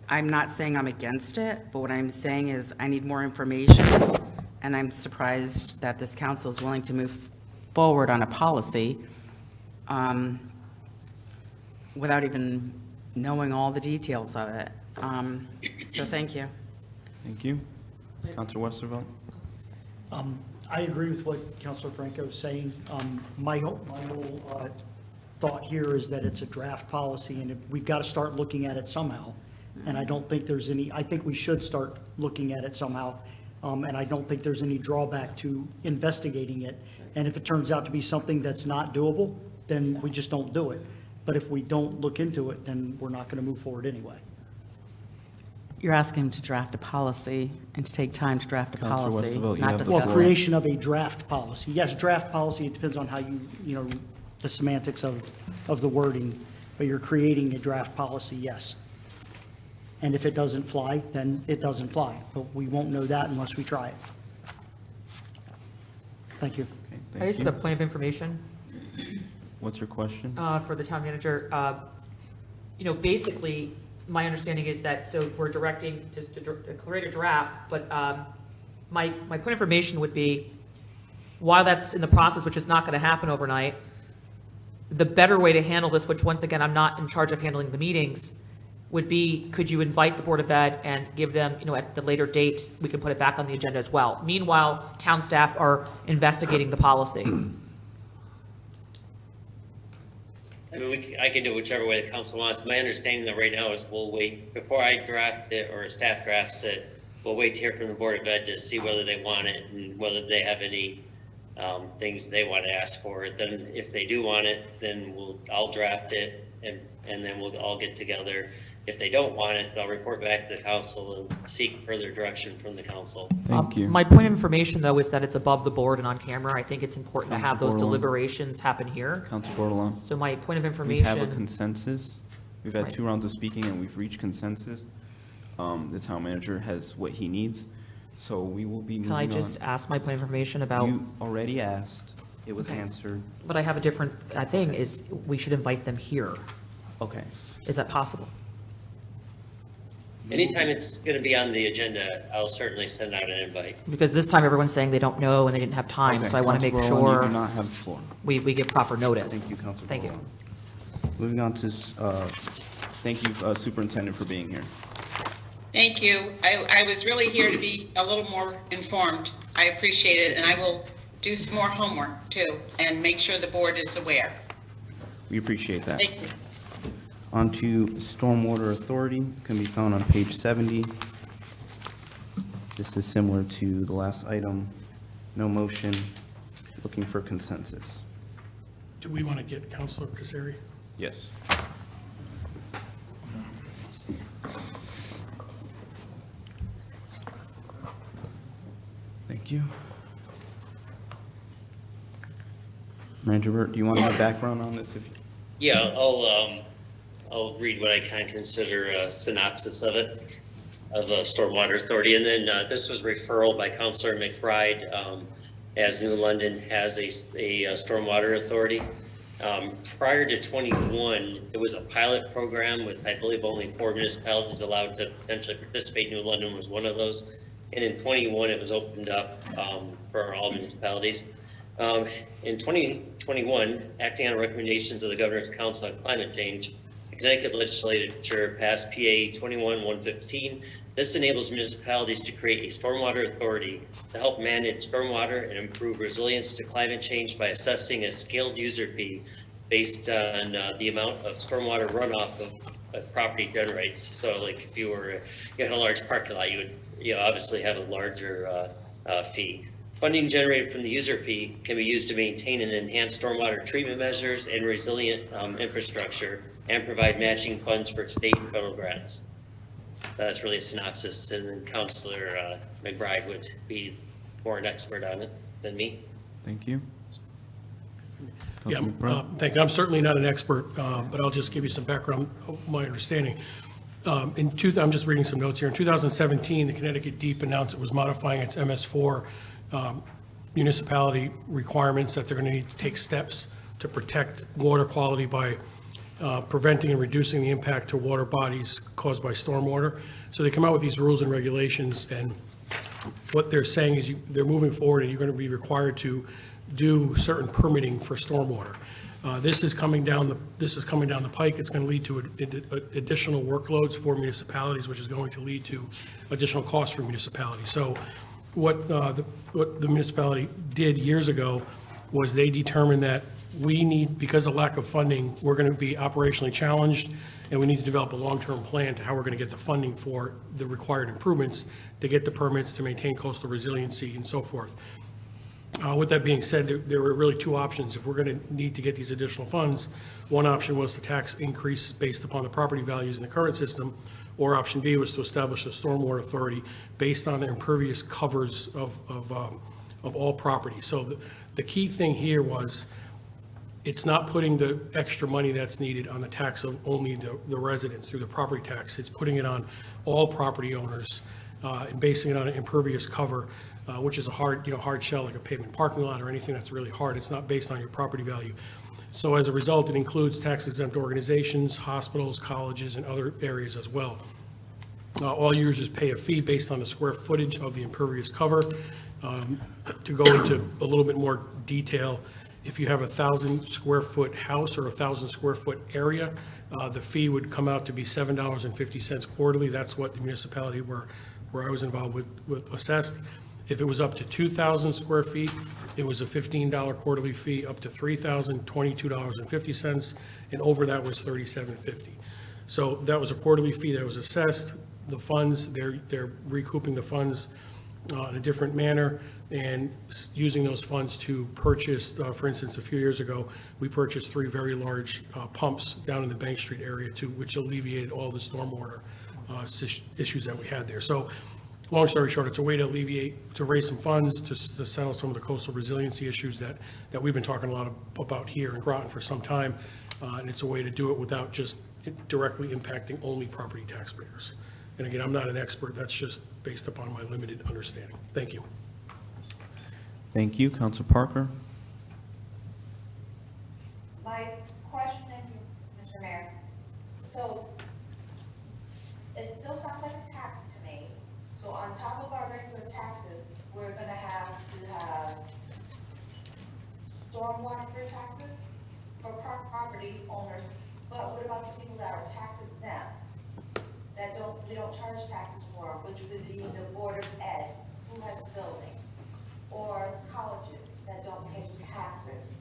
S11: I'm not saying I'm against it, but what I'm saying is I need more information, and I'm surprised that this council is willing to move forward on a policy without even knowing all the details of it. So thank you.
S12: Thank you. Counselor Westervelt?
S1: I agree with what Councilor Franco is saying. My whole thought here is that it's a draft policy, and we've got to start looking at it somehow. And I don't think there's any, I think we should start looking at it somehow. And I don't think there's any drawback to investigating it. And if it turns out to be something that's not doable, then we just don't do it. But if we don't look into it, then we're not going to move forward anyway.
S11: You're asking him to draft a policy and to take time to draft a
S12: Counselor
S11: policy,
S12: Westervelt, you
S11: not
S12: have the
S11: discuss
S1: Well,
S11: it.
S1: creation of a draft policy. Yes, draft policy, it depends on how you know, the semantics of the wording, but you're creating a draft policy, yes. And if it doesn't fly, then it doesn't fly, but we won't know that unless we try it. Thank you.
S12: Okay,
S6: I
S12: thank
S6: just have a
S12: you.
S6: point of information
S12: What's your question?
S6: for the town manager. Basically, my understanding is that, so we're directing just to create a draft, but my point of information would be, while that's in the process, which is not going to happen overnight, the better way to handle this, which once again, I'm not in charge of handling the meetings, would be, could you invite the Board of Ed and give them, at the later date, we can put it back on the agenda as well. Meanwhile, town staff are investigating the policy.
S7: I mean, I can do whichever way the council wants. My understanding that right now is we'll wait, before I draft it or staff drafts it, we'll wait to hear from the Board of Ed to see whether they want it and whether they have any things they want to ask for. Then if they do want it, then I'll draft it and then we'll all get together. If they don't want it, they'll report back to the council and seek further direction from the council.
S12: Thank you.
S6: My point of information, though, is that it's above the board and on camera. I think it's important to have those
S12: Council Bordelon.
S6: deliberations happen here.
S12: Counselor Bordelon?
S6: So my point of
S12: We
S6: information.
S12: have a consensus. We've had
S6: Right.
S12: 2 rounds of speaking, and we've reached consensus. The town manager has what he needs, so we will be moving
S6: Can
S12: on.
S6: I just ask my point of information about,
S12: You already asked. It was
S6: Okay.
S12: answered.
S6: but I have a different thing, is we should invite them here.
S12: Okay.
S6: Is that possible?
S7: Anytime it's going to be on the agenda, I'll certainly send out an invite.
S6: Because this time everyone's saying they don't know and they didn't have time,
S12: Okay,
S6: so I want to make
S12: Council Rowland, you
S6: sure
S12: do not have the floor.
S6: we give proper notice.
S12: Thank you, Council
S6: Thank you.
S12: Rowland. Moving on to, thank you, Superintendent, for being here.
S18: Thank you. I was really here to be a little more informed. I appreciate it, and I will do some more homework too, and make sure the board is aware.
S12: We appreciate that.
S18: Thank you.
S2: On to Stormwater Authority, can be found on page 70. This is similar to the last item. No motion, looking for consensus.
S14: Do we want to get Counselor Casari?
S12: Yes. Thank you.
S2: Manager Burt, do you want to have background on this?
S7: Yeah, I'll read what I can consider a synopsis of it, of Stormwater Authority. And then this was referral by Councilor McBride, as New London has a Stormwater Authority. Prior to 21, it was a pilot program with, I believe, only 4 municipalities allowed to potentially participate. New London was one of those. And in 21, it was opened up for all municipalities. In 2021, acting on recommendations of the Governor's Council on Climate Change, the Connecticut legislature passed PA 21-115. This enables municipalities to create a stormwater authority to help manage stormwater and improve resilience to climate change by assessing a scaled user fee based on the amount of stormwater runoff a property generates. So like if you had a large parking lot, you would obviously have a larger fee. Funding generated from the user fee can be used to maintain and enhance stormwater treatment measures and resilient infrastructure and provide matching funds for state and federal grants. That's really a synopsis, and then Councilor McBride would be more an expert on it than me.
S12: Thank you.
S14: Yeah,
S12: Councilman McBride?
S14: thank you. I'm certainly not an expert, but I'll just give you some background of my understanding. I'm just reading some notes here. In 2017, the Connecticut DEEP announced it was modifying its MS4 municipality requirements, that they're going to need to take steps to protect water quality by preventing and reducing the impact to water bodies caused by stormwater. So they come out with these rules and regulations, and what they're saying is they're moving forward and you're going to be required to do certain permitting for stormwater. This is coming down the pike. It's going to lead to additional workloads for municipalities, which is going to lead to additional costs for municipalities. So what the municipality did years ago was they determined that we need, because of lack of funding, we're going to be operationally challenged, and we need to develop a long-term plan to how we're going to get the funding for the required improvements to get the permits to maintain coastal resiliency and so forth. With that being said, there were really two options. If we're going to need to get these additional funds, one option was the tax increase based upon the property values in the current system, or option B was to establish a stormwater authority based on the impervious covers of all property. So the key thing here was, it's not putting the extra money that's needed on the tax of only the residents through the property tax. It's putting it on all property owners and basing it on an impervious cover, which is a hard shell, like a pavement parking lot or anything that's really hard. It's not based on your property value. So as a result, it includes tax exempt organizations, hospitals, colleges, and other areas as well. All users pay a fee based on the square footage of the impervious cover. To go into a little bit more detail, if you have a 1,000 square foot house or a 1,000 square foot area, the fee would come out to be $7.50 quarterly. That's what the municipality where I was involved with assessed. If it was up to 2,000 square feet, it was a $15 quarterly fee. Up to 3,000, $22.50, and over that was $37.50. So that was a quarterly fee that was assessed. The funds, they're recouping the funds in a different manner and using those funds to purchase, for instance, a few years ago, we purchased 3 very large pumps down in the Bank Street area which alleviated all the stormwater issues that we had there. So long story short, it's a way to raise some funds to settle some of the coastal resiliency issues that we've been talking a lot about here in Groton for some time. And it's a way to do it without just directly impacting only property taxpayers. And again, I'm not an expert. That's just based upon my limited understanding. Thank you.
S12: Thank you. Councilor Parker?
S17: My question, Mr. Mayor, so it still sounds like a tax to me. So on top of our regular taxes, we're gonna have to have stormwater taxes for property owners. But what about the people that are tax exempt, that they don't charge taxes for, which would be the Board of Ed, who has buildings, or colleges that don't pay taxes.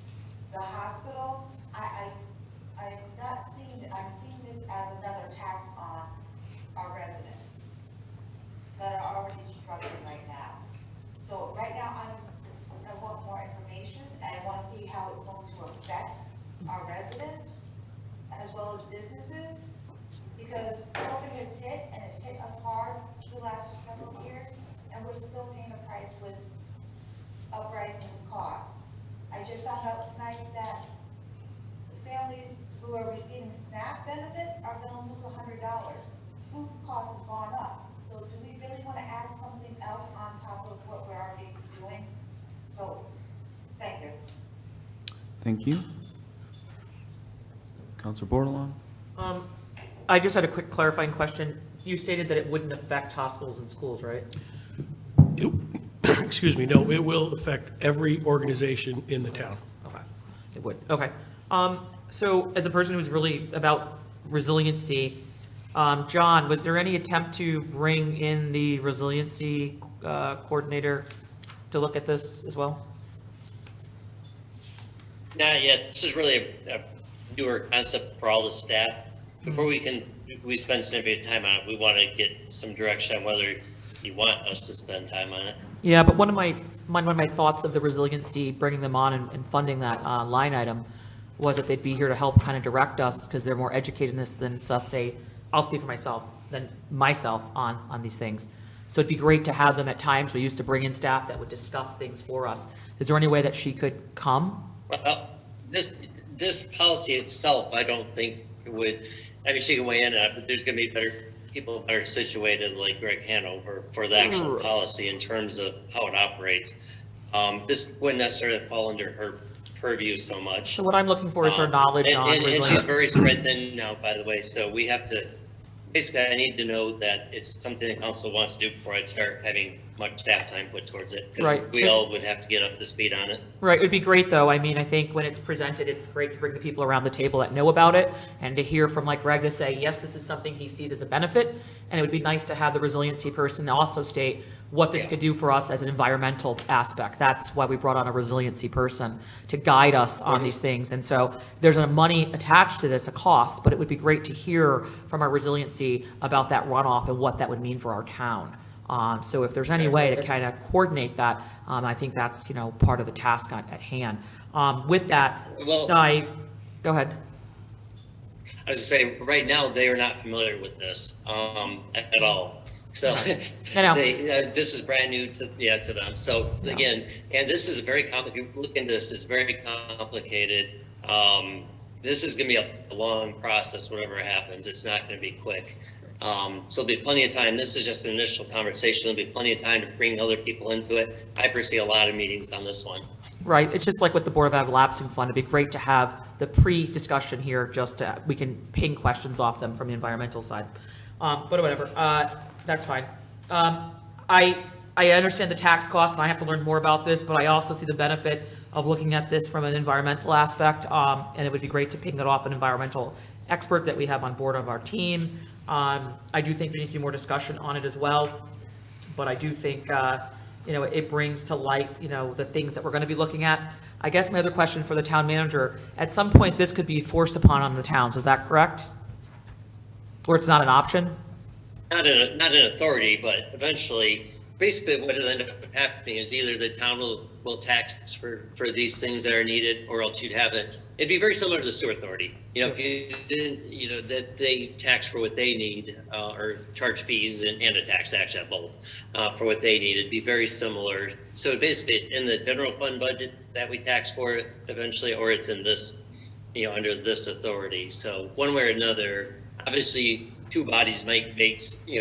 S17: The hospital, I'm not seeing, I'm seeing this as another tax on our residents that are already struggling right now. So right now, I want more information, and I want to see how it's going to affect our residents as well as businesses, because COVID has hit, and it's hit us hard the last several years, and we're still paying a price with uprising costs. I just found out tonight that families who are receiving SNAP benefits are going to lose $100. Food costs have gone up. So do we really want to add something else on top of what we're already doing? So, thank you.
S12: Thank you. Counselor Bordelon?
S6: I just had a quick clarifying question. You stated that it wouldn't affect hospitals and schools, right?
S14: Excuse me, no, it will affect every organization in the town.
S6: Okay, it would, okay. So as a person who's really about resiliency, John, was there any attempt to bring in the resiliency coordinator to look at this as well?
S7: Not yet. This is really a newer concept for all the staff. Before we spend significant time on it, we want to get some direction on whether you want us to spend time on it.
S6: Yeah, but one of my thoughts of the resiliency, bringing them on and funding that line item, was that they'd be here to help kind of direct us, because they're more educated in this than us, say, I'll speak for myself, than myself on these things. So it'd be great to have them at times. We used to bring in staff that would discuss things for us. Is there any way that she could come?
S7: Well, this policy itself, I don't think would, I mean, she can weigh in on it, but there's going to be people better situated like Greg Hanover for the actual policy in terms of how it operates. This wouldn't necessarily fall under her purview so much.
S6: So what I'm looking for is her knowledge on
S7: and
S6: resilience.
S7: she's very spread thin now, by the way, so we have to, basically, I need to know that it's something the council wants to do before I start having much staff time put towards it. Because
S6: Right.
S7: we all would have to get up to speed on it.
S6: Right, it would be great, though. I mean, I think when it's presented, it's great to bring the people around the table that know about it, and to hear from, like Greg, to say, yes, this is something he sees as a benefit, and it would be nice to have the resiliency person also state what this could do for us as an environmental aspect. That's why we brought on a resiliency person, to guide us on these things. And so there's a money attached to this, a cost, but it would be great to hear from our resiliency about that runoff and what that would mean for our town. So if there's any way to kind of coordinate that, I think that's, part of the task at hand. With that,
S7: Well-
S6: go ahead.
S7: I was going to say, right now, they are not familiar with this at all. So
S6: I know.
S7: this is brand new to them. So again, and this is very complicated. If you look into this, it's very complicated. This is going to be a long process, whatever happens. It's not going to be quick. So there'll be plenty of time. This is just an initial conversation. There'll be plenty of time to bring other people into it. I foresee a lot of meetings on this one.
S6: Right, it's just like with the Board of Ed Lapsing Fund, it'd be great to have the pre-discussion here, we can ping questions off them from the environmental side. But whatever, that's fine. I understand the tax costs, and I have to learn more about this, but I also see the benefit of looking at this from an environmental aspect, and it would be great to ping it off an environmental expert that we have on board of our team. I do think there needs to be more discussion on it as well, but I do think, it brings to light, the things that we're going to be looking at. I guess my other question for the town manager, at some point, this could be forced upon on the towns, is that correct? Or it's not an option?
S7: Not an authority, but eventually, basically what will end up happening is either the town will tax for these things that are needed, or else you'd have it'd be very similar to the sewer authority. If you didn't, that they tax for what they need, or charge fees and a tax, actually, both, for what they need. It'd be very similar. So basically, it's in the general fund budget that we tax for it eventually, or it's in this, under this authority. So one way or another, obviously, two bodies might make,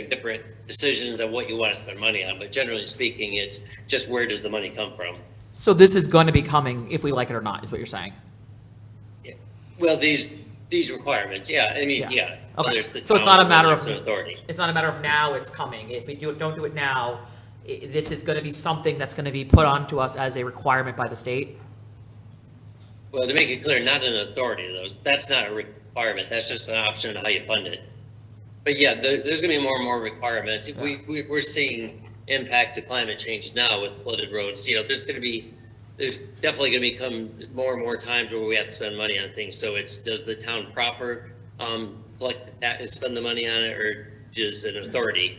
S7: different decisions on what you want to spend money on, but generally speaking, it's just where does the money come from?
S6: So this is going to be coming if we like it or not, is what you're saying?
S7: Yeah. Well, these these requirements, yeah, I mean, yeah. whether
S6: Okay,
S7: it's the
S6: so it's
S7: town
S6: not a
S7: or
S6: matter
S7: whether
S6: of,
S7: it's an authority.
S6: it's not a matter of now, it's coming. If we don't do it now, this is gonna be something that's gonna be put onto us as a requirement by the state?
S7: Well, to make it clear, not an authority, though, that's not a requirement, that's just an option of how you fund it. But yeah, there's gonna be more and more requirements. We're seeing impact to climate change now with flooded roads, there's definitely gonna become more and more times where we have to spend money on things, so does the town proper, collect that, spend the money on it, or does an authority,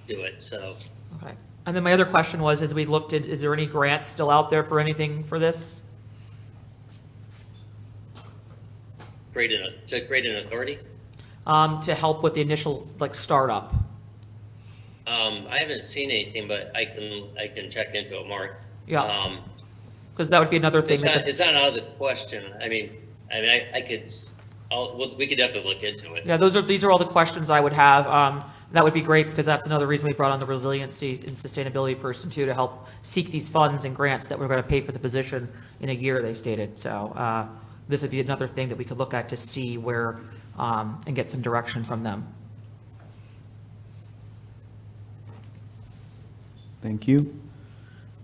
S7: do it, so.
S6: Okay. And then my other question was, as we looked at, is there any grants still out there for anything for this?
S7: To create an authority?
S6: To help with the initial, startup?
S7: I haven't seen anything, but I can check into it more.
S6: Yeah. Because that would be another thing.
S7: It's not out of the question. I we could definitely look into it.
S6: Yeah, these are all the questions I would have. That would be great, because that's another reason we brought on the resiliency and sustainability person too, to help seek these funds and grants that we're going to pay for the position in a year, they stated. So this would be another thing that we could look at to see where, and get some direction from them.
S2: Thank you.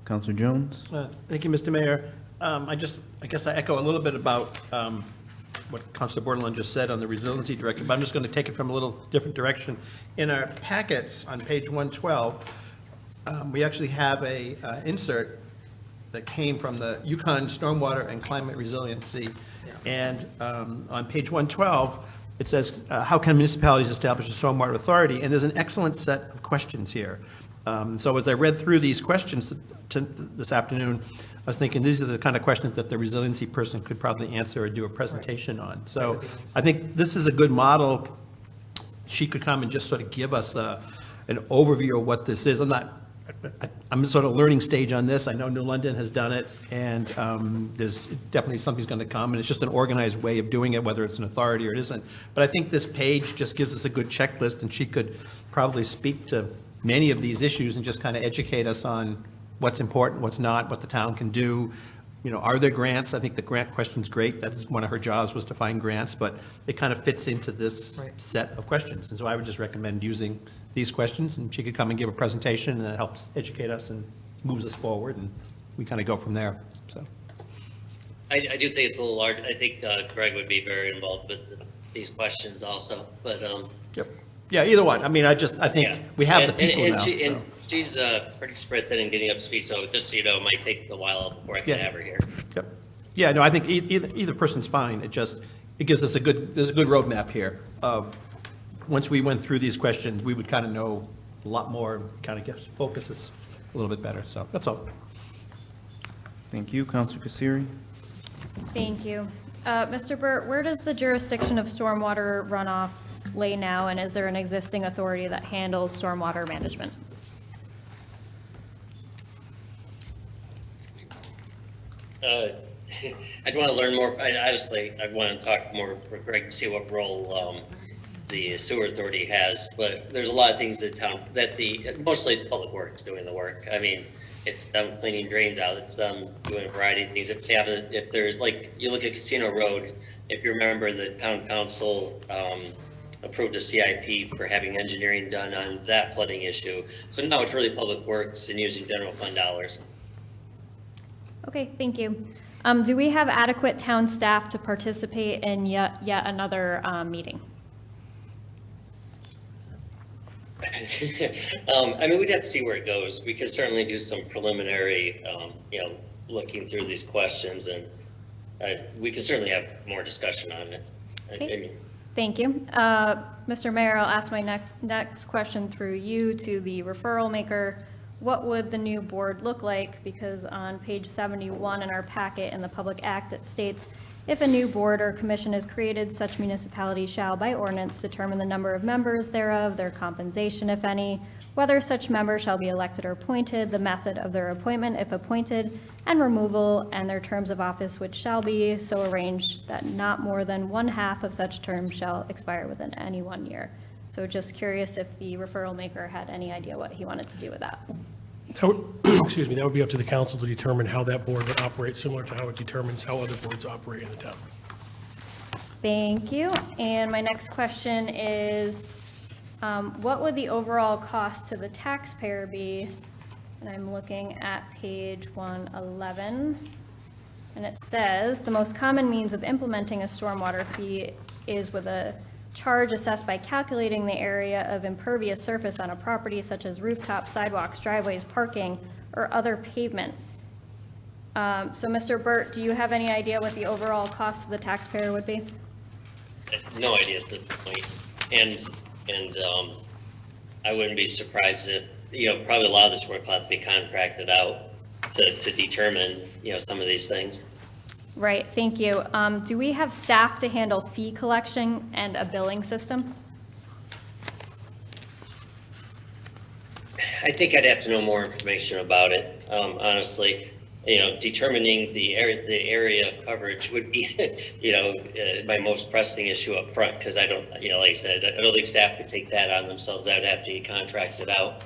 S2: Counselor Jones?
S4: Thank you, Mr. Mayor. I guess I echo a little bit about what Councilor Bordelon just said on the resiliency directive, but I'm just going to take it from a little different direction. In our packets on page 112, we actually have a insert that came from the Yukon Stormwater and Climate Resiliency. And on page 112, it says, how can municipalities establish a stormwater authority? And there's an excellent set of questions here. So as I read through these questions this afternoon, I was thinking these are the kind of questions that the resiliency person could probably answer or do a presentation on. So I think this is a good model. She could come and just sort of give us an overview of what this is. I'm sort of learning stage on this. I know New London has done it, and there's definitely something's going to come, and it's just an organized way of doing it, whether it's an authority or it isn't. But I think this page just gives us a good checklist, and she could probably speak to many of these issues and just kind of educate us on what's important, what's not, what the town can do. Are there grants? I think the grant question's great. That is one of her jobs, was to find grants, but it kind of fits into this set of questions. And so I would just recommend using these questions, and she could come and give a presentation, and it helps educate us and moves us forward, and we kind of go from there, so.
S7: I do think it's a little large. I think Greg would be very involved with these questions also, but.
S4: Yep. Yeah, either one. I think we have the people now.
S7: And she's pretty spread thin and getting up to speed, so just so you know, it might take a while before I can have her here.
S4: Yep. Yeah, no, I think either person's fine. It gives us there's a good roadmap here of, once we went through these questions, we would kind of know a lot more, kind of focus us a little bit better. So that's all.
S2: Thank you. Counselor Kasiri?
S3: Thank you. Mr. Burt, where does the jurisdiction of stormwater runoff lay now, and is there an existing authority that handles stormwater management?
S7: I'd want to learn more. I want to talk more for Greg to see what role the sewer authority has, but there's a lot of things mostly it's public works doing the work. It's them cleaning drains out, it's them doing a variety of things. If there's, you look at Casino Road, if you remember, the town council approved a CIP for having engineering done on that flooding issue. So now it's really public works and using general fund dollars.
S3: Okay, thank you. Do we have adequate town staff to participate in yet another meeting?
S7: We'd have to see where it goes. We could certainly do some preliminary, looking through these questions, and we could certainly have more discussion on it.
S3: Okay. Thank you. Mr. Mayor, I'll ask my next question through you to the referral maker. What would the new board look like? Because on page 71 in our packet in the Public Act, it states, if a new board or commission is created, such municipality shall by ordinance determine the number of members thereof, their compensation, if any, whether such member shall be elected or appointed, the method of their appointment if appointed, and removal, and their terms of office, which shall be so arranged that not more than 1/2 of such terms shall expire within any 1 year. So just curious if the referral maker had any idea what he wanted to do with that.
S14: That would, excuse me, that would be up to the council to determine how that board would operate, similar to how it determines how other boards operate in the town.
S3: Thank you. And my next question is, what would the overall cost to the taxpayer be? And I'm looking at page 111. And it says, the most common means of implementing a stormwater fee is with a charge assessed by calculating the area of impervious surface on a property such as rooftops, sidewalks, driveways, parking, or other pavement. So Mr. Burt, do you have any idea what the overall cost of the taxpayer would be?
S7: No idea at this point. And I wouldn't be surprised if, probably a lot of this work will have to be contracted out to determine, some of these things.
S3: Right, thank you. Do we have staff to handle fee collection and a billing system?
S7: I think I'd have to know more information about it, honestly. Determining the area of coverage would be, my most pressing issue up front, because I don't, like I said, I don't think staff could take that on themselves. That would have to be contracted out.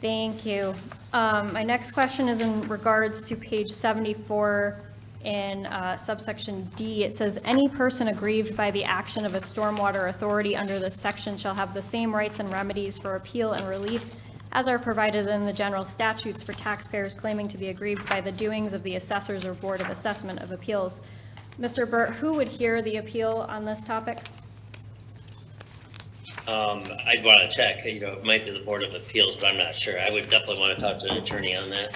S3: Thank you. My next question is in regards to page 74 in subsection D. It says, any person aggrieved by the action of a stormwater authority under this section shall have the same rights and remedies for appeal and relief as are provided in the general statutes for taxpayers claiming to be aggrieved by the doings of the assessors or board of assessment of appeals. Mr. Burt, who would hear the appeal on this topic?
S7: I'd want to check, it might be the Board of Appeals, but I'm not sure. I would definitely want to talk to an attorney on that.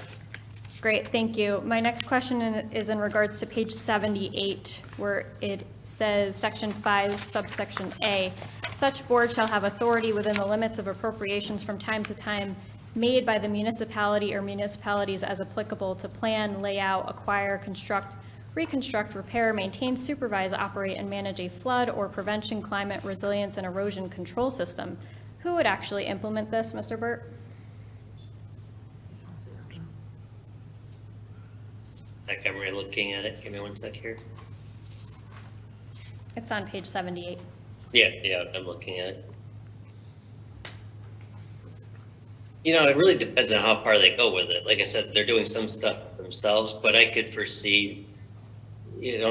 S3: Great, thank you. My next question is in regards to page 78, where it says section 5, subsection A. Such board shall have authority within the limits of appropriations from time to time made by the municipality or municipalities as applicable to plan, lay out, acquire, construct, reconstruct, repair, maintain, supervise, operate, and manage a flood or prevention, climate, resilience, and erosion control system. Who would actually implement this, Mr. Burt?
S7: Like I'm really looking at it. Give me one sec here.
S3: It's on page 78.
S7: Yeah, I'm looking at it. It really depends on how far they go with it. Like I said, they're doing some stuff themselves, but I could foresee,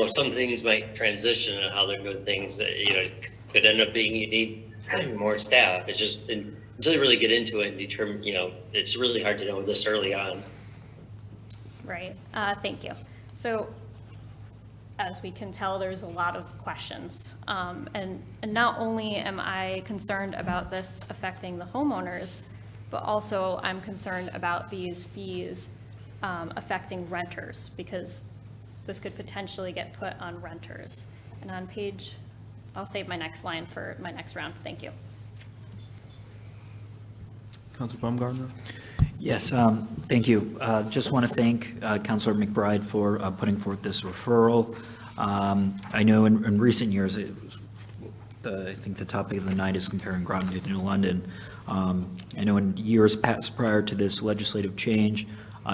S7: some things might transition on how they're doing things that, it could end up being you need more staff. It's just until you really get into it and determine, it's really hard to know this early on.
S3: Right, thank you. So, as we can tell, there's a lot of questions. And not only am I concerned about this affecting the homeowners, but also I'm concerned about these fees affecting renters, because this could potentially get put on renters. And on page, I'll save my next line for my next round. Thank you.
S12: Councilor Baumgartner?
S10: Yes, thank you. Just want to thank Councilor McBride for putting forth this referral. I know in recent years, I think the topic of the night is comparing Groton to New London. I know in years past prior to this legislative change,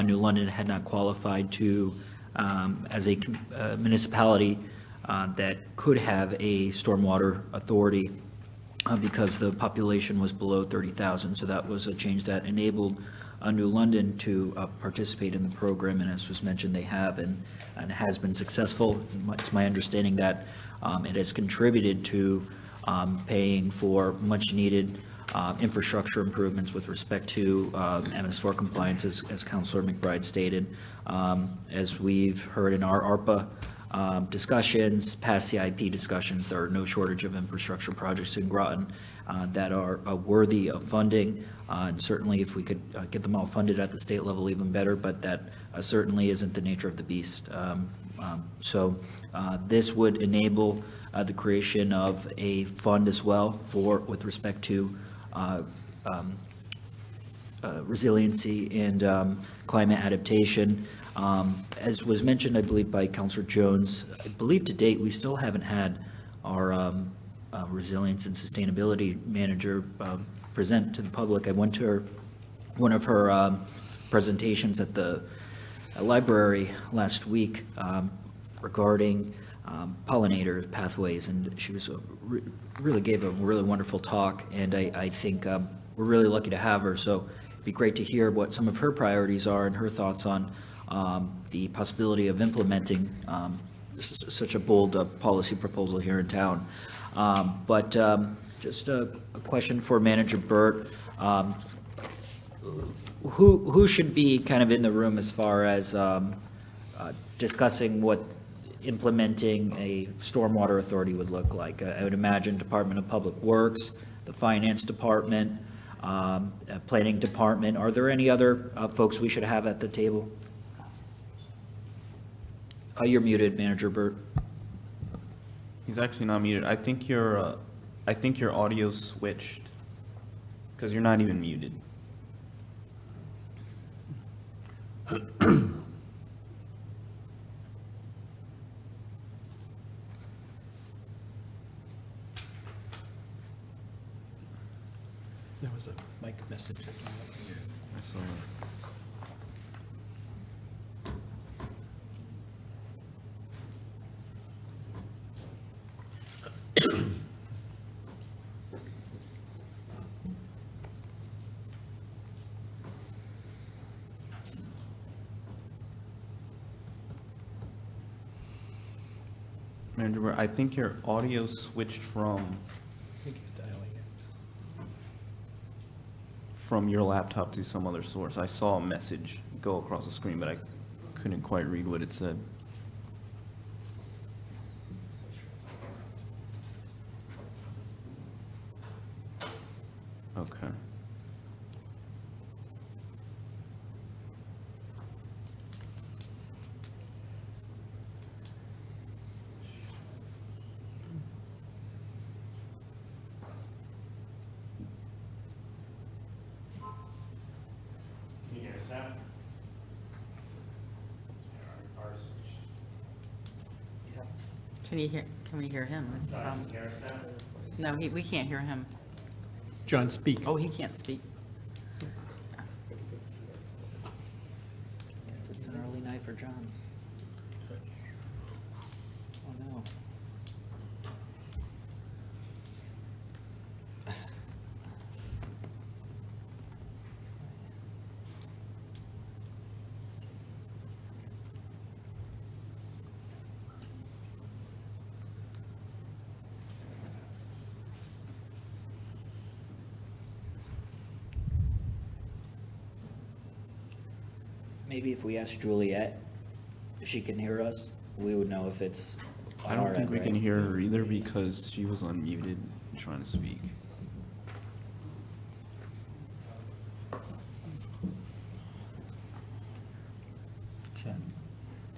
S10: New London had not qualified to as a municipality that could have a stormwater authority because the population was below 30,000. So that was a change that enabled New London to participate in the program, and as was mentioned, they have and has been successful. It's my understanding that it has contributed to paying for much-needed infrastructure improvements with respect to MS4 compliance, as Councilor McBride stated. As we've heard in our ARPA discussions, past CIP discussions, there are no shortage of infrastructure projects in Groton that are worthy of funding. And certainly if we could get them all funded at the state level, even better, but that certainly isn't the nature of the beast. So this would enable the creation of a fund as well with respect to resiliency and climate adaptation. As was mentioned, I believe, by Councilor Jones, I believe to date, we still haven't had our resilience and sustainability manager present to the public. I went to one of her presentations at the library last week regarding pollinator pathways, and she was really gave a really wonderful talk, and I think we're really lucky to have her. So it'd be great to hear what some of her priorities are and her thoughts on the possibility of implementing such a bold policy proposal here in town. But just a question for Manager Burt. Who should be kind of in the room as far as discussing what implementing a stormwater authority would look like? I would imagine Department of Public Works, the Finance Department, Planning Department. Are there any other folks we should have at the table? You're muted, Manager Burt.
S12: He's actually not muted. I think your audio switched, because you're not even muted.
S4: There was a mic message.
S12: I saw that. Manager Burt, I think your audio switched
S4: I think he's dialing in.
S12: from your laptop to some other source. I saw a message go across the screen, but I couldn't quite read what it said. Okay.
S16: Can you hear us now? Our switch.
S11: Can we hear him? That's the
S16: Can
S11: problem.
S16: you hear us now?
S11: No, we can't hear him.
S4: John, speak.
S11: Oh, he can't speak.
S10: Guess it's an early night for John. Oh, no. Maybe if we ask Juliet if she can hear us, we would know if it's on
S12: I
S10: our
S12: don't think
S10: end,
S12: we can
S10: right?
S12: hear her either because she was unmuted and trying to speak.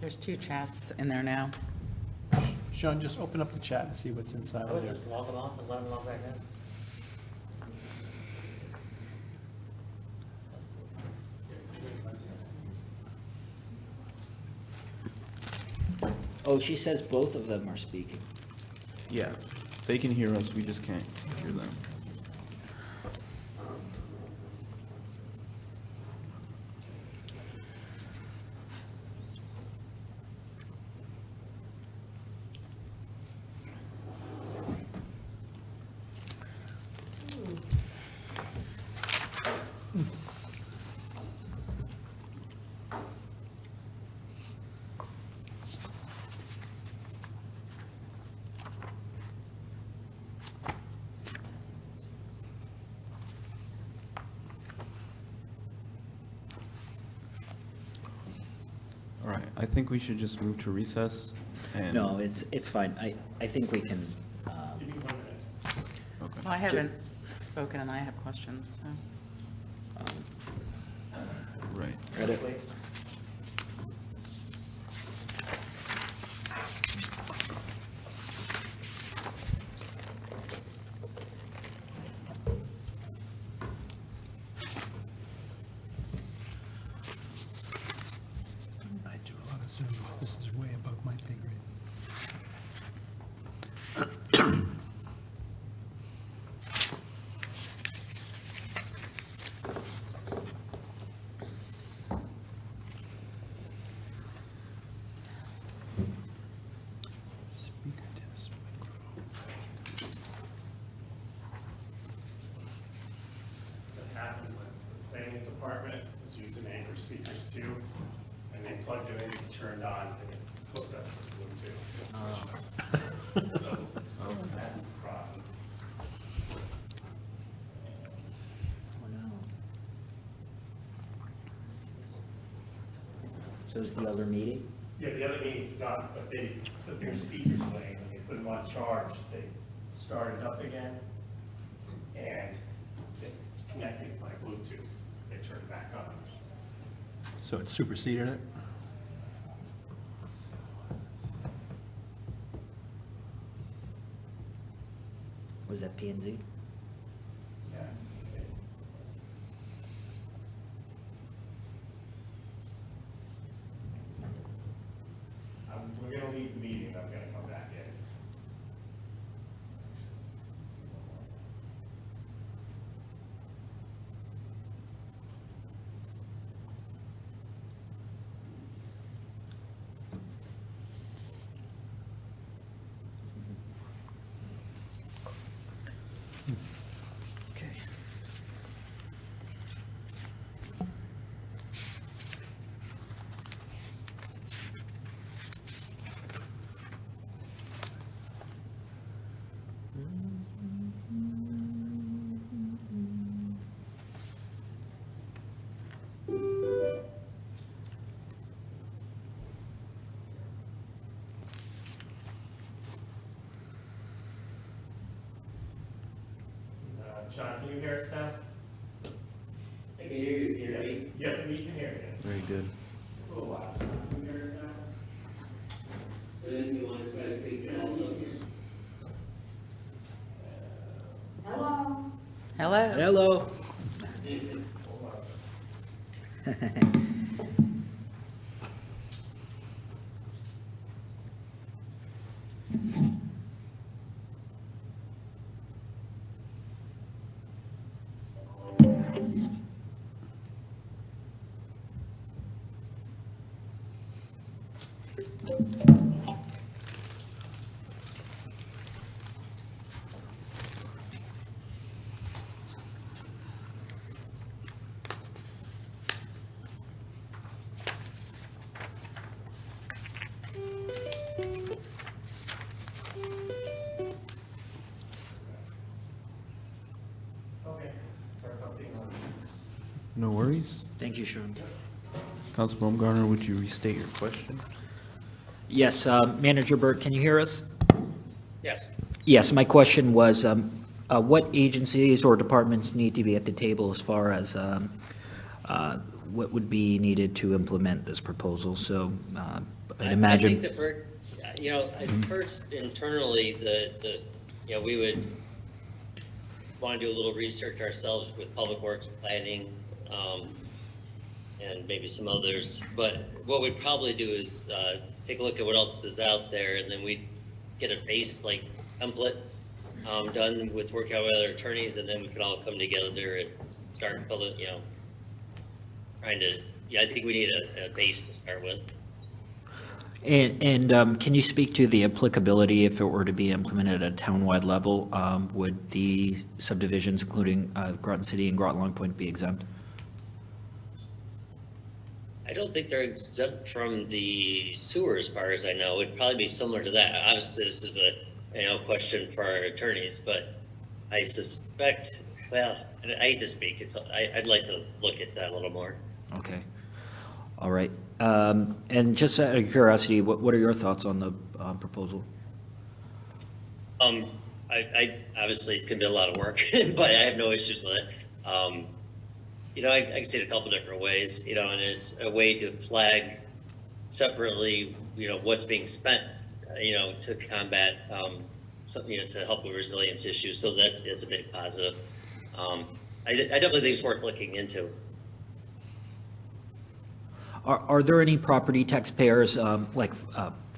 S11: There's two chats in there now.
S4: Sean, just open up the chat and see what's inside of there.
S7: log them off and let them log back in.
S10: Oh, she says both of them are speaking.
S12: Yeah, they can hear us, we just can't hear them. All right, I think we should just move to recess and.
S10: No, it's fine. I think we can,
S12: Okay.
S11: Well, I haven't spoken and I have questions, so.
S12: Right.
S10: let it-
S4: I do a lot of Zoom. This is way above my pay grade. Speaker test.
S16: What happened was the planning department was using Anchor speakers too, and they plugged it in, turned on, and it Close that for blue too. So, that's the problem.
S10: So is the other meeting?
S16: Yeah, the other meeting's done, but they put their speakers playing, and they put them on charge, they started up again, and they connected by Bluetooth, they turned back on.
S4: So it superseded it?
S10: Was that P and Z?
S16: Yeah. We're gonna leave the meeting, I'm gonna come back in.
S10: Okay.
S16: John, can you hear us now? I can hear you, hear me? Yep, we can hear you.
S2: Very good.
S16: A little while. Can you hear us now? Then you want to try to speak also?
S11: Hello.
S10: Hello.
S16: Okay, sorry about being on.
S2: No worries.
S10: Thank you, Sean.
S2: Council Baumgartner, would you restate your question?
S10: Yes, Manager Burt, can you hear us?
S7: Yes.
S10: Yes, my question was, what agencies or departments need to be at the table as far as what would be needed to implement this proposal? So I'd imagine.
S7: I think the first, first internally, we would want to do a little research ourselves with Public Works Planning, and maybe some others. But what we'd probably do is take a look at what else is out there, and then we'd get a base like template done with working out with other attorneys, and then we could all come together and start building, trying to, I think we need a base to start with.
S10: And can you speak to the applicability if it were to be implemented at a townwide level? Would the subdivisions, including Groton City and Groton Long Point, be exempt?
S7: I don't think they're exempt from the sewer as far as I know. It'd probably be similar to that. Obviously, this is a, question for our attorneys, but I suspect, well, I hate to speak. I'd like to look at that a little more.
S10: Okay. All right. And just out of curiosity, what are your thoughts on the proposal?
S7: I obviously it's gonna be a lot of work, but I have no issues with it. I can see it a couple different ways, and it's a way to flag separately, what's being spent, to combat, to help with resilience issues. So that's a big positive. I definitely think it's worth looking into.
S10: Are there any property taxpayers,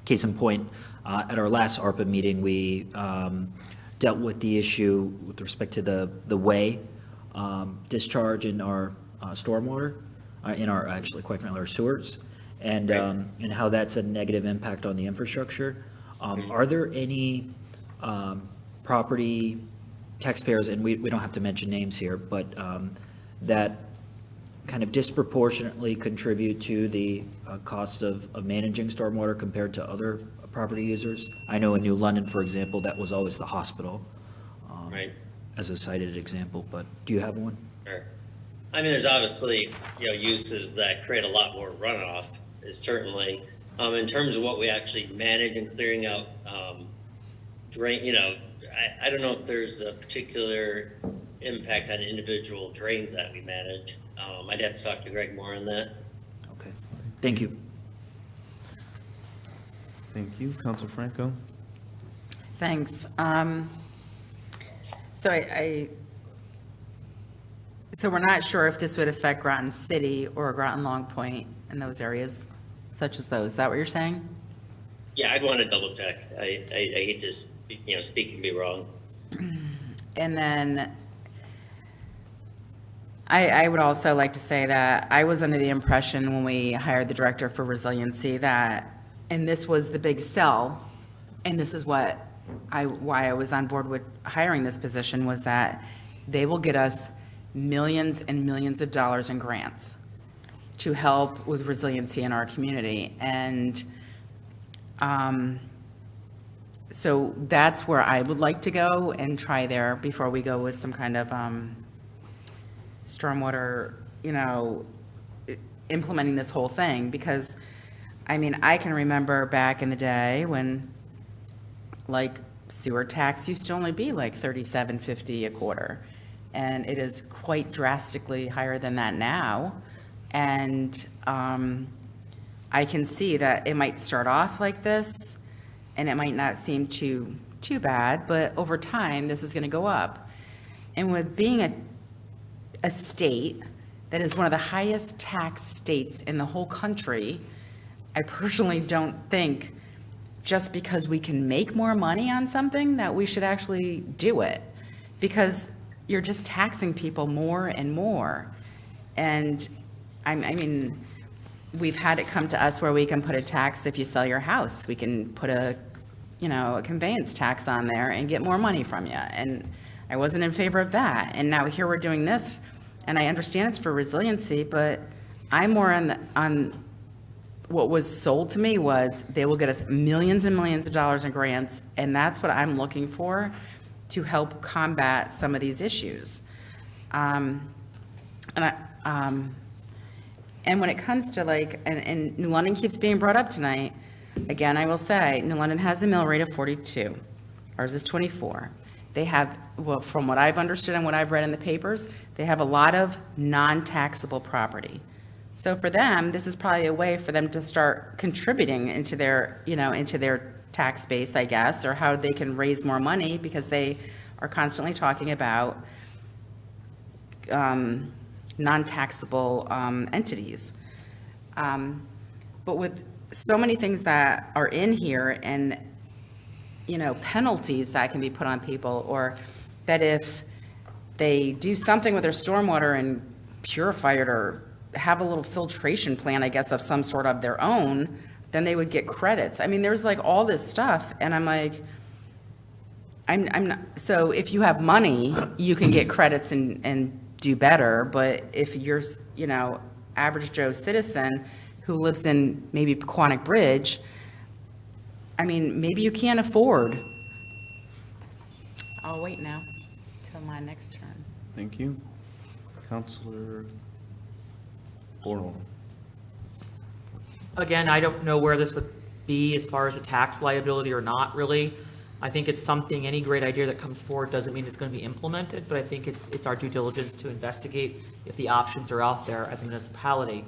S10: case in point, at our last ARPA meeting, we dealt with the issue with respect to the way discharge in our stormwater, actually, quite frankly, our sewers, and how that's a negative impact on the infrastructure. Are there any property taxpayers, and we don't have to mention names here, but that kind of disproportionately contribute to the cost of managing stormwater compared to other property users? I know in New London, for example, that was always the hospital.
S7: Right.
S10: As a cited example, but do you have one?
S7: Sure. I mean, there's obviously, uses that create a lot more runoff, is certainly. In terms of what we actually manage and clearing out drain, I don't know if there's a particular impact on individual drains that we manage. I'd have to talk to Greg more on that.
S10: Okay, thank you.
S2: Thank you. Council Franco?
S11: Thanks. So we're not sure if this would affect Groton City or Groton Long Point in those areas, such as those. Is that what you're saying?
S7: Yeah, I'd want to double check. I hate to speak and be wrong.
S11: And then I would also like to say that I was under the impression when we hired the director for resiliency that, and this was the big sell, and this is why I was on board with hiring this position, was that they will get us millions and millions of dollars in grants to help with resiliency in our community. And so that's where I would like to go and try there before we go with some kind of stormwater, implementing this whole thing. Because, I mean, I can remember back in the day when, like, sewer tax used to only be like $37.50 a quarter. And it is quite drastically higher than that now. And I can see that it might start off like this, and it might not seem too bad, but over time, this is going to go up. And with being a state that is one of the highest tax states in the whole country, I personally don't think just because we can make more money on something that we should actually do it, because you're just taxing people more and more. And I mean, we've had it come to us where we can put a tax if you sell your house. We can put a conveyance tax on there and get more money from you. And I wasn't in favor of that. And now here we're doing this, and I understand it's for resiliency, but I'm more on what was sold to me was they will get us millions and millions of dollars in grants, and that's what I'm looking for to help combat some of these issues. And when it comes to and New London keeps being brought up tonight, again, I will say, New London has a mill rate of 42. Ours is 24. They have, well, from what I've understood and what I've read in the papers, they have a lot of non-taxable property. So for them, this is probably a way for them to start contributing into their, into their tax base, I guess, or how they can raise more money, because they are constantly talking about non-taxable entities. But with so many things that are in here and, penalties that can be put on people, or that if they do something with their stormwater and purify it or have a little filtration plan, I guess, of some sort of their own, then they would get credits. I mean, there's all this stuff, and I'm like, I'm not, so if you have money, you can get credits and do better, but if you're, average Joe citizen who lives in maybe Pequannock Bridge, I mean, maybe you can't afford. I'll wait now till my next turn.
S2: Thank you. Councilor Borland.
S6: Again, I don't know where this would be as far as a tax liability or not, really. I think it's something, any great idea that comes forward doesn't mean it's going to be implemented, but I think it's our due diligence to investigate if the options are out there as a municipality.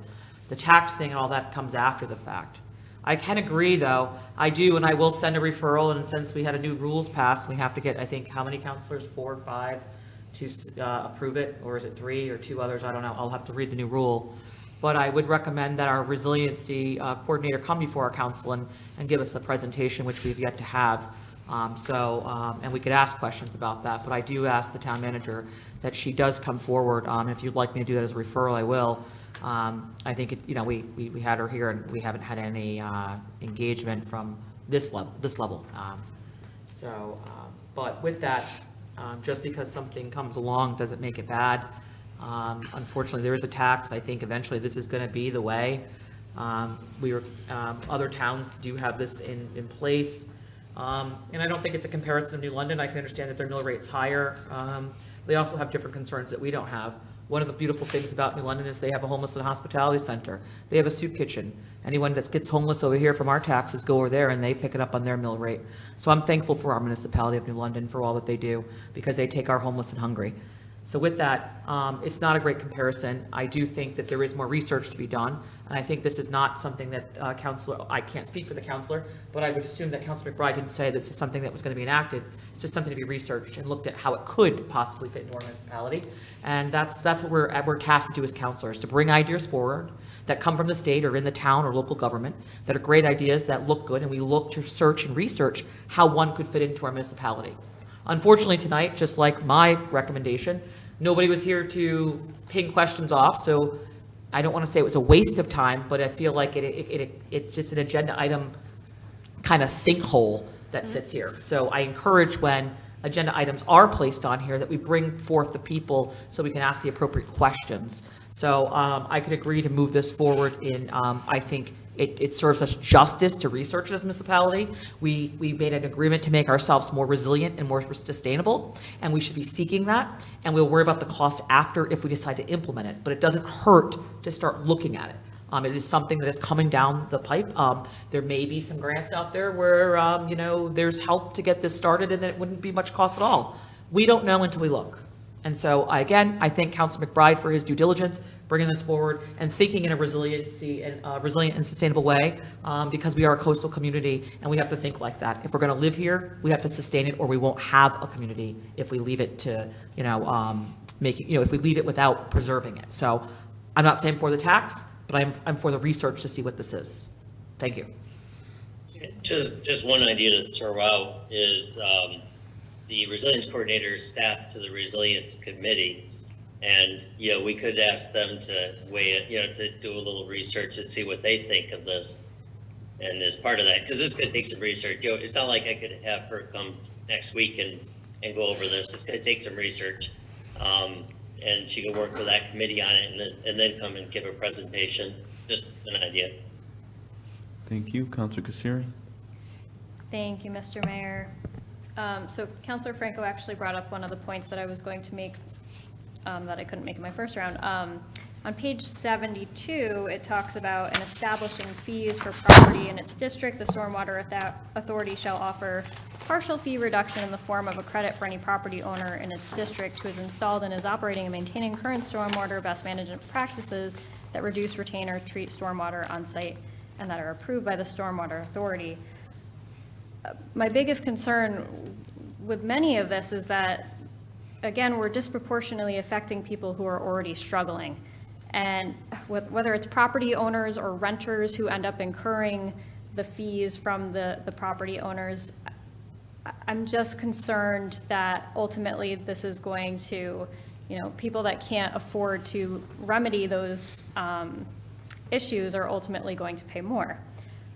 S6: The tax thing and all that comes after the fact. I can agree, though, I do, and I will send a referral, and since we had a new rules passed, we have to get, I think, how many counselors, 4 or 5, to approve it, or is it 3 or 2 others? I don't know. I'll have to read the new rule. But I would recommend that our resiliency coordinator come before our council and give us a presentation, which we've yet to have. And we could ask questions about that, but I do ask the town manager that she does come forward. If you'd like me to do that as a referral, I will. I think we had her here and we haven't had any engagement from this level. But with that, just because something comes along doesn't make it bad. Unfortunately, there is a tax. I think eventually this is going to be the way. Other towns do have this in place. And I don't think it's a comparison of New London. I can understand that their mill rate's higher. They also have different concerns that we don't have. One of the beautiful things about New London is they have a homeless and hospitality center. They have a soup kitchen. Anyone that gets homeless over here from our taxes go over there and they pick it up on their mill rate. So I'm thankful for our municipality of New London for all that they do because they take our homeless and hungry. So with that, it's not a great comparison. I do think that there is more research to be done, and I think this is not something that Councilor, I can't speak for the councilor, but I would assume that Councilor McBride didn't say this is something that was going to be enacted. It's just something to be researched and looked at how it could possibly fit into our municipality, and that's what we're tasked to do as councilors, to bring ideas forward that come from the state or in the town or local government that are great ideas that look good, and we look to search and research how one could fit into our municipality. Unfortunately, tonight, just like my recommendation, nobody was here to ping questions off, so I don't want to say it was a waste of time, but I feel like it's just an agenda item kind of sinkhole that sits here. So I encourage when agenda items are placed on here that we bring forth the people so we can ask the appropriate questions. So I could agree to move this forward in, I think, it serves us justice to research it as a municipality. We made an agreement to make ourselves more resilient and more sustainable, and we should be seeking that, and we'll worry about the cost after if we decide to implement it, but it doesn't hurt to start looking at it. It is something that is coming down the pipe. There may be some grants out there where, there's help to get this started and it wouldn't be much cost at all. We don't know until we look. And so, again, I thank Councilor McBride for his due diligence, bringing this forward and thinking in a resilient and sustainable way, because we are a coastal community and we have to think like that. If we're going to live here, we have to sustain it, or we won't have a community if we leave it to, if we leave it without preserving it. So I'm not saying for the tax, but I'm for the research to see what this is. Thank you.
S7: Just one idea to throw out is the resilience coordinator is staffed to the resilience committee. And, we could ask them to weigh it, to do a little research and see what they think of this. And as part of that, because this could take some research, it's not like I could have her come next week and go over this. It's going to take some research. And she can work with that committee on it and then come and give a presentation. Just an idea.
S12: Thank you. Councilor Kassiri.
S3: Thank you, Mr. Mayor. So Councilor Franco actually brought up one of the points that I was going to make that I couldn't make in my first round. On page 72, it talks about in establishing fees for property in its district, the Stormwater Authority shall offer partial fee reduction in the form of a credit for any property owner in its district who is installed and is operating and maintaining current stormwater best management practices that reduce, retain, or treat stormwater on site and that are approved by the Stormwater Authority. My biggest concern with many of this is that, again, we're disproportionately affecting people who are already struggling. And whether it's property owners or renters who end up incurring the fees from the property owners, I'm just concerned that ultimately this is going to, people that can't afford to remedy those issues are ultimately going to pay more.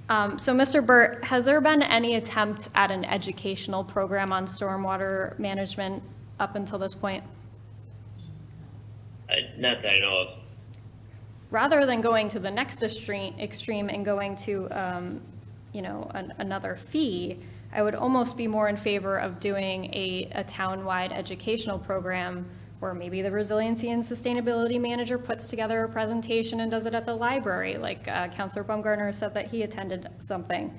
S3: So Mr. Burt, has there been any attempt at an educational program on stormwater management up until this point?
S7: Not that I know of.
S3: Rather than going to the next extreme and going to, another fee, I would almost be more in favor of doing a town-wide educational program where maybe the resiliency and sustainability manager puts together a presentation and does it at the library, like Councilor Baumgartner said that he attended something,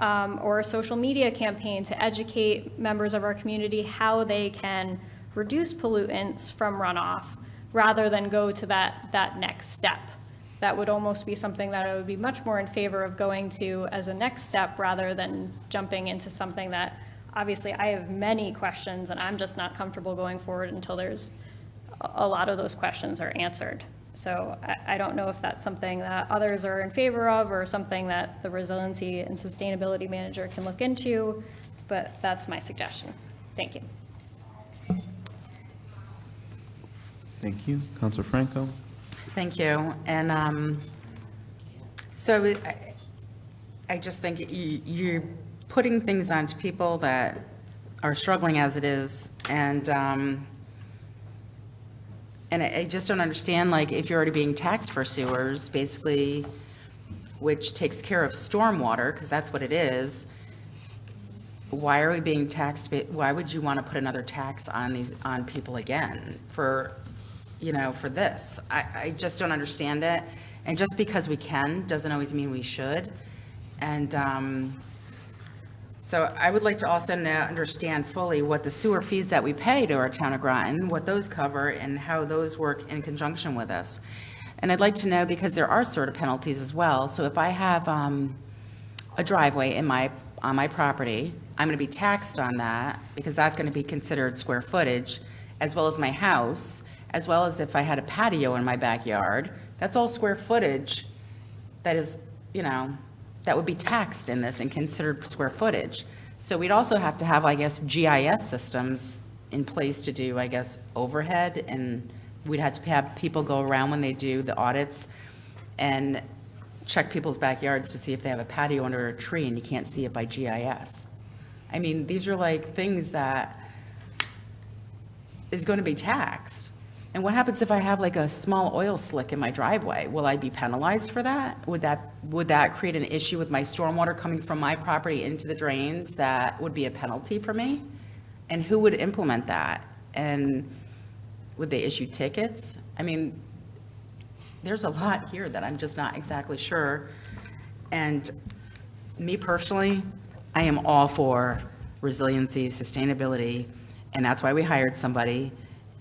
S3: or a social media campaign to educate members of our community how they can reduce pollutants from runoff rather than go to that next step. That would almost be something that I would be much more in favor of going to as a next step rather than jumping into something that obviously I have many questions and I'm just not comfortable going forward until there's a lot of those questions are answered. So I don't know if that's something that others are in favor of or something that the resiliency and sustainability manager can look into, but that's my suggestion. Thank you.
S2: Thank you. Councilor Franco.
S11: Thank you. And so I just think you're putting things onto people that are struggling as it is, and And I just don't understand, like, if you're already being taxed for sewers, basically, which takes care of stormwater, because that's what it is, why are we being taxed? Why would you want to put another tax on people again for this? I just don't understand it. And just because we can doesn't always mean we should. And so I would like to also understand fully what the sewer fees that we pay to our town of Groton, what those cover and how those work in conjunction with us. And I'd like to know, because there are sort of penalties as well. So if I have a driveway on my property, I'm going to be taxed on that because that's going to be considered square footage, as well as my house, as well as if I had a patio in my backyard. That's all square footage that is, that would be taxed in this and considered square footage. So we'd also have to have, I guess, GIS systems in place to do, I guess, overhead, and we'd have to have people go around when they do the audits and check people's backyards to see if they have a patio under a tree and you can't see it by GIS. I mean, these are like things that is going to be taxed. And what happens if I have like a small oil slick in my driveway? Will I be penalized for that? Would that create an issue with my stormwater coming from my property into the drains that would be a penalty for me? And who would implement that? And would they issue tickets? I mean, there's a lot here that I'm just not exactly sure. And me personally, I am all for resiliency, sustainability, and that's why we hired somebody.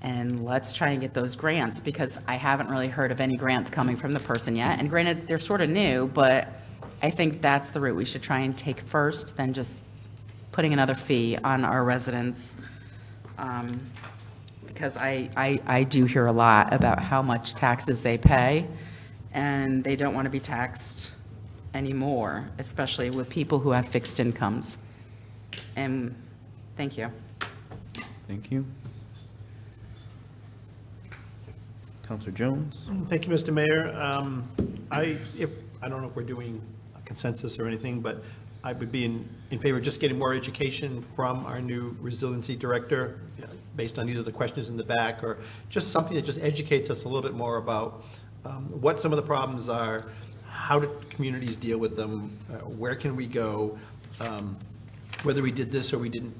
S11: And let's try and get those grants, because I haven't really heard of any grants coming from the person yet. And granted, they're sort of new, but I think that's the route we should try and take first, than just putting another fee on our residents. Because I do hear a lot about how much taxes they pay, and they don't want to be taxed anymore, especially with people who have fixed incomes. And thank you.
S2: Thank you. Counselor Jones?
S4: Thank you, Mr. Mayor. I don't know if we're doing a consensus or anything, but I would be in favor of just getting more education from our new resiliency director, based on either the questions in the back or just something that just educates us a little bit more about what some of the problems are, how do communities deal with them, where can we go, whether we did this or we didn't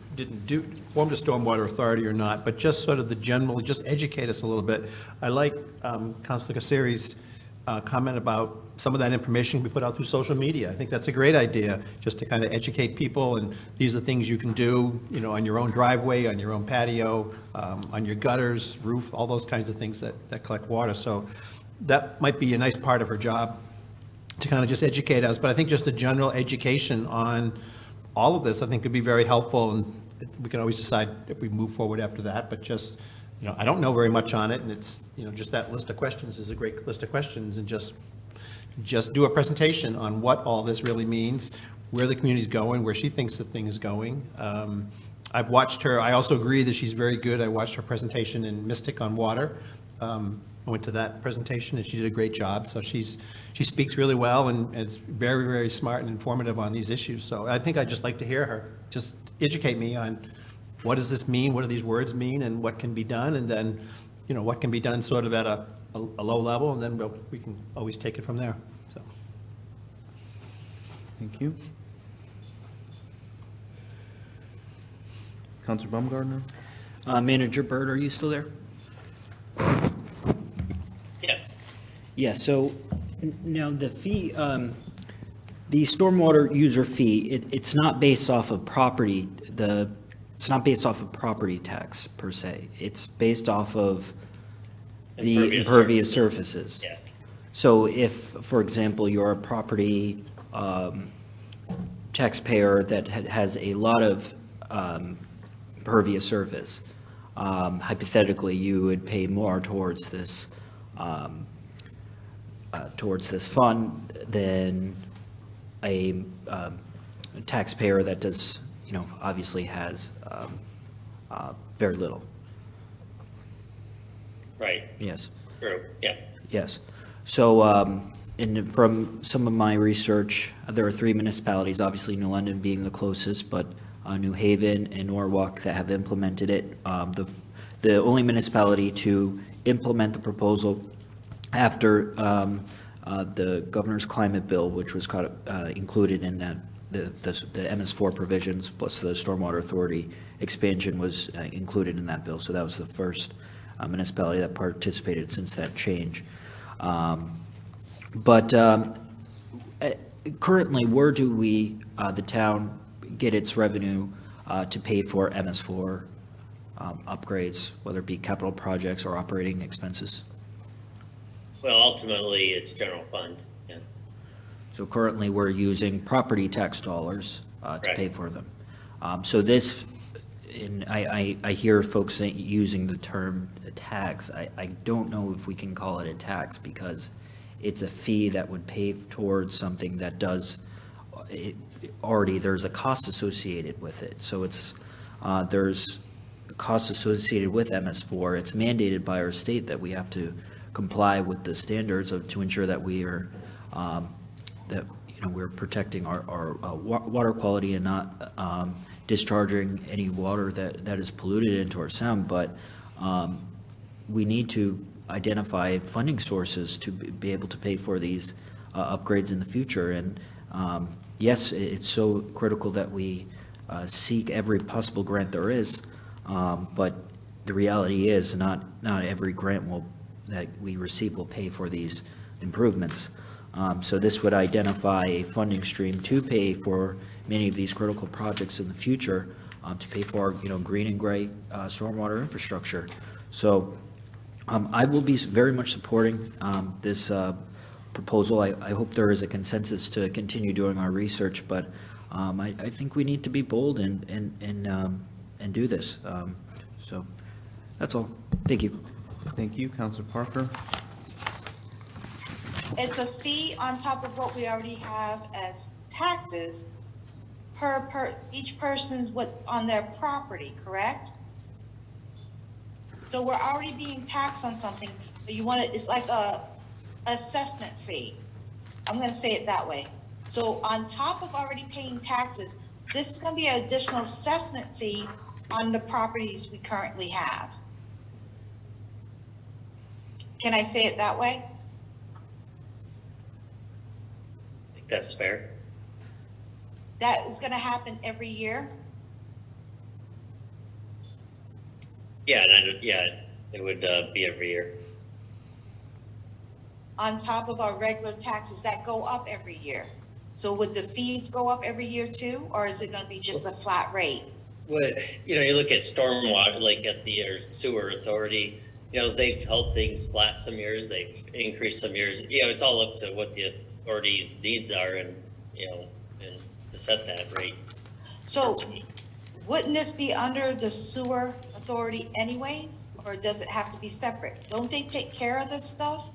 S4: form the Stormwater Authority or not, but just sort of the general, just educate us a little bit. I like Councilor Kasseri's comment about some of that information we put out through social media. I think that's a great idea, just to kind of educate people, and these are things you can do, on your own driveway, on your own patio, on your gutters, roof, all those kinds of things that collect water. So that might be a nice part of her job, to kind of just educate us. But I think just a general education on all of this, I think, could be very helpful, and we can always decide if we move forward after that. But just, I don't know very much on it, and it's, just that list of questions is a great list of questions, and just do a presentation on what all this really means, where the community's going, where she thinks the thing is going. I've watched her. I also agree that she's very good. I watched her presentation in Mystic on water. I went to that presentation, and she did a great job. So she speaks really well, and it's very, very smart and informative on these issues. So I think I'd just like to hear her just educate me on what does this mean, what do these words mean, and what can be done, and then, what can be done sort of at a low level, and then we can always take it from there. So.
S2: Thank you. Counselor Baumgartner?
S10: Manager Byrd, are you still there?
S7: Yes.
S10: Yeah, so now the fee, the stormwater user fee, it's not based off of property, it's not based off of property tax per se. It's based off of the impervious surfaces.
S7: Yeah.
S10: So if, for example, you're a property taxpayer that has a lot of impervious surface, hypothetically, you would pay more towards this fund than a taxpayer that does, obviously has very little.
S7: Right.
S10: Yes.
S7: True. Yeah.
S10: Yes. So, and from some of my research, there are 3 municipalities, obviously New London being the closest, but New Haven and Norwalk that have implemented it. The only municipality to implement the proposal after the governor's climate bill, which was included in that, the MS4 provisions, plus the Stormwater Authority expansion was included in that bill. So that was the first municipality that participated since that change. But currently, where do we, the town, get its revenue to pay for MS4 upgrades, whether it be capital projects or operating expenses?
S7: Well, ultimately, it's general fund, yeah.
S10: So currently, we're using property tax dollars to pay
S7: Correct.
S10: for them. So this, and I hear folks using the term tax. I don't know if we can call it a tax because it's a fee that would pay towards something that does, already, there's a cost associated with it. So it's, there's costs associated with MS4. It's mandated by our state that we have to comply with the standards to ensure that we are, that, we're protecting our water quality and not discharging any water that is polluted into our sound. But we need to identify funding sources to be able to pay for these upgrades in the future. And yes, it's so critical that we seek every possible grant there is, but the reality is not every grant that we receive will pay for these improvements. So this would identify a funding stream to pay for many of these critical projects in the future, to pay for, green and gray stormwater infrastructure. So I will be very much supporting this proposal. I hope there is a consensus to continue doing our research, but I think we need to be bold and do this. So that's all. Thank you.
S2: Thank you, Councilor Parker.
S17: It's a fee on top of what we already have as taxes per each person what's on their property, correct? So we're already being taxed on something, but you want it, it's like a assessment fee. I'm gonna say it that way. So on top of already paying taxes, this is gonna be an additional assessment fee on the properties we currently have. Can I say it that way?
S7: I think that's fair.
S17: That is gonna happen every year?
S7: Yeah, it would be every year.
S17: On top of our regular taxes that go up every year. So would the fees go up every year too, or is it gonna be just a flat rate?
S7: You look at stormwater, like at the sewer authority, they've held things flat some years, they've increased some years. It's all up to what the authority's needs are and to set that rate.
S17: So wouldn't this be under the sewer authority anyways, or does it have to be separate? Don't they take care of this stuff?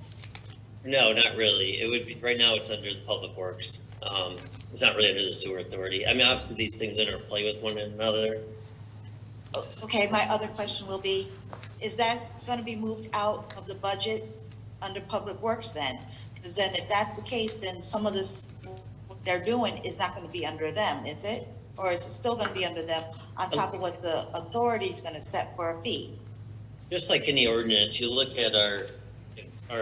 S7: No, not really. It would be, right now it's under the public works. It's not really under the sewer authority. I mean, obviously these things interplay with one another.
S17: Okay, my other question will be, is that gonna be moved out of the budget under public works then? Because then if that's the case, then some of this, what they're doing is not gonna be under them, is it? Or is it still gonna be under them on top of what the authority's gonna set for a fee?
S7: Just like any ordinance, you look at our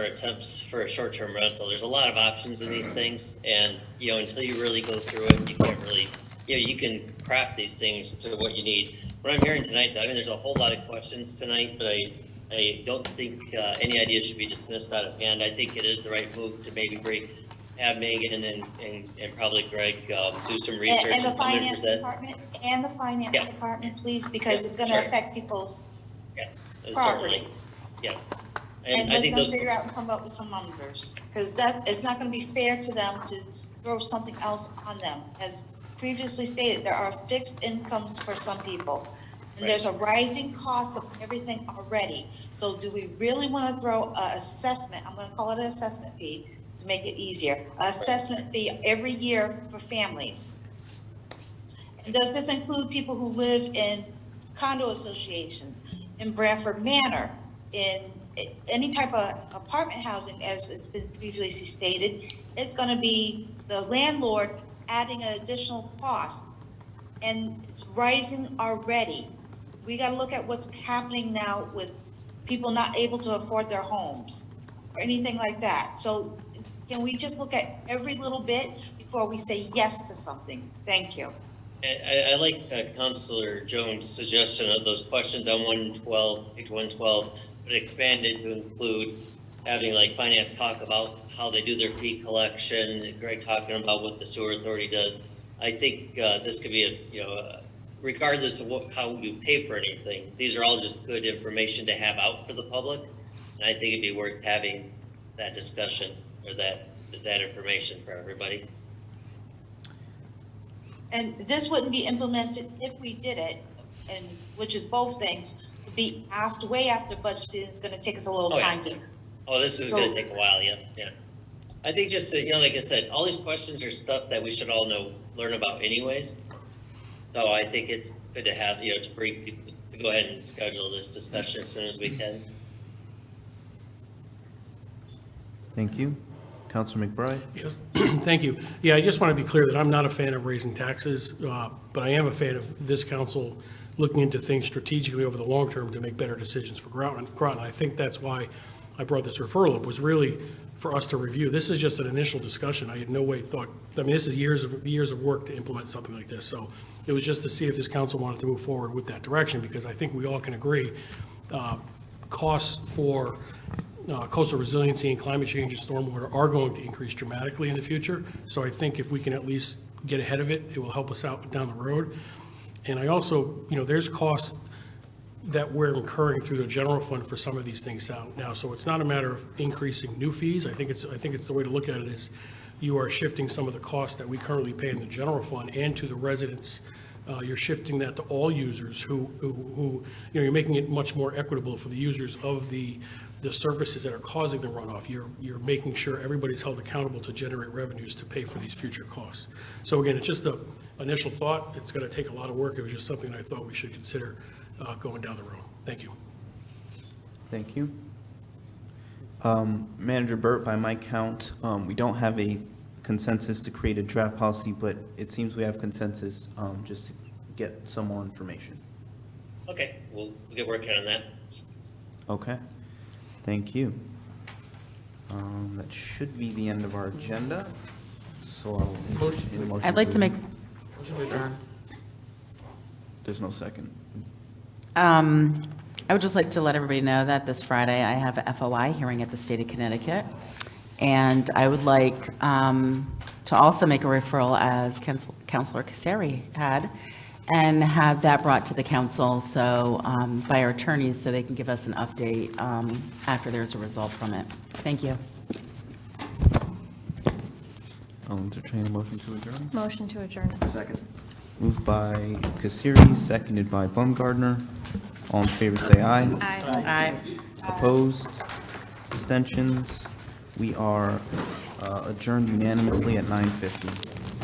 S7: attempts for a short-term rental, there's a lot of options in these things. And, until you really go through it, you can't really, you can craft these things to what you need. What I'm hearing tonight, I mean, there's a whole lot of questions tonight, but I don't think any ideas should be dismissed out of hand. I think it is the right move to maybe have Megan and probably Greg do some research.
S17: And the
S7: come and
S17: finance
S7: present.
S17: department,
S7: Yeah.
S17: department, please, because
S7: Yeah,
S17: it's gonna
S7: sure.
S17: affect people's
S7: Yeah,
S17: property.
S7: certainly. Yeah.
S17: And
S7: I
S17: let
S7: think
S17: them
S7: those,
S17: figure out and come up with some numbers, because it's not gonna be fair to them to throw something else on them. As previously stated, there are fixed incomes for some people, and there's a rising cost of everything already. So do we really wanna throw a assessment, I'm gonna call it an assessment fee, to make it easier, assessment fee every year for families? And does this include people who live in condo associations, in Branford Manor, in any type of apartment housing, as has been previously stated? It's gonna be the landlord adding an additional cost, and it's rising already. We gotta look at what's happening now with people not able to afford their homes or anything like that. So can we just look at every little bit before we say yes to something? Thank you.
S7: I like Councilor Jones' suggestion of those questions on 112, page 112, but expanded to include having like finance talk about how they do their fee collection, Greg talking about what the sewer authority does. I think this could be regardless of how you pay for anything, these are all just good information to have out for the public. And I think it'd be worth having that discussion or that information for everybody.
S17: And this wouldn't be implemented if we did it, and which is both things, would be way after budget season. It's gonna take us a little time to.
S7: Oh, this is gonna take a while, yeah. I think just, like I said, all these questions are stuff that we should all learn about anyways. So I think it's good to have, to bring people, to go ahead and schedule this discussion as soon as we can.
S2: Thank you. Councilor McBride?
S14: Yes, thank you. Yeah, I just want to be clear that I'm not a fan of raising taxes, but I am a fan of this council looking into things strategically over the long term to make better decisions for Groton. I think that's why I brought this referral up, was really for us to review. This is just an initial discussion. I had no way thought, this is years of work to implement something like this. So it was just to see if this council wanted to move forward with that direction, because I think we all can agree costs for coastal resiliency and climate change and stormwater are going to increase dramatically in the future. So I think if we can at least get ahead of it, it will help us out down the road. And I also, there's costs that we're incurring through the general fund for some of these things out now. So it's not a matter of increasing new fees. I think it's the way to look at it is you are shifting some of the costs that we currently pay in the general fund and to the residents. You're shifting that to all users who you're making it much more equitable for the users of the services that are causing the runoff. You're making sure everybody's held accountable to generate revenues to pay for these future costs. So again, it's just an initial thought. It's going to take a lot of work. It was just something I thought we should consider going down the road. Thank you.
S2: Thank you. Manager Burt, by my count, we don't have a consensus to create a draft policy, but it seems we have consensus just to get some more information.
S7: Okay, we'll get working on that.
S2: Okay, thank you. That should be the end of our agenda. So I'll need a motion.
S11: I'd like to make,
S2: There's no second.
S11: I would just like to let everybody know that this Friday I have a FOI hearing at the state of Connecticut. And I would like to also make a referral, as Councilor Casari had, and have that brought to the council by our attorneys so they can give us an update after there's a result from it. Thank you.
S2: I'll entertain a motion to adjourn.
S3: Motion to adjourn.
S10: Second.
S2: Moved by Kasiri, seconded by Baumgartner. All in favor, say aye.
S3: Aye.
S2: Opposed? Abstentions? We are adjourned unanimously at 9:50.